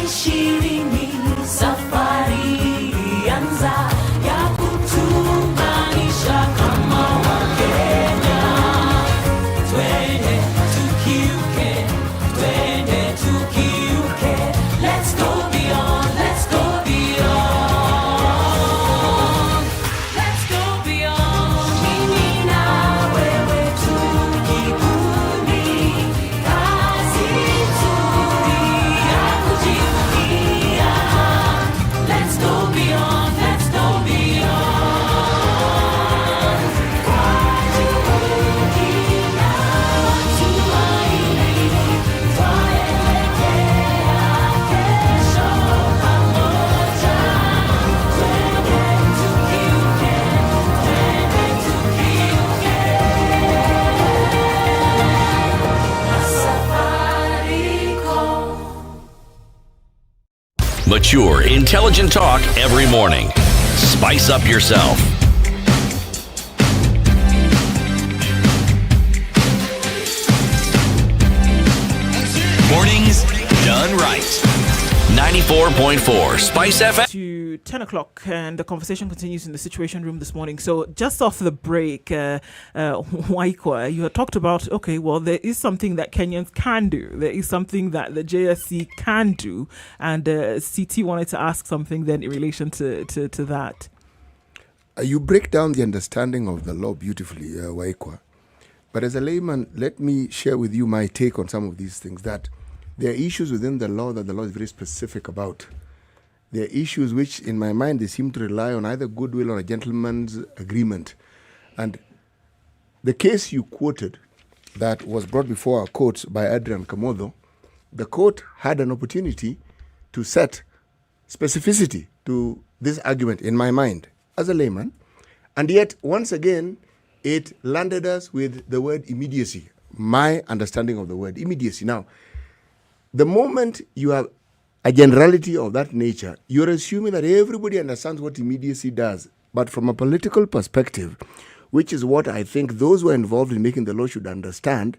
Shirini safari anza ya kutumanisha kama Wakenya. Twende tukiuke, let's go beyond, let's go beyond, let's go beyond. Mimi na wewe tukibuni kazi Mature, intelligent talk every morning. Spice up yourself. Mornings done right. 94.4 Spice FM. To 10 o'clock, and the conversation continues in the Situation Room this morning. So just off the break, Waikwa, you had talked about, okay, well, there is something that Kenyans can do. There is something that the JSC can do. And CT wanted to ask something then in relation to that. You break down the understanding of the law beautifully, Waikwa. But as a layman, let me share with you my take on some of these things, that there are issues within the law that the law is very specific about. There are issues which, in my mind, they seem to rely on either goodwill or a gentleman's agreement. And the case you quoted that was brought before our courts by Adrian Kamodo, the court had an opportunity to set specificity to this argument, in my mind, as a layman. And yet, once again, it landed us with the word immediacy, my understanding of the word immediacy. Now, the moment you have a generality of that nature, you're assuming that everybody understands what immediacy does. But from a political perspective, which is what I think those who are involved in making the law should understand,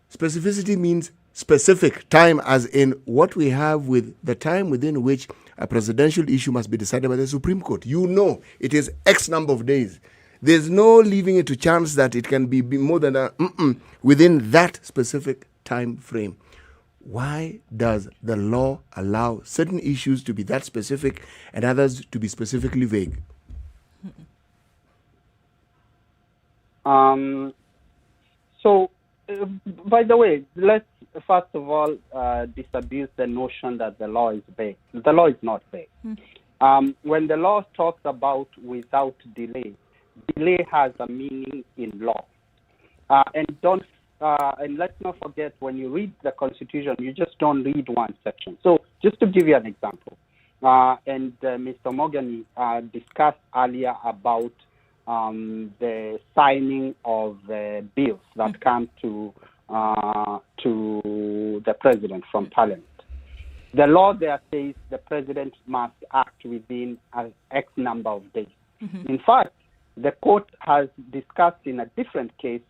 specificity means specific time, as in what we have with the time within which a presidential issue must be decided by the Supreme Court. You know it is X number of days. There's no leaving it to chance that it can be more than within that specific time frame. Why does the law allow certain issues to be that specific and others to be specifically vague? So, by the way, let's first of all disabuse the notion that the law is vague. The law is not vague. When the law talks about without delay, delay has a meaning in law. And let's not forget, when you read the Constitution, you just don't read one section. So just to give you an example, Mr. Morgan discussed earlier about the signing of bills that come to the president from Parliament. The law there says the president must act within an X number of days. In fact, the court has discussed in a different case,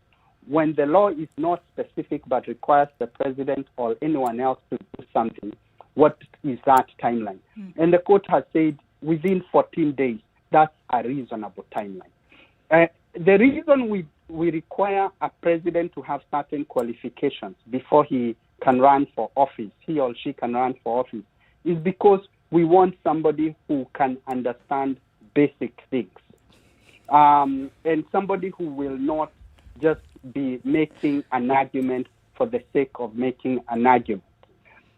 when the law is not specific but requires the president or anyone else to do something, what is that timeline? And the court has said within 14 days, that's a reasonable timeline. The reason we require a president to have certain qualifications before he can run for office, he or she can run for office, is because we want somebody who can understand basic things. And somebody who will not just be making an argument for the sake of making an argument.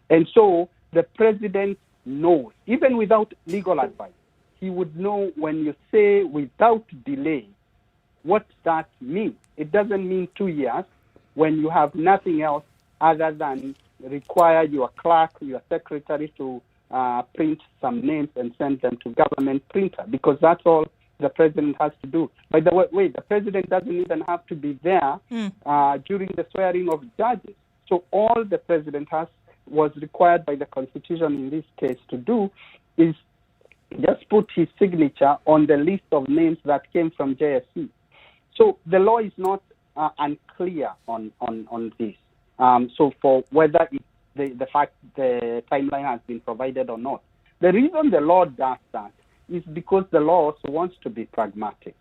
And so the president knows, even without legal advice, he would know when you say without delay, what that means. It doesn't mean 2 years when you have nothing else other than require your clerk, your secretary to print some names and send them to government printer, because that's all the president has to do. By the way, the president doesn't even have to be there during the swearing of judges. So all the president was required by the Constitution in this case to do is just put his signature on the list of names that came from JSC. So the law is not unclear on this. So for whether the fact the timeline has been provided or not. The reason the law does that is because the law also wants to be pragmatic.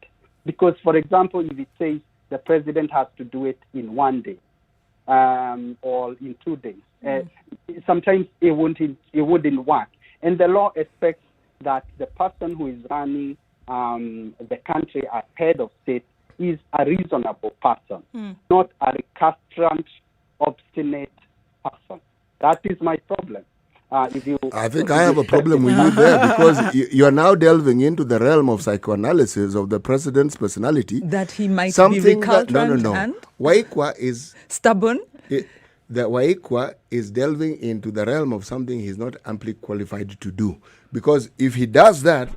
Because, for example, if it says the president has to do it in 1 day or in 2 days, sometimes it wouldn't work. And the law expects that the person who is running the country as head of state is a reasonable person, not a recalcitrant, obstinate person. That is my problem. I think I have a problem with you there, because you are now delving into the realm of psychoanalysis of the president's personality. That he might be recalcitrant and Waikwa is stubborn. The Waikwa is delving into the realm of something he's not amply qualified to do. Because if he does that,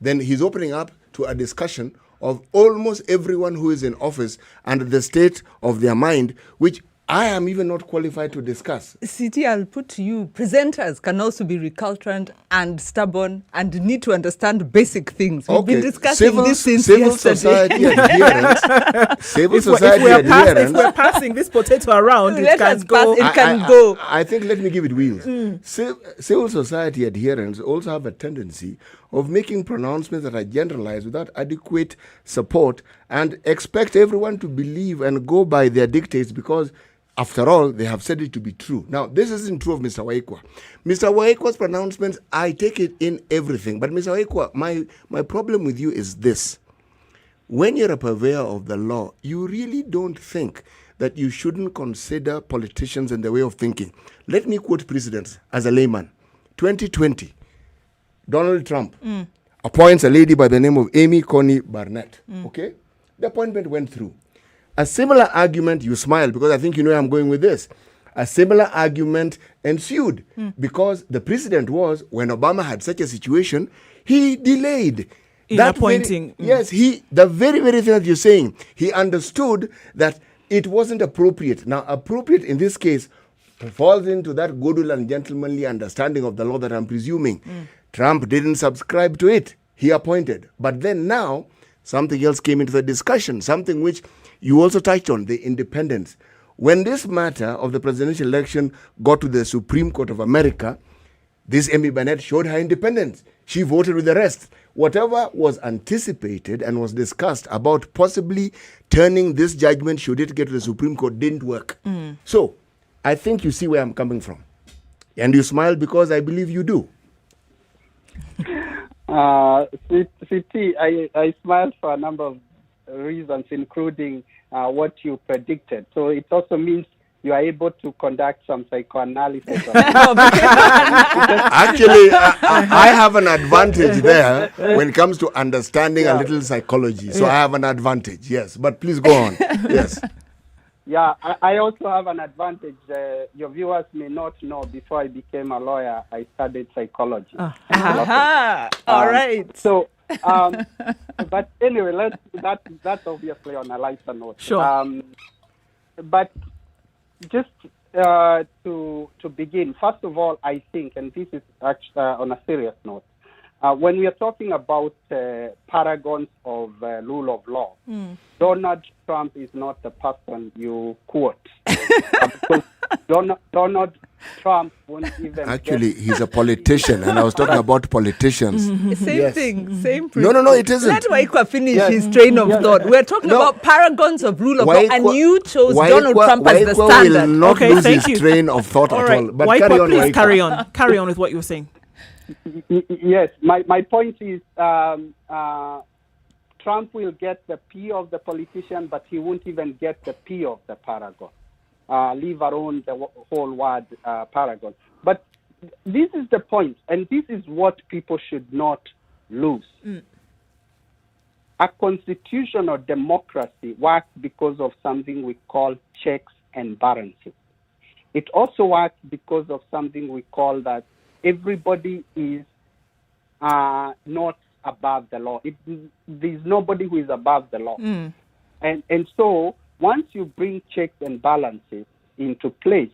then he's opening up to a discussion of almost everyone who is in office and the state of their mind, which I am even not qualified to discuss. CT, I'll put to you, presenters can also be recalcitrant and stubborn and need to understand basic things. We've been discussing this since civil yesterday. Society adherence. Civil If society we're adherence. passing this potato around, it Let can us go. pass, it can go. I think, let me give it wheels. Civil society adherents also have a tendency of making pronouncements that are generalized without adequate support and expect everyone to believe and go by their dictates because, after all, they have said it to be true. Now, this isn't true of Mr. Waikwa. Mr. Waikwa's pronouncements, I take it in everything. But Mr. Waikwa, my problem with you is this. When you're a purveyor of the law, you really don't think that you shouldn't consider politicians and their way of thinking. Let me quote precedents as a layman. 2020, Donald Trump appoints a lady by the name of Amy Coney Barnett. Okay? The appointment went through. A similar argument, you smile because I think you know where I'm going with this. A similar argument ensued because the precedent was when Obama had such a situation, he delayed. In appointing. The very thing that you're saying, he understood that it wasn't appropriate. Now, appropriate in this case falls into that goodwill and gentlemanly understanding of the law that I'm presuming. Trump didn't subscribe to it. He appointed. But then now, something else came into the discussion, something which you also touched on, the independence. When this matter of the presidential election got to the Supreme Court of America, this Amy Barnett showed her independence. She voted with the rest. Whatever was anticipated and was discussed about possibly turning this judgment, should it get to the Supreme Court, didn't work. So, I think you see where I'm coming from. And you smile because I believe you do. CT, I smiled for a number of reasons, including what you predicted. So it also means you are able to conduct some psychoanalysis. Actually, I have an advantage there when it comes to understanding a little psychology. So I have an advantage, yes. But please go on. Yes. Yeah, I also have an advantage. Your viewers may not know, before I became a lawyer, I studied psychology. All right. So, but anyway, that's obviously on a lighter note. Sure. But just to begin, first of all, I think, and this is actually on a serious note, when we are talking about paragons of rule of law, Donald Trump is not the person you quote. Because Donald Trump won't even... Actually, he's a politician, and I was talking about politicians. Same thing, same principle. No, it isn't. Let Waikwa finish his train of thought. We're talking about paragons of rule of law, and you chose Donald Trump as the standard. Will not lose his train of thought at all. But Waikwa, please carry on. Carry on with what you were saying. Yes, my point is Trump will get the P of the politician, but he won't even get the P of the paragon, leave alone the whole word paragon. But this is the point, and this is what people should not lose. A constitutional democracy works because of something we call checks and balances. It also works because of something we call that everybody is not above the law. There's nobody who is above the law. And so once you bring checks and balances into place,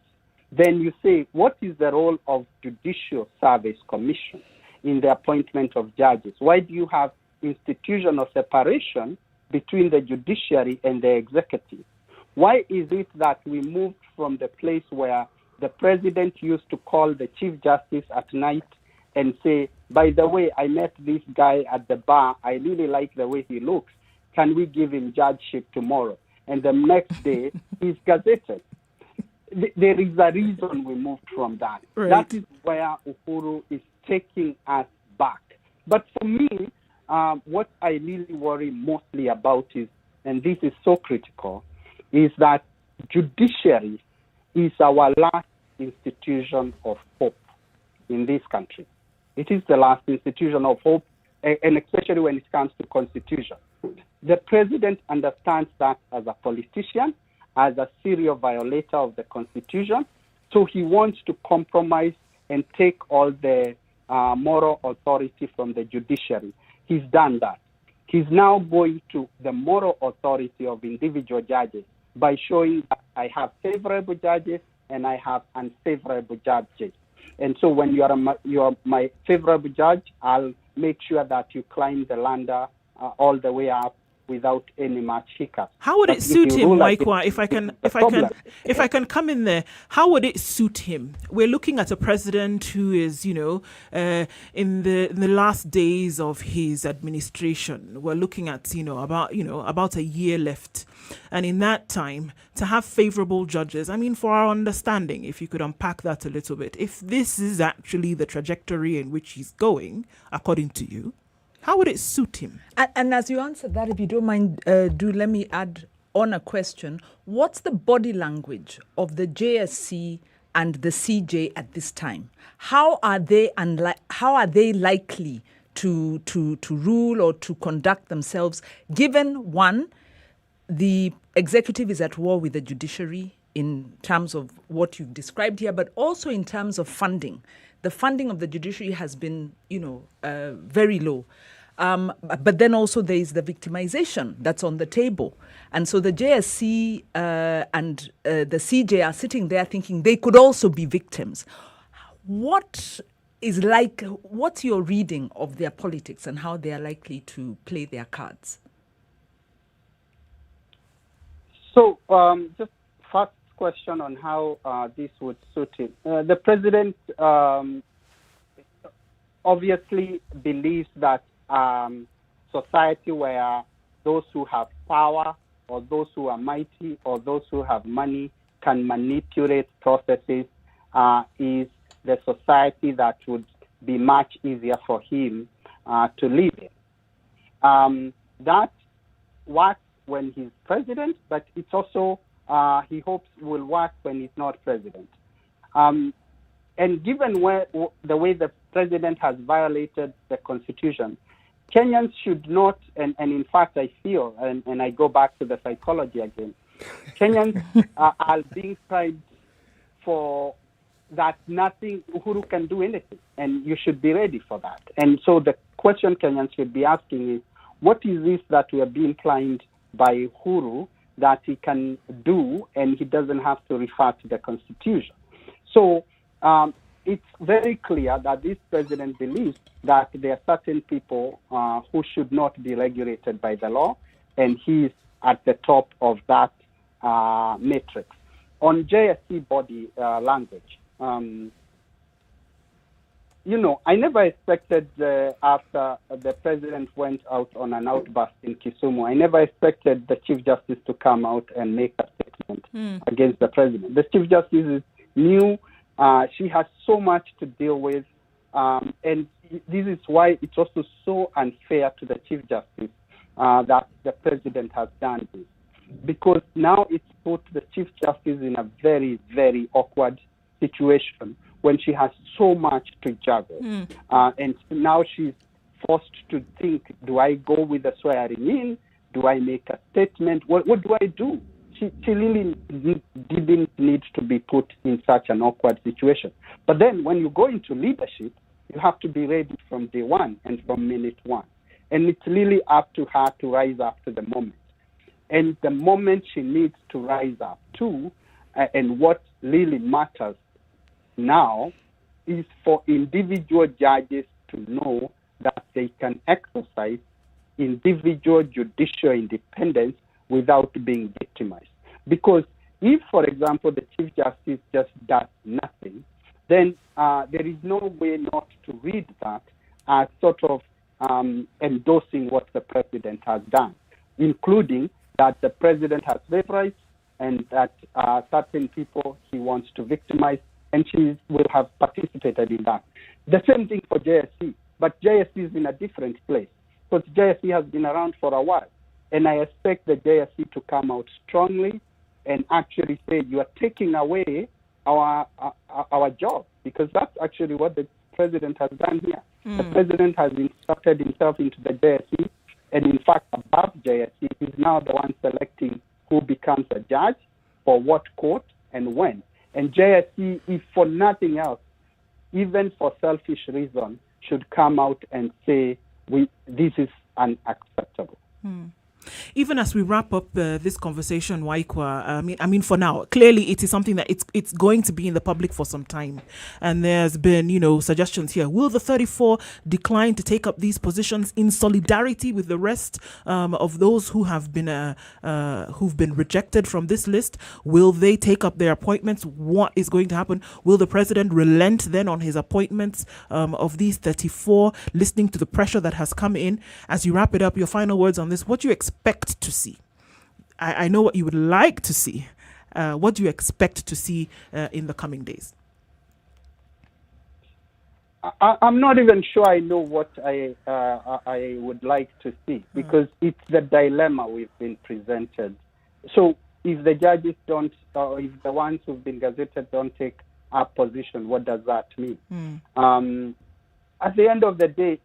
then you say, what is the role of Judicial Service Commission in the appointment of judges? Why do you have institutional separation between the judiciary and the executive? Why is it that we moved from the place where the president used to call the Chief Justice at night and say, by the way, I met this guy at the bar. I really like the way he looks. Can we give him judgeship tomorrow? And the next day, he's gazetted. There is a reason we moved from that. Right. That is where Uhuru is taking us back. But for me, what I really worry mostly about is, and this is so critical, is that judiciary is our last institution of hope in this country. It is the last institution of hope, and especially when it comes to constitution. The president understands that as a politician, as a serial violator of the constitution, so he wants to compromise and take all the moral authority from the judiciary. He's done that. He's now going to the moral authority of individual judges by showing that I have favorable judges and I have unfavorable judges. And so when you are my favorable judge, I'll make sure that you climb the ladder all the way up without any much hiccup. How would it suit him, Waikwa? If I can come in there, how would it suit him? We're looking at a president who is, in the last days of his administration. We're looking at, about a year left, and in that time to have favorable judges. I mean, for our understanding, if you could unpack that a little bit, if this is actually the trajectory in which he's going, according to you, how would it suit him? And as you answer that, if you don't mind, let me add on a question. What's the body language of the JSC and the CJ at this time? How are they likely to rule or to conduct themselves, given, one, the executive is at war with the judiciary in terms of what you've described here, but also in terms of funding. The funding of the judiciary has been, very low. But then also there is the victimization that's on the table. And so the JSC and the CJ are sitting there thinking they could also be victims. What's your reading of their politics and how they are likely to play their cards? So just first question on how this would suit him. The president obviously believes that society where those who have power or those who are mighty or those who have money can manipulate processes is the society that would be much easier for him to live in. That works when he's president, but it's also, he hopes, will work when he's not president. And given the way the president has violated the Constitution, Kenyans should not, and in fact I feel, and I go back to the psychology again, Kenyans are being tried for that nothing, Uhuru can do anything, and you should be ready for that. And so the question Kenyans should be asking is, what is this that we are being primed by Uhuru that he can do and he doesn't have to refer to the Constitution? So it's very clear that this president believes that there are certain people who should not be regulated by the law, and he's at the top of that matrix. On JSC body language, I never expected after the president went out on an outburst in Kisumu, I never expected the Chief Justice to come out and make a statement against the president. The Chief Justice is new. She has so much to deal with, and this is why it's also so unfair to the Chief Justice that the president has done this, because now it's put the Chief Justice in a very, very awkward situation when she has so much to juggle. And now she's forced to think, do I go with the swearing in? Do I make a statement? What do I do? She really didn't need to be put in such an awkward situation. But then when you go into leadership, you have to be ready from day one and from minute one. And it's really up to her to rise up to the moment. And the moment she needs to rise up to, and what really matters now, is for individual judges to know that they can exercise individual judicial independence without being victimized. Because if, for example, the Chief Justice just does nothing, then there is no way not to read that as sort of endorsing what the president has done, including that the president has favorites and that certain people he wants to victimize, and she will have participated in that. The same thing for JSC, but JSC is in a different place, because JSC has been around for a while. And I expect the JSC to come out strongly and actually say, you are taking away our job, because that's actually what the president has done here. The president has inserted himself into the JSC, and in fact, above JSC, he's now the one selecting who becomes a judge, for what court, and when. And JSC, if for nothing else, even for selfish reason, should come out and say, this is unacceptable. Even as we wrap up this conversation, Waikwa, I mean, for now, clearly it is something that it's going to be in the public for some time, and there's been, suggestions here. Will the 34 decline to take up these positions in solidarity with the rest of those who have been who've been rejected from this list? Will they take up their appointments? What is going to happen? Will the president relent then on his appointments of these 34, listening to the pressure that has come in? As you wrap it up, your final words on this: what do you expect to see? I know what you would like to see. What do you expect to see in the coming days? I'm not even sure I know what I would like to see, because it's the dilemma we've been presented. So if the judges don't, or if the ones who've been gazetted don't take our position, what does that mean? At the end of the day,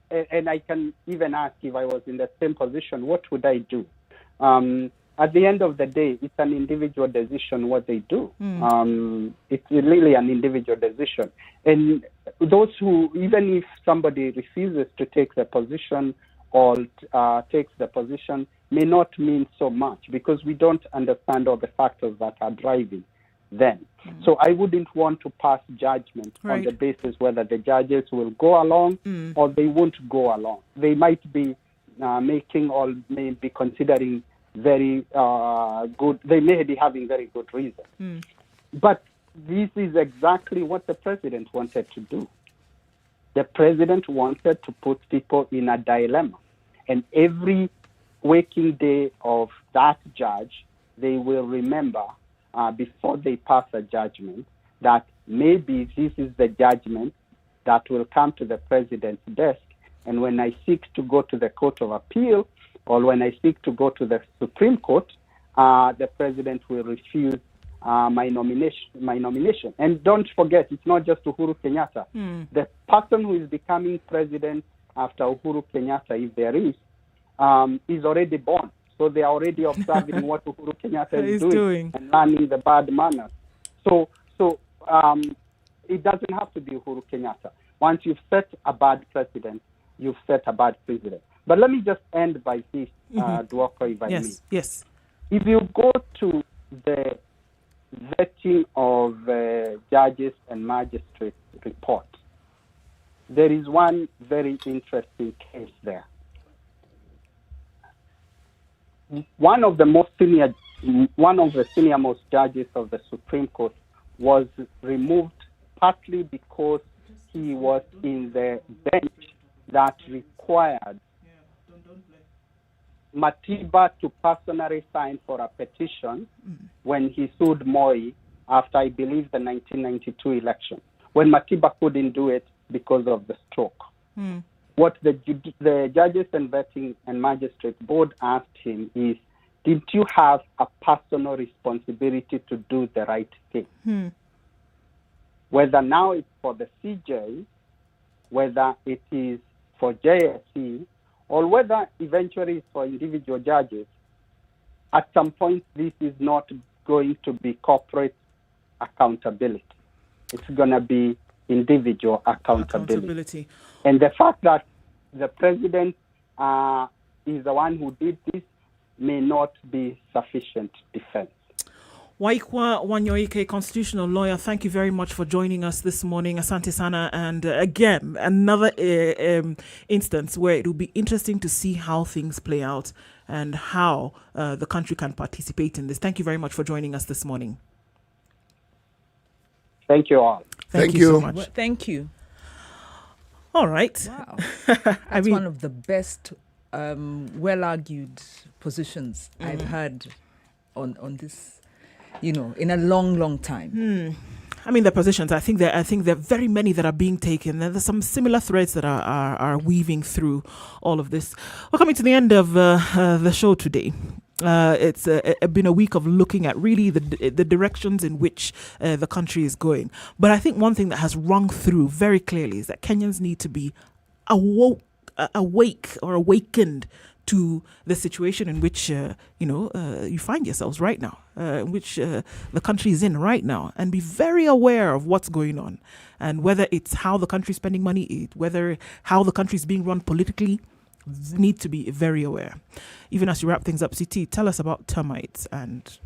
and I can even ask, if I was in the same position, what would I do? At the end of the day, it's an individual decision what they do. It's really an individual decision. And those who, even if somebody refuses to take the position or takes the position, may not mean so much, because we don't understand all the factors that are driving them. So I wouldn't want to pass judgment on the basis whether the judges will go along or they won't go along. They might be making or may be considering very good, they may be having very good reason. But this is exactly what the president wanted to do. The president wanted to put people in a dilemma. And every waking day of that judge, they will remember before they pass a judgment that maybe this is the judgment that will come to the president's desk. And when I seek to go to the Court of Appeal, or when I seek to go to the Supreme Court, the president will refuse my nomination. And don't forget, it's not just Uhuru Kenyatta. The person who is becoming president after Uhuru Kenyatta, if there is already born. So they are already observing what Uhuru Kenyatta is doing and learning the bad manners. So it doesn't have to be Uhuru Kenyatta. Once you've set a bad precedent, you've set a bad precedent. But let me just end by this, Duoko, if I may. Yes. If you go to the vetting of judges and magistrates report, there is one very interesting case there. One of the senior most judges of the Supreme Court was removed partly because he was in the bench that required Matiba to personally sign for a petition when he sued Moi after, I believe, the 1992 election, when Matiba couldn't do it because of the stroke. What the Judges and Vetting and Magistrate Board asked him is, did you have a personal responsibility to do the right thing? Whether now it's for the CJ, whether it is for JSC, or whether eventually it's for individual judges, at some point this is not going to be corporate accountability. It's going to be individual accountability. And the fact that the president is the one who did this may not be sufficient defense. Waikwa Wanyoike, constitutional lawyer, thank you very much for joining us this morning. Asante Sana. And again, another instance where it will be interesting to see how things play out and how the country can participate in this. Thank you very much for joining us this morning. Thank you all. Thank you so much. Well, thank you. All right. Wow. That's one of the best well-argued positions I've heard on this, in a long time. I mean, the positions, I think there are very many that are being taken. There's some similar threads that are weaving through all of this. We're coming to the end of the show today. It's been a week of looking at really the directions in which the country is going. But I think one thing that has rung through very clearly is that Kenyans need to be awake or awakened to the situation in which you find yourselves right now, in which the country is in right now, and be very aware of what's going on, and whether it's how the country is spending money, whether how the country is being run politically, need to be very aware. Even as you wrap things up, CT, tell us about termites and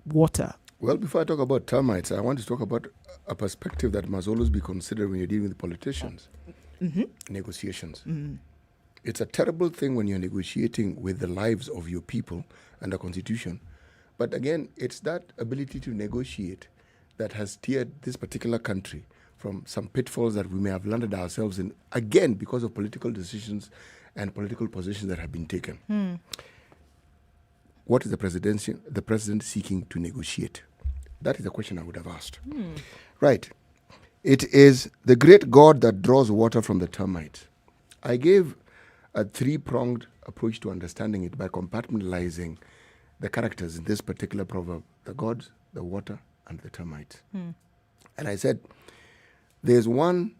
water. Well, before I talk about termites, I want to talk about a perspective that must always be considered when you're dealing with politicians. Negotiations. It's a terrible thing when you're negotiating with the lives of your people and the constitution. But again, it's that ability to negotiate that has steered this particular country from some pitfalls that we may have landed ourselves in, again, because of political decisions and political positions that have been taken. What is the president seeking to negotiate? That is the question I would have asked. Right. It is the great God that draws water from the termite. I gave a three-pronged approach to understanding it by compartmentalizing the characters in this particular proverb: the gods, the water, and the termite. And I said, there's one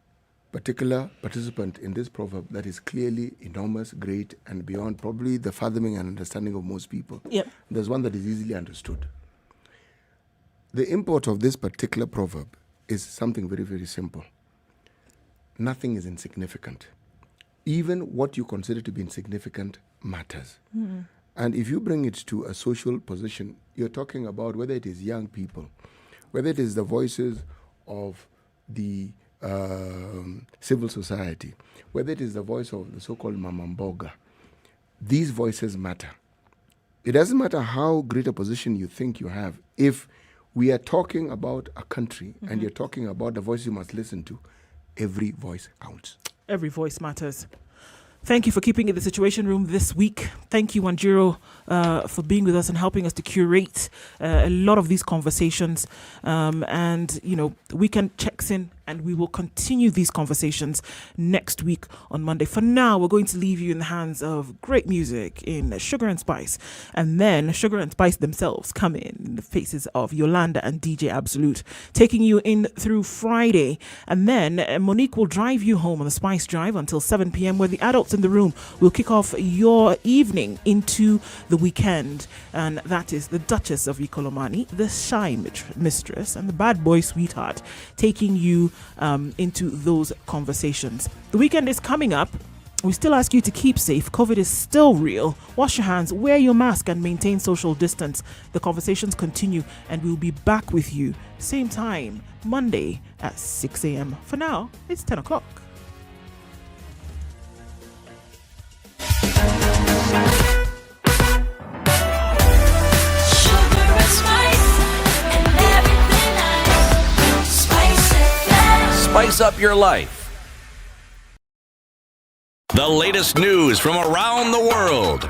particular participant in this proverb that is clearly enormous, great, and beyond probably the fathoming and understanding of most people. There's one that is easily understood. The import of this particular proverb is something very, very simple. Nothing is insignificant. Even what you consider to be insignificant matters. And if you bring it to a social position, you're talking about whether it is young people, whether it is the voices of the civil society, whether it is the voice of the so-called Mama Mboga. These voices matter. It doesn't matter how great a position you think you have. If we are talking about a country and you're talking about the voice you must listen to, every voice counts. Every voice matters. Thank you for keeping it the Situation Room this week. Thank you, Wanjiro, for being with us and helping us to curate a lot of these conversations. And, you know, the weekend checks in, and we will continue these conversations next week on Monday. For now, we're going to leave you in the hands of great music in Sugar and Spice. And then Sugar and Spice themselves come in the faces of Yolanda and DJ Absolute, taking you in through Friday. And then Monique will drive you home on the Spice Drive until 7 p.m., where the adults in the room will kick off your evening into the weekend. And that is the Duchess of Ikolomani, the Shy Mistress, and the Bad Boy Sweetheart, taking you into those conversations. The weekend is coming up. We still ask you to keep safe. COVID is still real. Wash your hands, wear your mask, and maintain social distance. The conversations continue, and we'll be back with you same time, Monday at 6 a.m. For now, it's 10 o'clock. Spice up your life. The latest news from around the world.